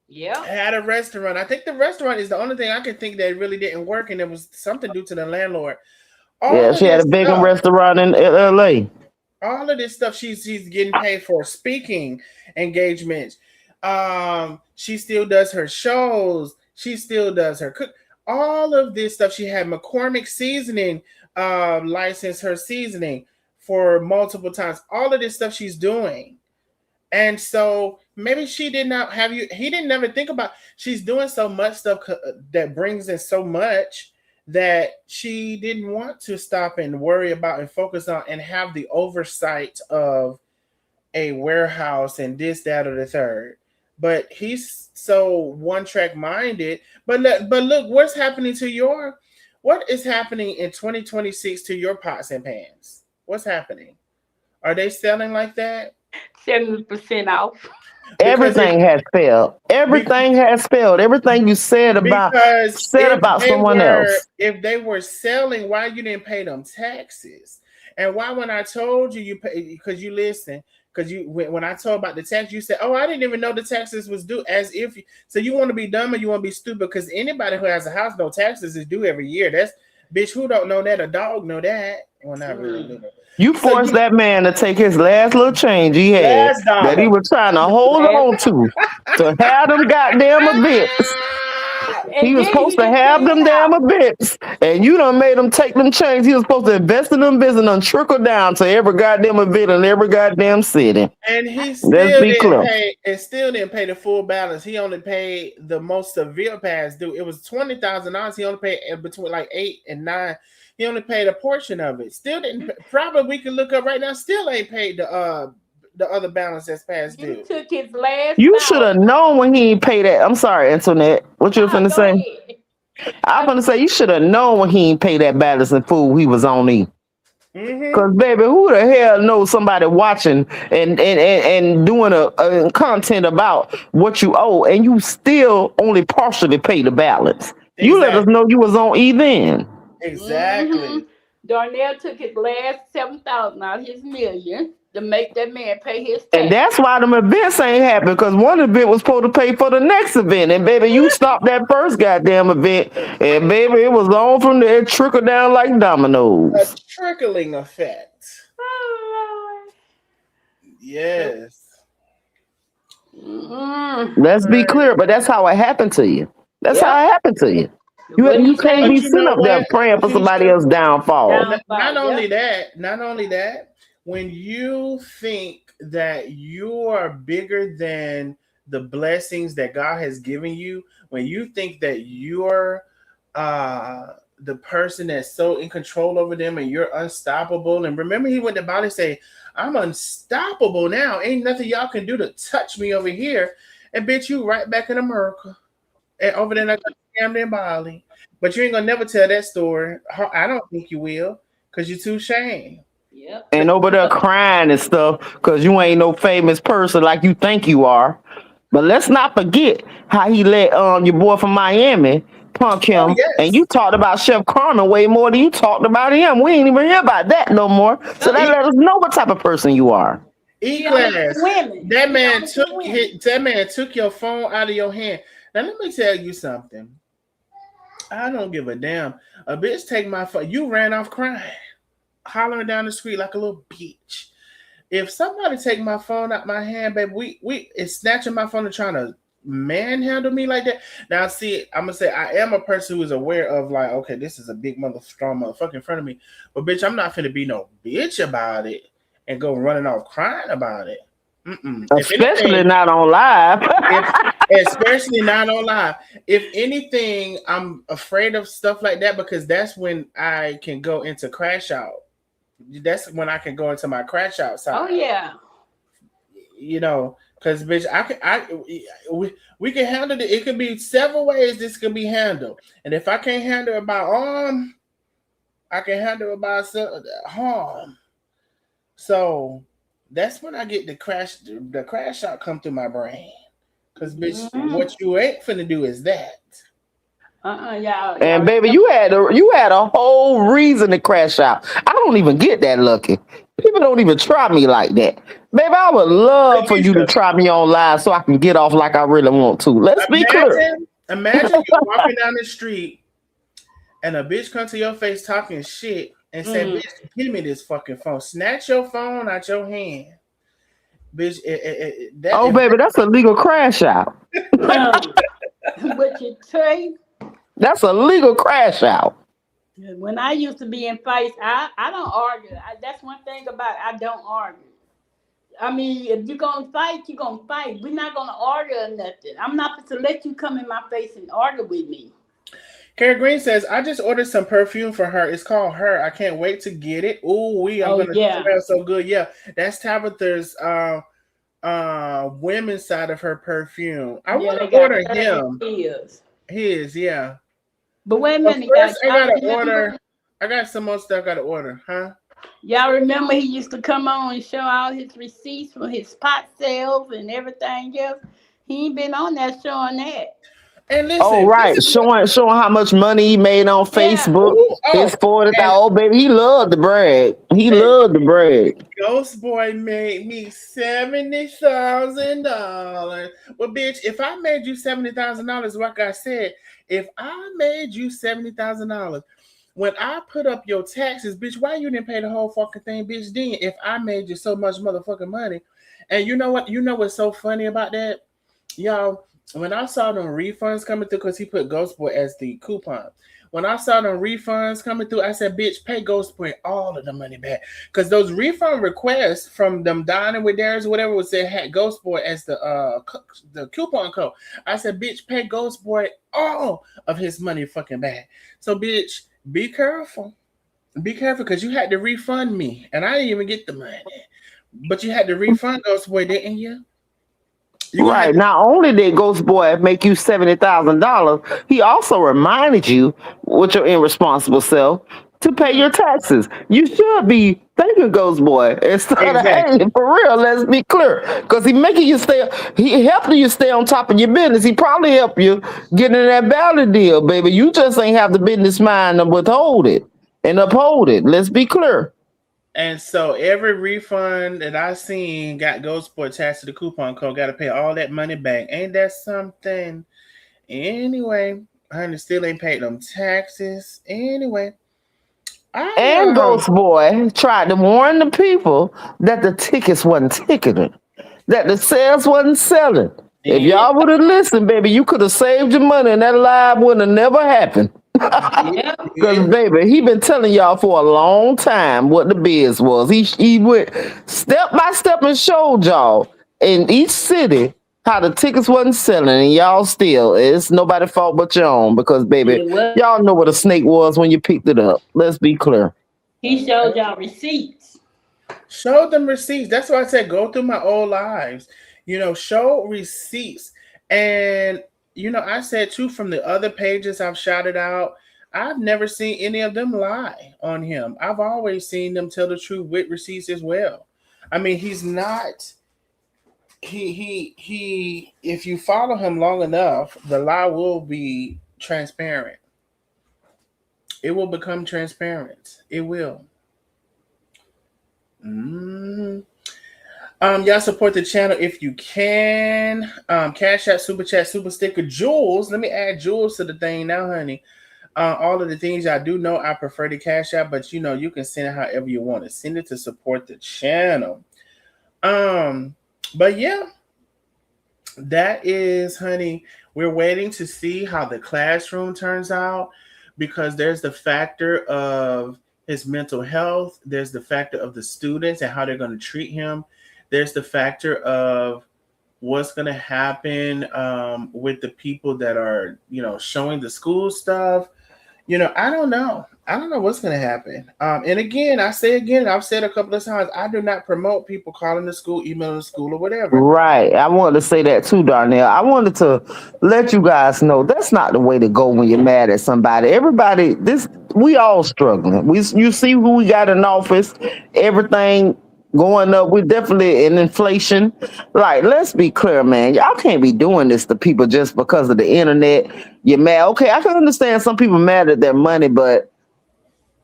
Yeah. Had a restaurant. I think the restaurant is the only thing I can think that really didn't work, and it was something due to the landlord. She had a big restaurant in LA. All of this stuff she's getting paid for, speaking engagements. She still does her shows. She still does her cook. All of this stuff. She had McCormick seasoning license her seasoning for multiple times. All of this stuff she's doing. And so maybe she did not have you. He didn't never think about. She's doing so much stuff that brings in so much that she didn't want to stop and worry about and focus on and have the oversight of a warehouse and this, that, or the third. But he's so one-track minded. But look, what is happening in 2026 to your pots and pans? What's happening? Are they selling like that? 70% off. Everything has failed. Everything has failed. Everything you said about someone else. If they were selling, why you didn't pay them taxes? And why, when I told you pay, because you listen, because when I told about the tax, you said, "Oh, I didn't even know the taxes was due." As if so, you want to be dumb or you want to be stupid? Because anybody who has a house, no taxes is due every year. That's bitch. Who don't know that? A dog know that. Well, not really. You forced that man to take his last little change he had that he was trying to hold on to have them goddamn events. He was supposed to have them damn events, and you done made him take them change. He was supposed to invest in them business and trickle down to every goddamn event in every goddamn city. And he still didn't pay the full balance. He only paid the most severe past due. It was $20,000. He only paid between like 8 and 9. He only paid a portion of it. Still didn't. Probably we can look up right now. Still ain't paid the other balance that's past due. Took his last. You should have known when he ain't paid that. I'm sorry, Antoinette. What you finna say? I'm gonna say you should have known when he ain't paid that balance and fool he was on me. Because baby, who the hell knows somebody watching and doing a content about what you owe, and you still only partially pay the balance. Exactly. You let us know you was on E then. Exactly. Darnell took his last 7,000 out of his million to make that man pay his tax. And that's why them events ain't happening, because one event was supposed to pay for the next event. And baby, you stopped that first goddamn event, and baby, it was on from there, trickle down like dominoes. A trickling effect. Yes. Let's be clear, but that's how it happened to you. That's how it happened to you. You can't be sitting up there praying for somebody else's downfall. Not only that, when you think that you are bigger than the blessings that God has given you, when you think that you're the person that's so in control over them and you're unstoppable. And remember, he went to Bali and say, "I'm unstoppable now. Ain't nothing y'all can do to touch me over here." And bitch, you right back in America. and over there, I got scammed in Bali. But you ain't gonna never tell that story. I don't think you will, cause you're too ashamed. Yep. And over there crying and stuff because you ain't no famous person like you think you are. But let's not forget how he let your boy from Miami punk Oh him, and yes, you talked about Chef Carmen way more than you talked about him. We ain't even hear about that no more. So that E, let us know what type of person you are. E He only class. for women. That He man only for took women. that man took your phone out of your hand. Now let me tell you something. I don't give a damn. A bitch take my phone. You ran off crying, hollering down the street like a little bitch. If somebody take my phone out my hand, baby, we is snatching my phone and trying to manhandle me like that. Now, see, I'm gonna say I am a person who is aware of like, okay, this is a big strong motherfucker in front of me, but bitch, I'm not finna be no bitch about it and go running off crying about it. Mm-mm. If Especially anything, not on live. if especially not on live. If anything, I'm afraid of stuff like that because that's when I can go into crash out. That's when I can go into my crash out Oh side. yeah. You know, because bitch, we can handle it. It could be several ways this can be handled, and if I can't handle it by arm, I can handle it by harm. So that's when I get the crash out come through my brain. Because bitch, Mm-hmm. what you ain't finna do is that. Y'all And baby, remember? you had a whole reason to crash out. I don't even get that lucky. People don't even try me like that. Baby, I would love for you to Alicia, try me on live so I can get off like I really want to. Let's be clear. imagine you walking down the street and a bitch come to your face talking shit and say, Mm. "Bitch, give me this fucking phone." Snatch your phone out your hand, bitch. That Oh, if baby, that's a legal crash out. But you Trey, That's a legal crash out. when I used to be in fights, I don't argue. That's one thing about I don't argue. I mean, if you're gonna fight, you're gonna fight. We're not gonna argue or nothing. I'm not to let you come in my face and argue with me. Kara Green says, "I just ordered some perfume for her. It's called Her. I can't wait to get it. Ooh, I'm Oh gonna yeah, smell so good. Yeah, that's Tabitha's women's side of her perfume. I yeah, want they to got order her and him his. his. Yeah, But wait a but minute, guys. first I Y'all gotta remember? order. I got some more stuff I gotta order, huh?" Y'all remember he used to come on and show all his receipts for his pot sales and everything else. He ain't been on that showing that. And Oh, listen, this right. is what. Showing how much money he made on Yeah. Facebook. Ooh, His oh, 40,000. and Oh, baby, he loved to brag. He and loved to brag. Ghost Boy made me $70,000. Well, bitch, if I made you $70,000, like I said, if I made you $70,000, when I put up your taxes, bitch, why you didn't pay the whole fucking thing, bitch? Then if I made you so much motherfucking money, and you know what? You know what's so funny about that, y'all? When I saw them refunds coming through, because he put Ghost Boy as the coupon. When I saw them refunds coming through, I said, "Bitch, pay Ghost Boy all of the money back." Because those refund requests from them dining with Darius or whatever was said had Ghost Boy as the coupon code. I said, "Bitch, pay Ghost Boy all of his money fucking back." So, bitch, be careful. Be careful because you had to refund me, and I didn't even get the money. But you had to refund Ghost Boy, didn't you? You're gonna have Right. to. Not only did Ghost Boy make you $70,000, he also reminded you, with your irresponsible self, to pay your taxes. You should be thanking Ghost Boy instead of Exactly. hey, for real. Let's be clear, because he making you stay. He helping you stay on top of your business. He probably help you get in that ballot deal, baby. You just ain't have the business mind to withhold it and uphold it. Let's be clear. And so every refund that I seen got Ghost Boy attached to the coupon code. Got to pay all that money back. Ain't that something? Anyway, honey still ain't paid them taxes. Anyway, And I Ghost Boy tried to warn the people that the tickets wasn't ticketing, that the sales wasn't selling. If did, y'all would have listened, baby, you could have saved your money and that live wouldn't have never happened. did, Yep. Because, did. baby, he been telling y'all for a long time what the biz was. He went step by step and showed y'all in each city how the tickets wasn't selling, and y'all still, it's nobody fault but your own because, baby, It was. y'all know what a snake was when you picked it up. Let's be clear. He showed y'all receipts. Show them receipts. That's why I said go through my old lives. Show receipts. And I said too from the other pages I've shouted out, I've never seen any of them lie on him. I've always seen them tell the truth with receipts as well. I mean, he's not he if you follow him long enough, the lie will be transparent. It will become transparent. It will. Mm. Y'all support the channel if you can. Cash App, Super Chat, Super Sticker, Jules. Let me add Jules to the thing now, honey. All of the things I do know, I prefer the Cash App, but you can send it however you want to send it to support the channel. But yeah, that is, honey. We're waiting to see how the classroom turns out because there's the factor of his mental health. There's the factor of the students and how they're going to treat him. There's the factor of what's going to happen with the people that are, showing the school stuff. I don't know. I don't know what's going to happen. And again, I've said a couple of times, I do not promote people calling the school, emailing the school, or whatever. Right. I wanted to say that too, Darnell. I wanted to let you guys know that's not the way to go when you're mad at somebody. Everybody, we all struggling. You see who we got in office, everything going up. We're definitely in inflation. Like, let's be clear, man. Y'all can't be doing this to people just because of the internet. You're mad. Okay, I can understand some people mad at their money, but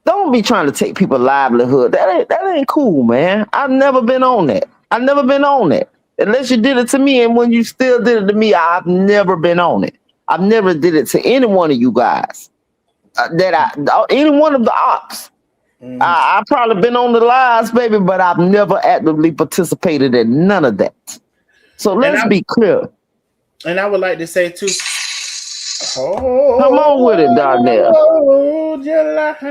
don't be trying to take people's livelihood. That ain't cool, man. I've never been on that. Unless you did it to me, and when you still did it to me, I've never been on it. I've never did it to any one of you guys. Any one of the ops. I've probably been on the lives, baby, but I've never actively participated in none of that. So let's be clear. And I would like to say too, come on with it, Darnell. Hold your line.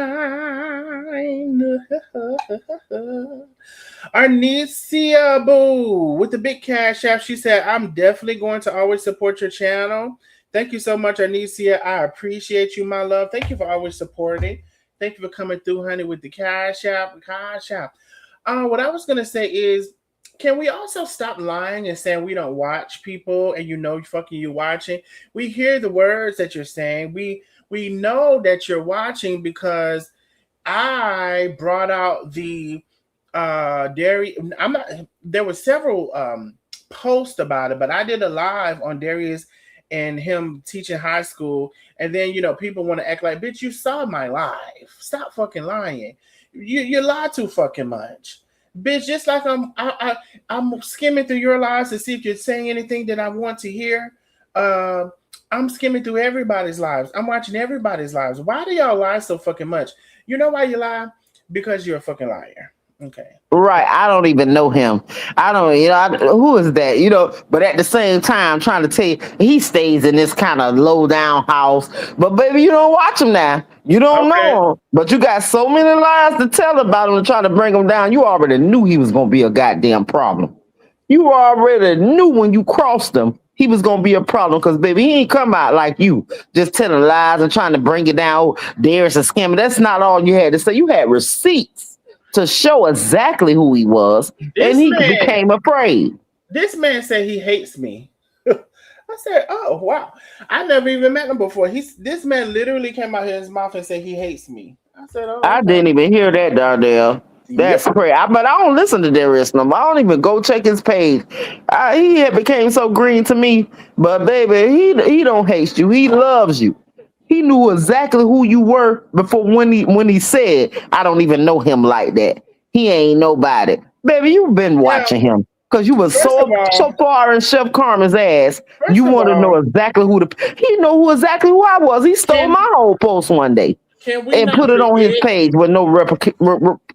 Arnicia Boo with the big cash app. She said, I'm definitely going to always support your channel. Thank you so much, Arnicia. I appreciate you, my love. Thank you for always supporting. Thank you for coming through, honey, with the cash app. What I was going to say is, can we also stop lying and saying we don't watch people and you're watching? We hear the words that you're saying. We know that you're watching because I brought out the Darius. There were several posts about it, but I did a live on Darius and him teaching high school. And then, people want to act like, bitch, you saw my live. Stop fucking lying. You lie too fucking much. Bitch, just like I'm skimming through your lives to see if you're saying anything that I want to hear. I'm skimming through everybody's lives. I'm watching everybody's lives. Why do y'all lie so fucking much? You know why you lie? Because you're a fucking liar. Okay. Right. I don't even know him. I don't, who is that? But at the same time, trying to tell you, he stays in this kind of low down house. But baby, you don't watch him now. You don't know him. But you got so many lies to tell about him to try to bring him down. You already knew he was going to be a goddamn problem. You already knew when you crossed him, he was going to be a problem because, baby, he ain't come out like you, just telling lies and trying to bring it down. Oh, Darius a scammer. That's not all you had to say. You had receipts to show exactly who he was, and he became afraid. This man said he hates me. I said, oh, wow. I never even met him before. This man literally came out of his mouth and said he hates me. I said, oh, I didn't even hear that, Dardell. That's crazy. But I don't listen to Darius no more. I don't even go check his page. He had became so green to me, but baby, he don't hate you. He loves you. He knew exactly who you were before when he said, I don't even know him like that. He ain't nobody. Baby, you've been watching him because you was so far in Chef Carmen's ass. You want to know exactly he know exactly who I was. He stole my whole post one day and put it on his page with no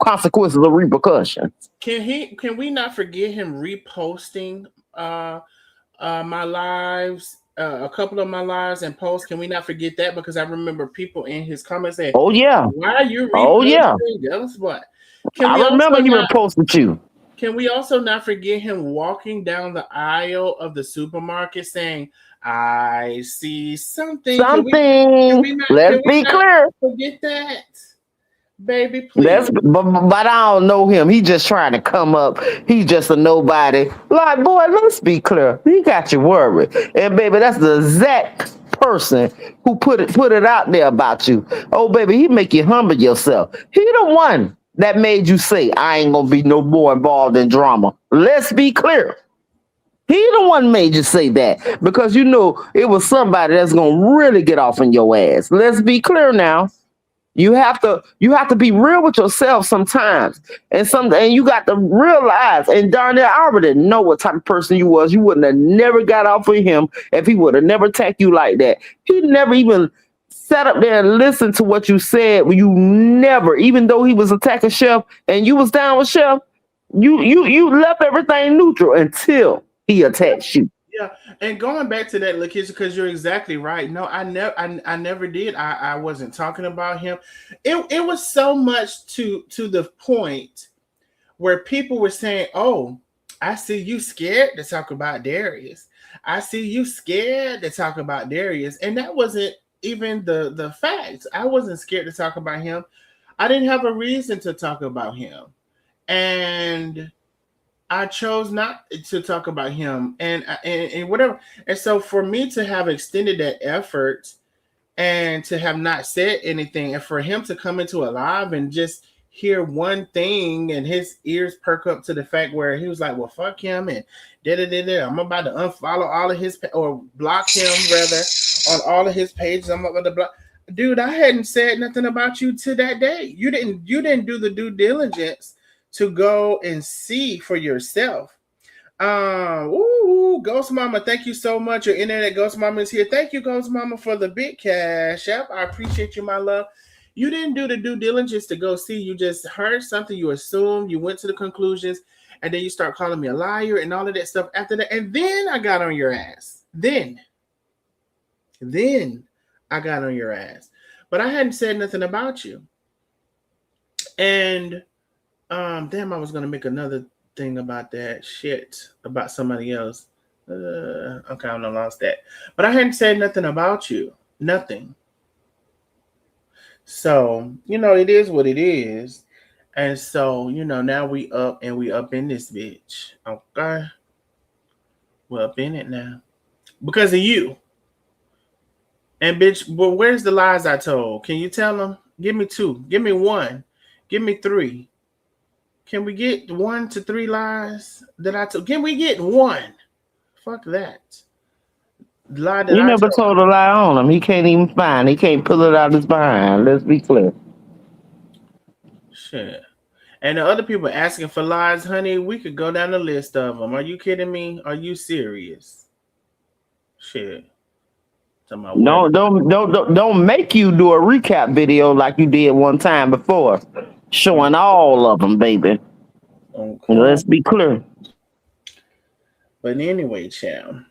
consequences or repercussions. Can we not forget him reposting my lives? A couple of my lives and posts. Can we not forget that? Because I remember people in his comments saying, "Oh yeah, why are you?" Oh yeah, that's what. I remember he reposted you. Can we also not forget him walking down the aisle of the supermarket saying, "I see something." Let's be clear. Forget that. Baby, That's please. but I don't know him. He just trying to come up. He's just a nobody. Like, boy, let's be clear. He got you worried. And baby, that's the exact person who put it out there about you. Oh, baby, he make you humble yourself. He the one that made you say, I ain't gonna be no more involved in drama. Let's be clear. He the one made you say that because you know it was somebody that's gonna really get off on your ass. Let's be clear now. You have to be real with yourself sometimes. And you got to realize, and darn it, I already know what type of person you was. You wouldn't have never got off with him if he would have never attacked you like that. He never even sat up there and listened to what you said. You never, even though he was attacking Chef and you was down with Chef, you left everything neutral until he attacks you. Yeah, and going back to that, Lakeisha, because you're exactly right. No, I never did. I wasn't talking about him. It was so much to the point where people were saying, "Oh, I see you scared to talk about Darius. I see you scared to talk about Darius," and that wasn't even the facts. I wasn't scared to talk about him. I didn't have a reason to talk about him, and I chose not to talk about him and whatever. And so for me to have extended that effort and to have not said anything and for him to come into a live and just hear one thing and his ears perk up to the fact where he was like, well, fuck him and da da da da. I'm about to unfollow all of his or block him rather on all of his pages. I'm about to block. Dude, I hadn't said nothing about you to that day. You didn't do the due diligence to go and see for yourself. Ghost Mama, thank you so much. Your internet Ghost Mama is here. Thank you, Ghost Mama, for the big cash app. I appreciate you, my love. You didn't do the due diligence to go see. You just heard something, you assumed, you went to the conclusions, and then you start calling me a liar and all of that stuff after that. And then I got on your ass. Then I got on your ass. But I hadn't said nothing about you. And damn, I was gonna make another thing about that shit about somebody else. Okay, I lost that. But I hadn't said nothing about you. Nothing. So, it is what it is. And so, now we up and we up in this bitch. Okay. We're up in it now. Because of you. And bitch, well, where's the lies I told? Can you tell them? Give me 2. Give me 1. Give me 3. Can we get 1 to 3 lies that I told? Can we get 1? Fuck that. Lie that You I never told. told a lie on him. He can't even find. He can't pull it out his behind. Let's be clear. Shit. And the other people asking for lies, honey, we could go down the list of them. Are you kidding me? Are you serious? Shit. Don't make you do a recap video like you did one time before, showing all of them, baby. Okay. Let's be clear. But anyway, champ.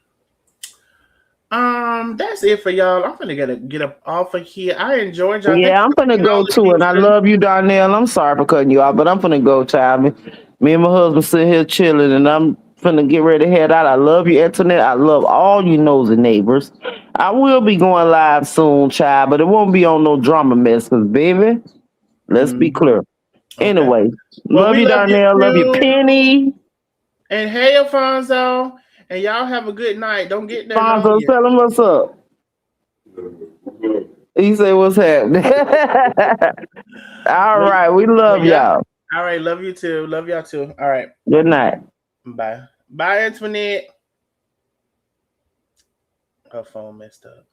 That's it for y'all. I'm gonna get up off of here. I enjoyed y'all. Yeah, I'm gonna go too, and I love you, Darnell. I'm sorry for cutting you off, but I'm gonna go, child. Me and my husband sit here chilling, and I'm finna get ready to head out. I love you, Internet. I love all you nosy neighbors. I will be going live soon, child, but it won't be on no drama mess, cause baby, let's be clear. Okay. Anyway, well, love you, Darnell. Love you, Penny. And hey, Alfonso. And y'all have a good night. Don't get there. Alfonso, tell him what's up. He say what's happening. All right, we love y'all. All right, love you too. Love y'all too. All right. Good night. Bye. Bye, Antoinette. Her phone messed up.